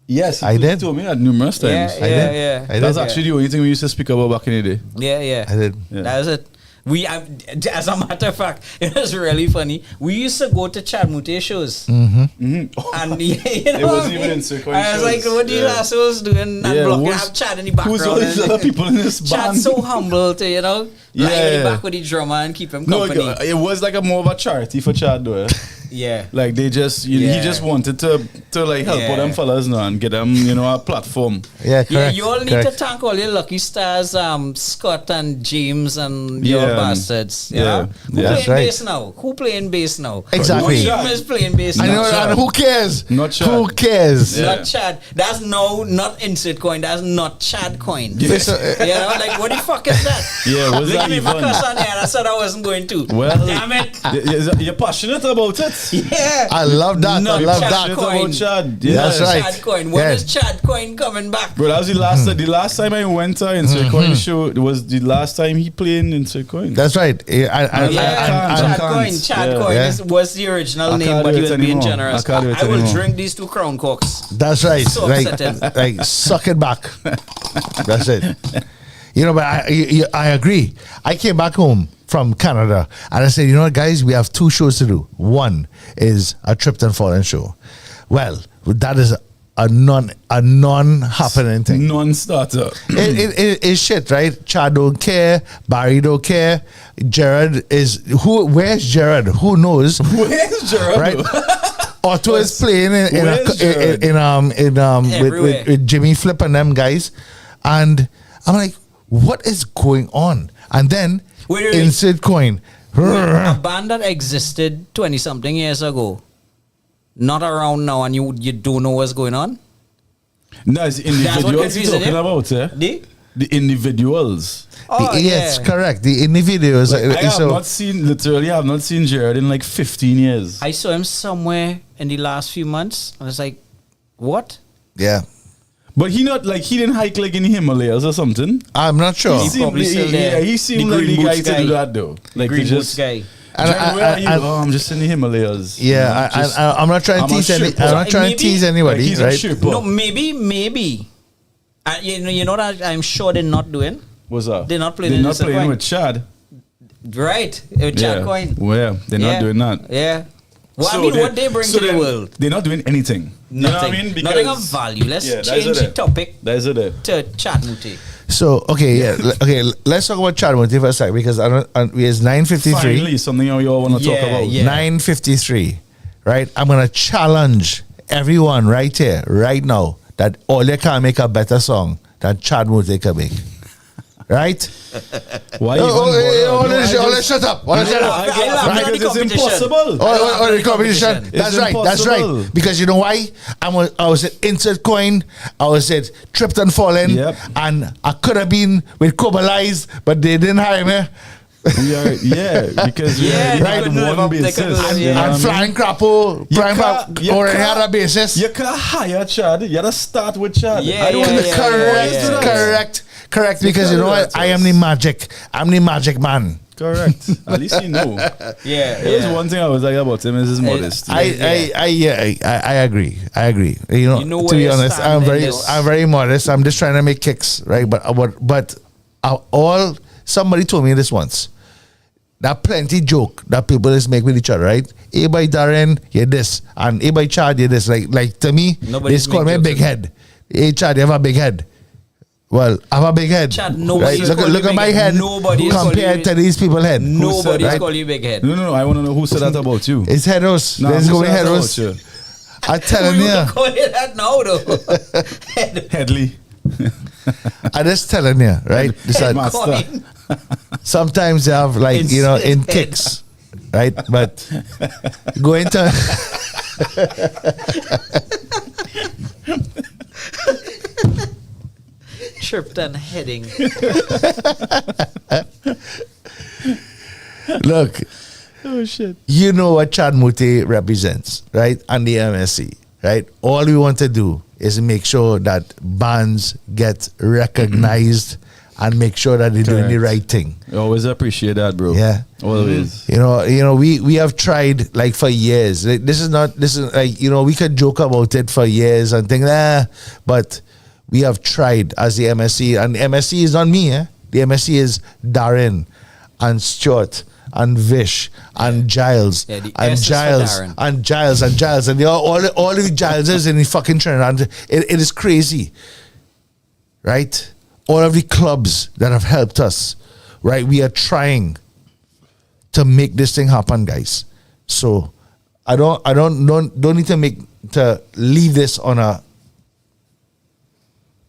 Yes, I did. He told me that numerous times. Yeah. That's actually the only thing we used to speak about back in the day. Yeah. I did. Yeah. That was it. As a matter of fact, it was really funny. We used to go to Chad Mute shows. And you know, It wasn't even Instant Coin I was like, shows. what these Yeah. assholes doing? And blocking, have Chad in the background. Who's all these and other people in this band? Chad's so humble to, lying in Yeah. the back with the drummer and keep him No, company. it was like a more of a charity for Chad though. Yeah. Like they just, he just wanted to like help all them fellas now and get them, a platform. Yeah, correct. You all need to thank all your lucky stars, Scott and James and your bastards. You know? Who That's playing right. bass now? Who playing bass now? Exactly. Who even is playing bass I now? know, and who cares? Not Chad. Who cares? Not Chad. That's not Instant Coin. That's not Chad Coin. Listen, Like what the fuck is that? Yeah, was that Leave me even? focus on there. I said I wasn't going to. Well, damn it. You're passionate about it. Yeah. I love that. Not I love Chad that. Coin. About Chad. That's right. Chad Coin. When Yeah. is Chad Coin coming back? Bro, that was the last time I went to Insert Coin show. It was the last time he played in Insert Coin. That's right. Chad Coin. Chad Coin was the original name, but he was being generous. I will drink these 2 Crown Cokes. That's right. So upsetting. Like suck it back. That's it. But I agree. I came back home from Canada and I said, you know what, guys, we have 2 shows to do. One is a Tripped and Fallen show. Well, that is a non-happening thing. Non-starter. It's shit, right? Chad don't care. Barry don't care. Jared is where's Jared? Who knows? Where's Jared? Right? Otto is playing with Jimmy Flip and them guys, and I'm like, what is going on? And then Wait. Instant Coin. A band that existed 20-something years ago, not around now, and you don't know what's going on? No, it's That's what individuals you're confuses talking you? about, eh? The individuals. Yes, correct. The in the videos. I have not seen Jared in like 15 years. I saw him somewhere in the last few months, and I was like, what? Yeah. But he didn't hike like in the Himalayas or something. I'm not sure. He probably still there. He seemed The like green the guy boots to do guy. that though. Like Green he boots just guy. Jared, where are you? I'm just in the Himalayas. Yeah, I'm not trying to tease I'm not trying to tease anybody, he's a right? Sherpa. No, maybe. You know that I'm sure they're not doing? What's that? They're not playing They're in not Instant playing Coin. with Chad. Right, with Chad Yeah. Coin. Well, they're not doing that. Yeah. Well, So I mean, what they bring to the world? They're not doing anything. Nothing. You know what I mean? Nothing of value. Let's change the topic That's it. to Chad Mute. So let's talk about Chad Mute for a second because it's 9:53. Finally, something you all want to talk about. 9:53, right? I'm gonna challenge everyone right here, right now, that all they can make a better song than Chad Mute can make. Right? Why shut up. Shut up. Because it's impossible. The competition. That's right. impossible. Because you know why? I was at Insert Coin. I was at Tripped and Fallen. Yep. And I could have been with Cobalize, but they didn't hire me. Because we already had one basis. And Flying Crapo, Prime already had a basis. You can't hire Chad. You gotta start with Chad. Correct. Because you know what? I am the magic. I'm the magic man. Correct. At least you know. There's one thing I was like about him is his modesty. I agree. You know where to be you honest, stand in this. I'm very modest. I'm just trying to make kicks, right? But somebody told me this once. That plenty joke that people just make with each other, right? A by Darren, you're this, and A by Chad, you're this. Like to me, Nobody's they call me make big jokes. head. Hey Chad, you have a big head. Well, I have a big head. Chad, nobody right? Look at my head compared to these people's head. Nobody's call you big head. No, I want to know who said that about you. It's heados. No, There's who going said that heados. about you? I'm telling We you. don't call it that now, though. Headley. I'm just telling you, right? This are- Master. sometimes they have like, It's you know, in head. kicks, right? But going to Tripped and heading. look, Oh shit. you know what Chad Mute represents, right? And the MSC, right? All we want to do is make sure that bands get recognized and make sure that they're doing the Correct. right thing. I always appreciate that, bro. Yeah. Always. You know, we have tried like for years. Like, this is like, you know, we could joke about it for years and think, but we have tried as the MSC, and the MSC is not me, The MSC is Darren and Stuart and Vish and Giles Yeah, the and S is for Giles Darren. and Giles and Giles and they are all the Gileses in the fucking Trinidad. It is crazy, right? All of the clubs that have helped us, right? We are trying to make this thing happen, guys. So I don't need to leave this on a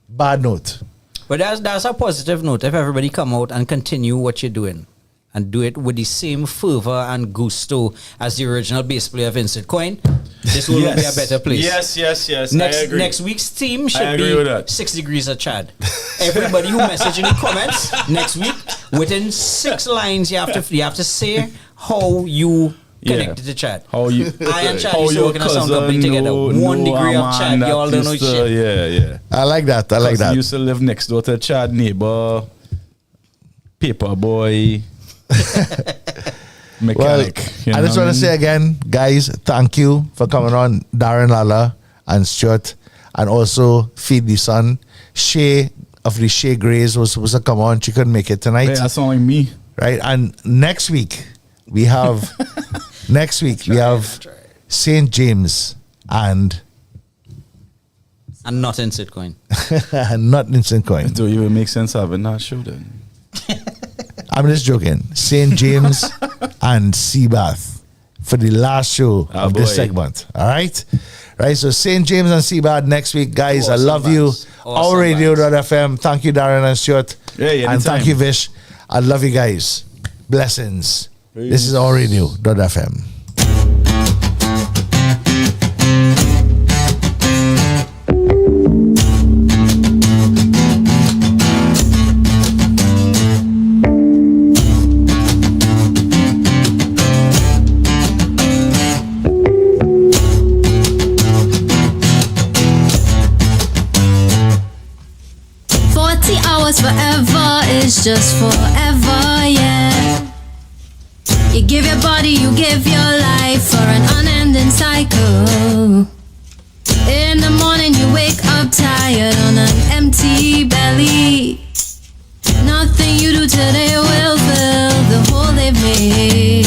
bad note. But that's a positive note. If everybody come out and continue what you're doing and do it with the same fervor and gusto as the original bass player of Instant Coin, this will be a better place. Yes. I agree. Next week's team I should agree with be that. 6 degrees of Chad. Everybody who message in the comments next week, within 6 lines you have to say how you connected to Chad. How you? I and Chad how used to your work in a sound cousin company together. know- 1 know degree a of Chad, man that y'all don't know used to- shit. Yeah. I like that. I like Cousin that. used to live next door to Chad neighbor, paper boy, mechanic. Well, you know I just what want to say again, guys, thank you for coming on, Darren Lala and Stuart, and also Feed the Sun. Shay of the Shay Grays was supposed to come on. She couldn't make it tonight. Hey, that's not like me. Right? And next week, we have St. James and not Instant Coin. not Instant Coin. It don't even make sense having that show then. I'm just joking. St. James and Seabath for the last show of this boy. segment. All right? Right, so St. James and Seabath next week. Guys, I Awesome love bands. you. Awesome OurRadio.fm. Thank you, Darren and Stuart. Yeah, and anytime. thank you, Vish. I love you guys. Blessings. This is OurRadio.fm. Forever is just forever, yeah. You give your body, you give your life for an unending cycle. In the morning you wake up tired on an empty belly. Nothing you do today will fill the hole they've made.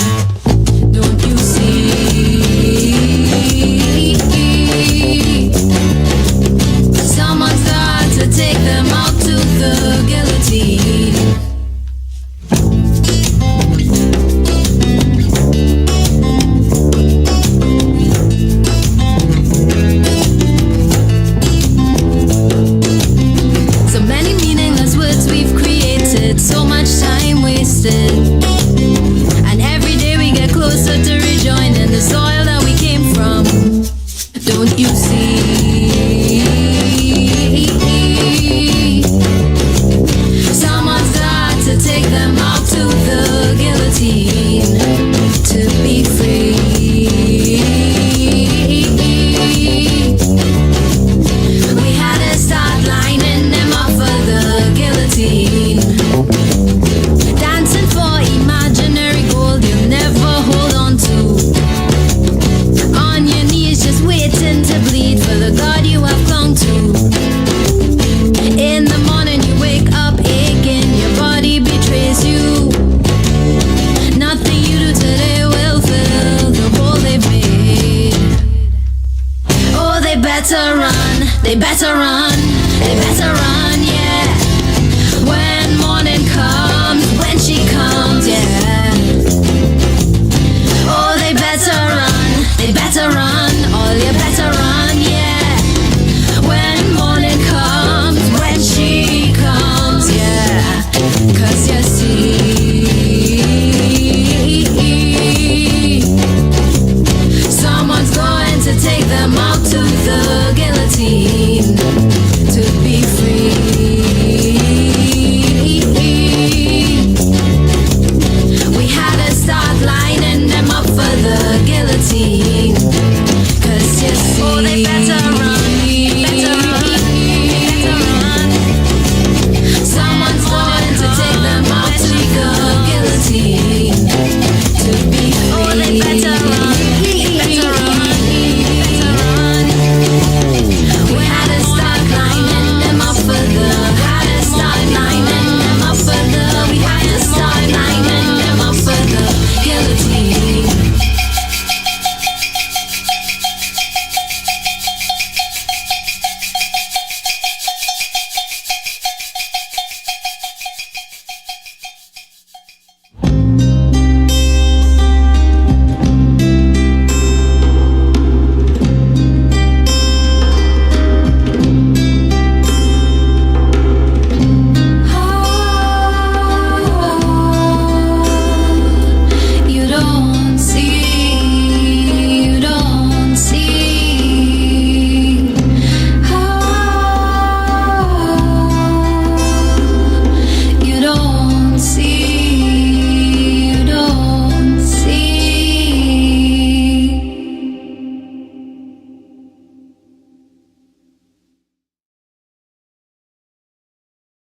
Don't you see? Someone's got to take them out to the guillotine. So many meaningless words we've created, so much time wasted. And every day we get closer to rejoining the soil that we came from. Don't you see? Someone's got to take them out to the guillotine to be free. We had to start lining them up for the guillotine. Dancing for imaginary gold you'll never hold on to. On your knees just waiting to bleed for the God you have clung to. In the morning you wake up aching, your body betrays you. Nothing you do today will fill the hole they've made. Oh, they better run, they better run, they better run.